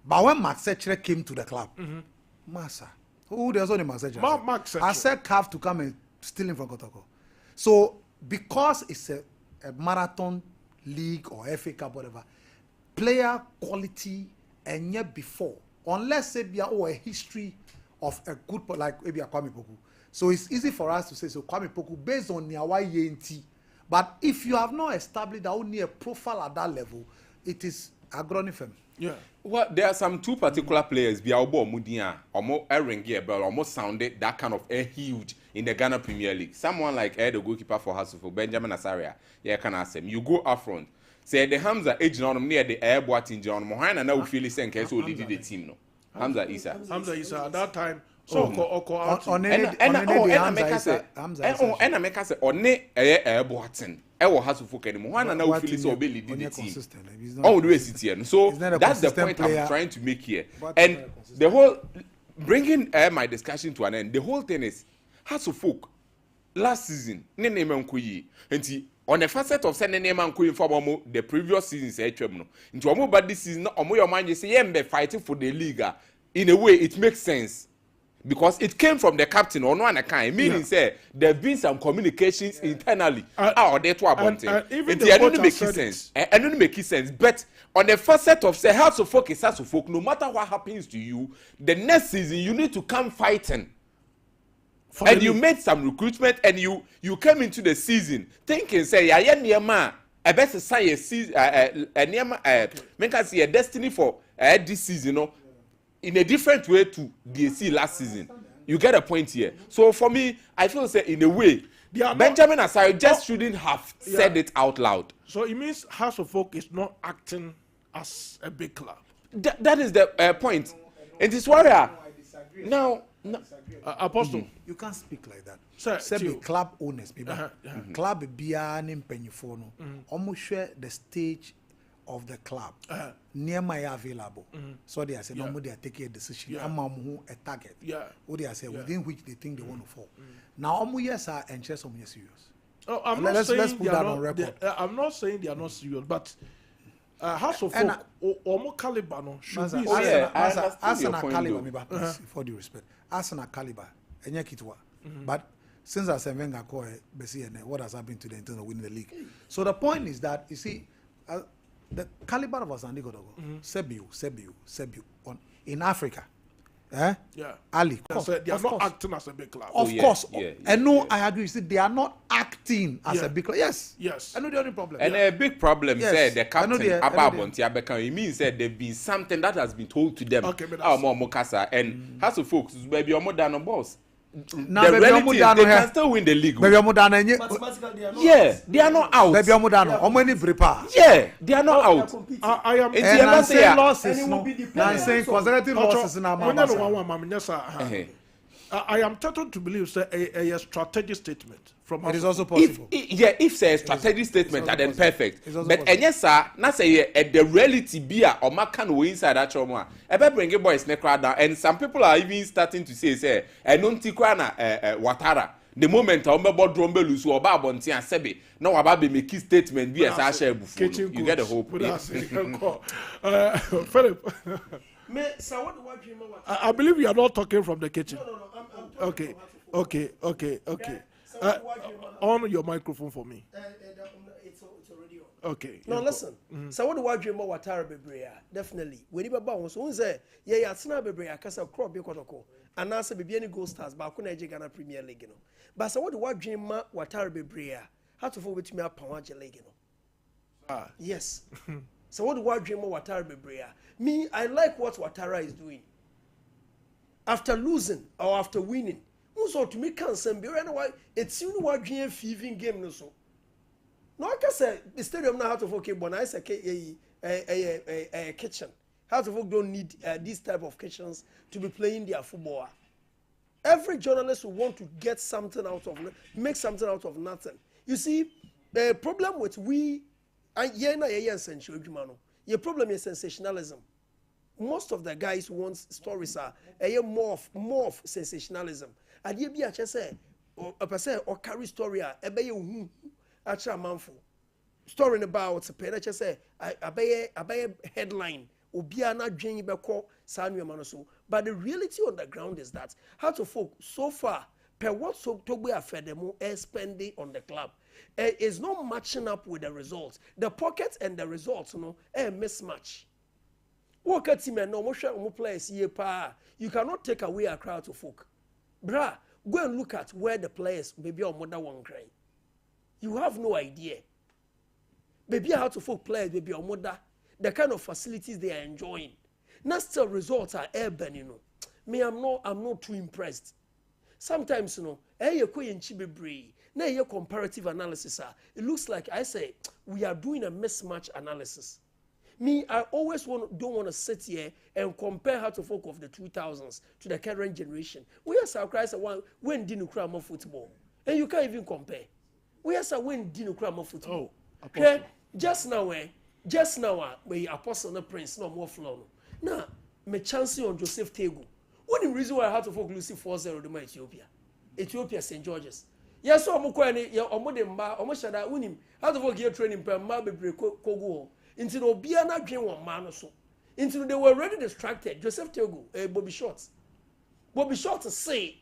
But when Mark Sechere came to the club, Massa, who there's only Mark Sechere. I said Calf to come and steal him from Kotoko. So because it's a marathon league or FA Cup, whatever, player quality and yet before, unless say be a history of a good like maybe a Kwame Poku. So it's easy for us to say so Kwame Poku based on Niawa Yenti. But if you have not established that only a profile at that level, it is agronifem. Well, there are some two particular players, Biaobo Mudia, almost Erengi Bell, almost sounded that kind of huge in the Ghana Premier League. Someone like the goalkeeper for Hasselhoff, Benjamin Asaria, can ask him. You go up front. Say the Hamza age on near the airboat in John Mohana, and now we feel saying case who did the team. No, Hamza Isa at that time. So and I make us on airboating. I will have to focus anymore. And now we feel so belly did the team. Oh, do it. So that's the point I'm trying to make here. And the whole bringing my discussion to an end. The whole thing is Hasselhoff last season. Nene Mankuyi and on the facet of sending name and queen for the previous seasons, into a but this season, your mind you say, yeah, fighting for the league. In a way, it makes sense because it came from the captain or no one kind. Meaning, say there have been some communications internally. That's what about it. It don't make sense. I don't make sense. But on the facet of say, how to focus, no matter what happens to you, the next season you need to come fighting. And you made some recruitment and you came into the season thinking say I best say a season make us see a destiny for this season in a different way to DSC last season. You get a point here. So for me, I feel say in a way Benjamin Asari just shouldn't have said it out loud. So it means House of Folk is not acting as a big club. That is the point. And it's why now Apostle, you can't speak like that. Say be club owners, club biya ne mpanyifo no. Almost share the stage of the club. Near my available. So they say no more they are taking a decision. A target. What they say within which they think they want to fall. Now almost yes are and share some serious. I'm not saying they are not. I'm not saying they are not serious, but House of Folk or more caliber no should be. Arsenal caliber, for due respect. Arsenal caliber, Kitwa. But since I said Wenger call what has happened to the internal winning the league? So the point is that you see the caliber of Asante Godogo, Sebiu in Africa. Ali, they are not acting as a big club. Of course. And no, I agree. See, they are not acting as a big club. Yes. I know the only problem. And a big problem said the captain Ababontia, it means that there's been something that has been told to them. More Mokasa and House of Folks, baby, you're more than a boss. Now, the reality is they can still win the league. Yeah, they are not out. Yeah, they are not out. I am saying losses. I'm saying consecutive losses in our I am tempted to believe a strategic statement from. It is also possible. If say a strategic statement, then perfect. But yes, sir, na say the reality be or makan we inside that trauma. Ebe bring boys ne crowd down, and some people are even starting to say, I don't think Watara. the moment I remember drum bell so oba abonti asebe na waba be make statement be as share bufu you get the whole point. Philip, what I believe you are not talking from the kitchen. No, Okay. On your microphone for me. It's already on. Okay. No, listen. So what do I dream about Watara Bebrea? Definitely. When you bounce, so say, yeah, Sna Bebrea, Casa Crop, Yokotoko, and answer be any gold stars, Bakuna Ghana Premier League. You know. But so what do I dream about Watara Bebrea? How to forward to me up Pawaja League. Yes. So what do I dream about Watara Bebrea? Me, I like what Watara is doing. After losing or after winning, so to me can't be right away. It's you know what dream thieving game no so. No, I can say the stadium now how to folk but I say a kitchen. How to folk don't need this type of kitchens to be playing their football. Every journalist will want to get something out of make something out of nothing. You see, the problem with we your problem is sensationalism. Most of the guys want stories are more of sensationalism. And you be actually say a person or carry story actually manful story about pen say I headline obiana dwen be call sanwe so but the reality on the ground is that how to folk so far per what so to be afedemo spending on the club is not matching up with the results. The pockets and the results mismatch. Work at team and no more players here pa you cannot take away a crowd to folk. Bra, go and look at where the players maybe on mother one cry. You have no idea. Maybe how to folk players maybe on mother the kind of facilities they are enjoying. Now still results are urban, you know. Me, I'm not too impressed. Sometimes, you know, now your comparative analysis, it looks like I say we are doing a mismatch analysis. Me, I always don't want to sit here and compare how to folk of the 2000s to the current generation. We are surprised when didn't cry more football, and you can't even compare. We are when didn't cry more football. Okay, just now, we Apostle no Prince no more flow. Now, me chance on Joseph Tego. What the reason why I had to folk Lucy 4-0 to Ethiopia St. George's. Yes, so I'm going to almost shada unim. How to folk here training per Mabe Kogo. Into the Obiana dream one man or so. Into they were already distracted. Joseph Tego, Bobby Shorts. Bobby Shorts say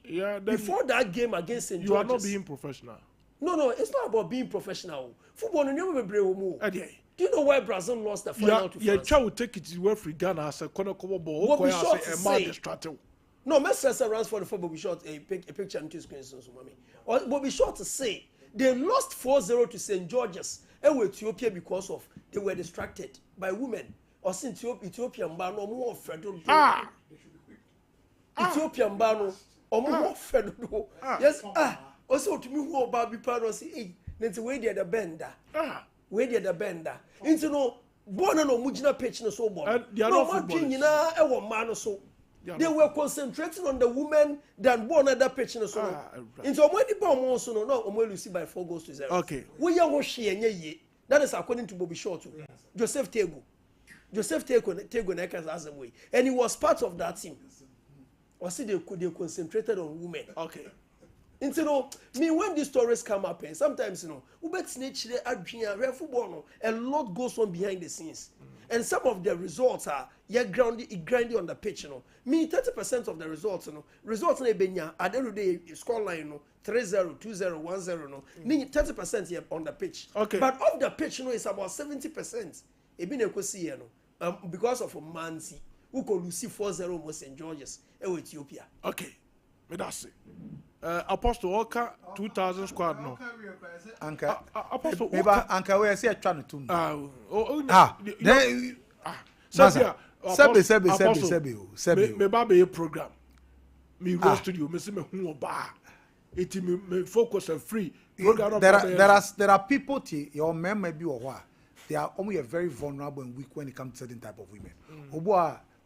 before that game against St. George's. You are not being professional. No, it's not about being professional. Football never be brave. Do you know why Brazil lost the final to France? Yeah, Chow will take it to free Ghana as a corner cover ball. Bobby Shorts say distracted. No, Messi runs for the football. Bobby Shorts a picture on two screens. So, mommy. Bobby Shorts say they lost 4-0 to St. George's and Ethiopia because of they were distracted by women. Or since Ethiopian Bano more federal. Ethiopian Bano or more federal. Yes, also to me who about be part of say, let's wait at the bender. Wait at the bender. Into no born no mujina pitch no so born. No one thing man so. They were concentrating on the women than born at that pitch no so. Into when the bomb also no Lucy by 4-0. Okay. We are washing that is according to Bobby Short. Joseph Tego as a way. And he was part of that team. Or see they concentrated on women. Okay. And when these stories come up, and sometimes we bet snitch the football, a lot goes on behind the scenes. And some of the results are grinding on the pitch. 30% of the results, results at the end of the day, scoreline, 3-0, 2-0, 1-0, 30% here on the pitch. Okay. But of the pitch, it's about 70%. Because of a Mansi, who could lose 4-0 most St. George's, Ethiopia. Okay, that's it. Apostle Oka 2000 squad no. Apostle Anka we say try to. Sebi. Me ba be program. Me go studio me say me hu oba. It me focus and free. There are people your men may be or what. They are only very vulnerable and weak when it comes to certain type of women.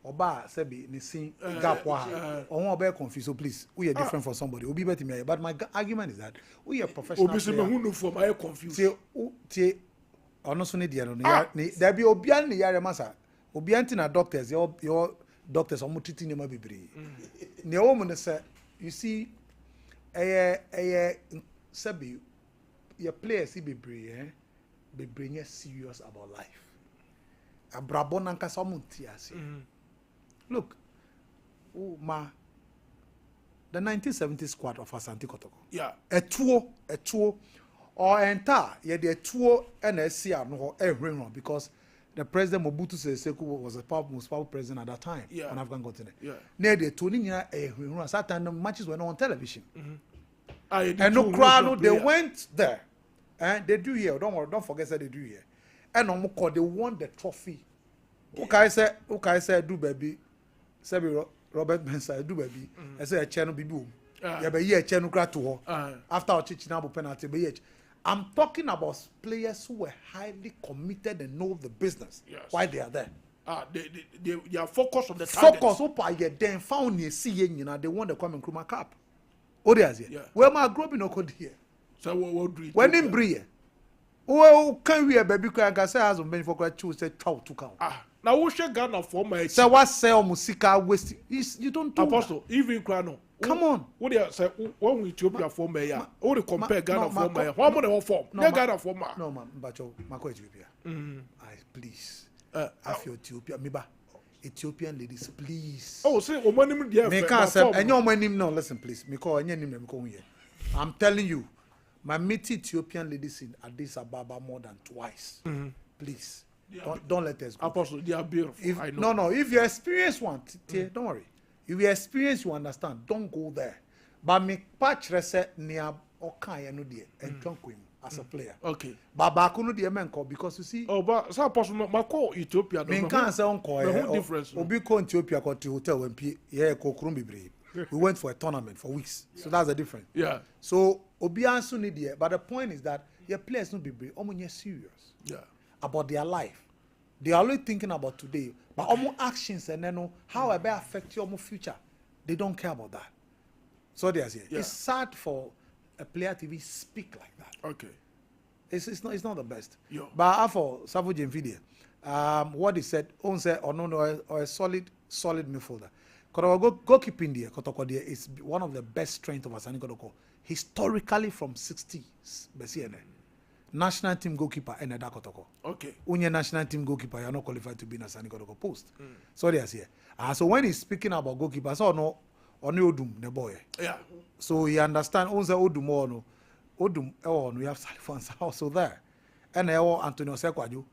Oba Sebi ni sin gap wa on oba confused so please we are different from somebody obi better me but my argument is that we are professional obi say me hu no for my confused tie ono so ne dia no there be obian ne yare masa obian ti na doctors your doctors omo titi ne ma bebre ne wo mo ne say you see Sabi, your players be be serious about life. A brabon anka samuntiasi. Look, the 1970 squad of Asante Kotoko. Yeah. A tour, or entire, the tour NSC no everyone because the president Mobutu Sese Seko was the most powerful president at that time on African continent. Yeah. Near the tuning everyone, certain the matches were not on television. And no crowd, they went there. And they do here, don't forget that they do here. And no more they won the trophy. Okay, say, do baby. Sabi Robert Mensah, do baby. I say a channel bibu. Yeah, but yeah, channel crack to her. After our Chichinabo penalty, but I'm talking about players who were highly committed and know the business. Yes. Why they are there. They are focused on the target. Focus up I get then found near seeing, they want to come and Kruma Cup. Oh, there's here. Where my group in Okod here. So what do when in Brie? Oh, can we a baby can say as many for choose a child to count? Now we should Ghana for my so what sell musica waste you don't do Apostle even Krano. Come on. What do you say when we Ethiopia for mayor? Or to compare Ghana for mayor? How many of form? No Ghana for mayor. No man, but Mako Ethiopia. Please. After Ethiopia, Ethiopian ladies, please. Oh, say omanim dia. Me can't say and your omanim no listen please. Me call any name me come here. I'm telling you, my meet Ethiopian ladies in Addis Ababa more than twice. Please. Don't let us go. Apostle, they are beautiful. I know. No, if you experience one, don't worry. If you experience, you understand. Don't go there. But me patch reset near okay no dear and drunk him as a player. Okay. But back no dear man because you see. Oh, but so Apostle, my call Ethiopia. Me can't say uncle. No difference. Obi ko Ethiopia go to hotel when ko Kurumbi brave. We went for a tournament for weeks. So that's the difference. Yeah. So Obi Ansu need there. But the point is that your players not be brave. Omo serious. Yeah. About their life. They are only thinking about today. But almost actions and then how it may affect your future. They don't care about that. So there's here. Yeah. It's sad for a player to speak like that. Okay. It's not the best. Yo. But for Savo Jemfide, what he said, on said or a solid midfielder. Goalkeeping there, Kotoko there is one of the best strengths of Asani Kotoko. Historically from 60s, national team goalkeeper and Eda Kotoko. Okay. Unye national team goalkeeper, you're not qualified to be in Asani Kotoko post. So there's here. So when he's speaking about goalkeeper, so no Odum the boy. Yeah. So he understand only Odum or no. Odum we have Salifans also there. And Antonio Sekwaju.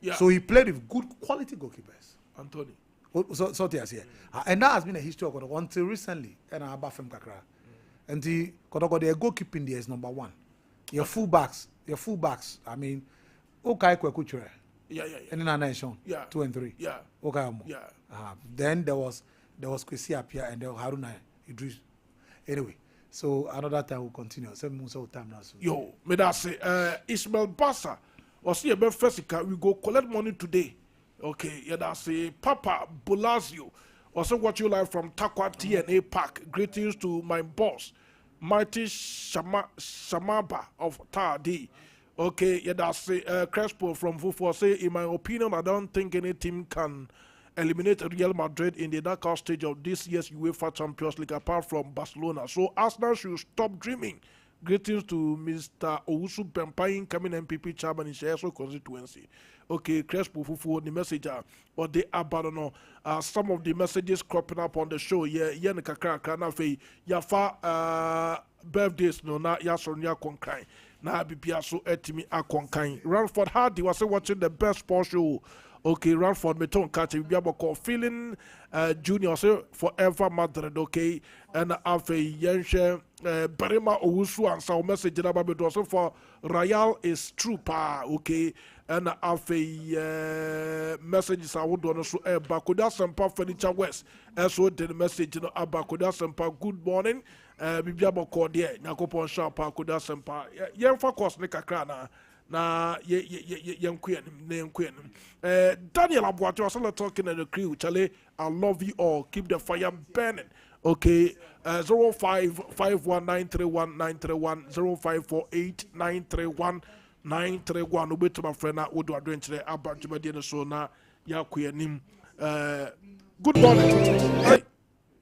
Yeah. So he played with good quality goalkeepers. Anthony. So there's here. And that has been a history of Kotoko until recently. And I have Kakra. And the Kotoko, their goalkeeping there is number one. Your fullbacks, I mean, okay, Kwekuchure. Yeah. And in our nation, 2 and 3. Yeah. Okay. Yeah. Then there was Kwesi Apia and then Haruna Idris. Anyway, so another time we'll continue. Same time now. Yo, may I say, Ismail Bassa was here about first we go collect money today. Okay, yeah, that's a Papa Bolazio. Also, what you like from Takwa TNA Park. Greetings to my boss, Mighty Shamaba of Tadi. Okay, yeah, that's Crespo from Fufu. Say, in my opinion, I don't think any team can eliminate Real Madrid in the knockout stage of this year's UEFA Champions League apart from Barcelona. So Arsenal should stop dreaming. Greetings to Mr. Owusu Bempayin, coming MPP chairman in Sheso constituency. Okay, Crespo Fufu, the messenger, or the Abanono. Some of the messages cropping up on the show. Yeah, Kakra Kranafe, Yafa birthdays, no, na Yasonia Konkai. Na Bipiaso Etimi Akonkai. Ranford Hardy was watching the best sports show. Okay, Ranford Meton Kachi Biaboko feeling junior say forever Madrid, okay, and Afe Yenshe Berima Owusu and some message about also for Royal is true pa, okay, and Afe messages I would want to Bakuda Sompa Furniture West, as well the message Abakuda Sompa good morning, Biaboko there, Nakopon Sharp Bakuda Sompa, Yenfa Kos Nikakrana. Na young queen, Daniel Abuato was talking to the crew. Charlie, I love you all. Keep the fire burning. Okay, 0551931931 0548931931. Obey to my friend. What do I do today? About Jumadian so na ya queen. Good morning. Hey.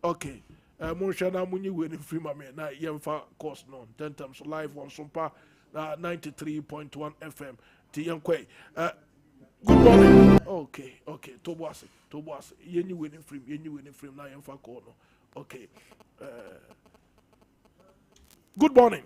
Okay. Munshana Muni winning free mame na yemfa course no 10 times live on Sompa 93.1 FM Tiyankwe. Good morning. Okay. Tobuase. Yeni winning free na yemfa call no. Okay. Good morning.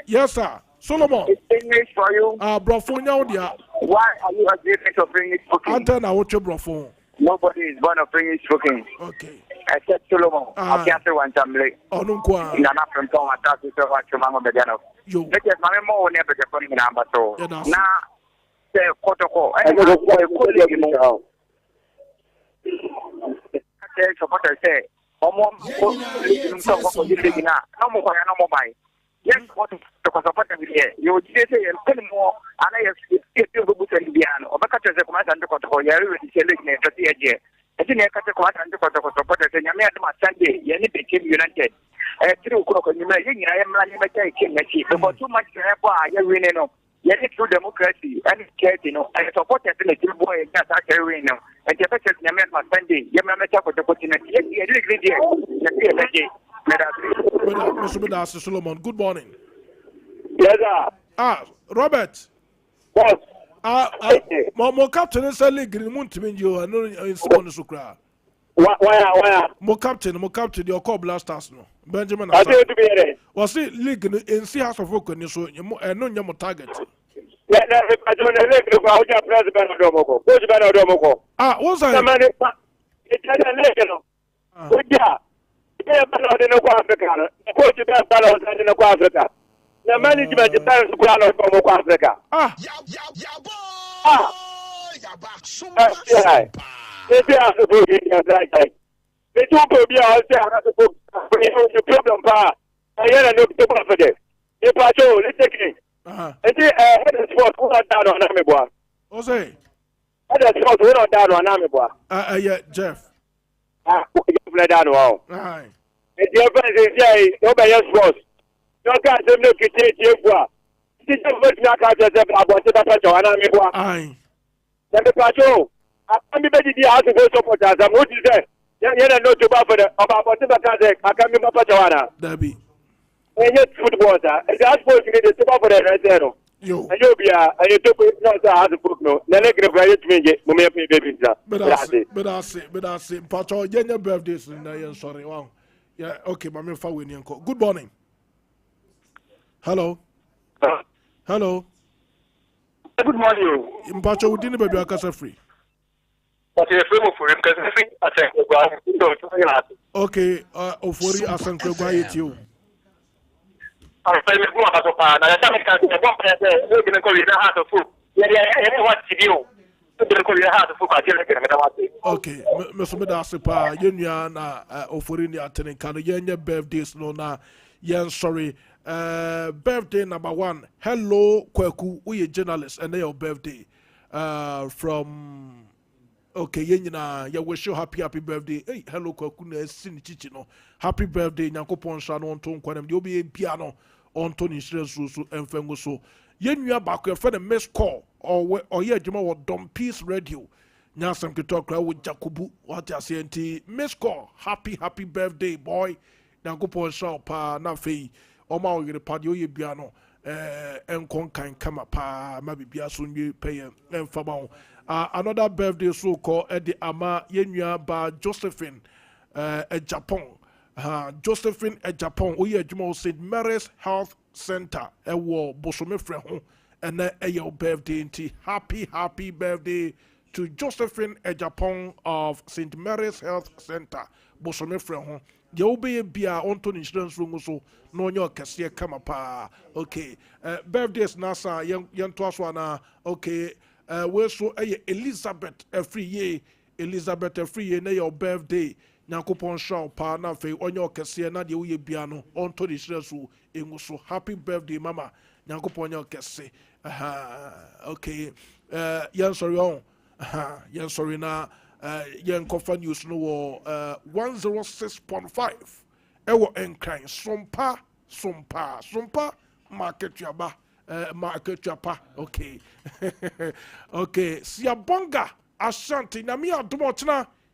Yes, sir. Solomon. It's English for you. Brofonia Odia. Why are you agreeing to bring it cooking? Antena Ocho Brofon. Nobody is born of English cooking. Okay. Except Solomon. I can't say one time late. Oh, no, qua. Nana from Tom, I thought you said what your mama began of. You. Because my mom never get funny in Ambato. Now, say, Kotoko. I say, yes, what to support them here. You say, and tell more, and I have to go to the piano, or back to the command and the Kotoko, you already selling it for the idea. I think I cut the command and the Kotoko supporters, and you made my Sunday, you became united. Through Kotoko, you may, I am running my king, but too much to have why you're winning. Yet through democracy and you know, I support that in a good boy and that's actually now. And the better than my Sunday, you may make up with the opportunity. Mr. Bedasi Solomon, good morning. Yes, sir. Robert. What? Mo captain is a league in Muntiminjo and no in Simon Sukra. Why? Mo captain, your core blasters no. Benjamin. I do to be there. Was it league in sea house of work and so and no your target? Yeah, I don't know about your president of Domoko. Who's better Domoko? What's that? It's a legend. Yeah. Yeah, but not in Africa. Coach the best fellows in Africa. The management depends on Africa. If you have to put in your right, the two will be all there to put the problem bar. I hear a look to profit. If I do, let's take it. And the head of sports who are down on Amibua. What's it? Head of sports who are down on Amibua. Yeah, Jeff. You play down well. Aye. And the friends is nobody else was. No guys, I'm not going to take you. This is what you can't just about the patrol and Amibua. Aye. The patrol. I'm going to be out to go support us. I'm going to say, yeah, no to for the about the Kazak. I can't remember Patrona. Debbie. And yet, football, and that's what you need to support for the Rezero. You. And you'll be and you took it not as a book, no. The negative right to me, baby. But I say, Patrol, your birthdays in the sorry. Wow. Yeah, okay, my man, winning. Good morning. Hello. Hello. Good morning. Patrol, we didn't be a free. Okay, Ofori Asanko Gwayet you. I'm saying, okay, Mr. Medasipa, Yunya, Ofori Atene, can you birthdays no na? Yen sorry. Birthday number 1. Hello, Kweku, we a journalist, and your birthday. From. Okay, you wish you happy birthday. Hey, hello, Kwakuna, Sin Chichino. Happy birthday, Yankopon Shan on Ton Quanum. You'll be a piano on Tony Shresu and Fengoso. You are back your friend a miss call or yeah, Jima or Dom Peace Radio. Now some to talk with Jacobu, what I say, miss call. Happy birthday, boy. Yankopon Shan Pa Nafi, or Mao, you the patio, you piano. And Concan come up, maybe Biasun, you pay and Fabon. Another birthday so called Eddie Ama Yenya by Josephine at Japan. Josephine at Japan. We are Jumo St. Mary's Health Center. A war Bosome Freho and your birthday. Happy birthday to Josephine at Japan of St. Mary's Health Center. Bosome Freho. You be a beer on to insurance room so no your cassia come up. Okay. Birthdays Nasa young Twaswana. Okay. We so Elizabeth every year na your birthday Nyankopon shaw pa na fe onyo kese na de wo ye bia no onto de hresu enguso happy birthday mama Nyankopon onyo kese okay yan sorry on yan sorry na yan kofa news no wo 106.5 ewo enkran sompa market yaba market chapa okay okay Siabonga Ashanti na mi adomochna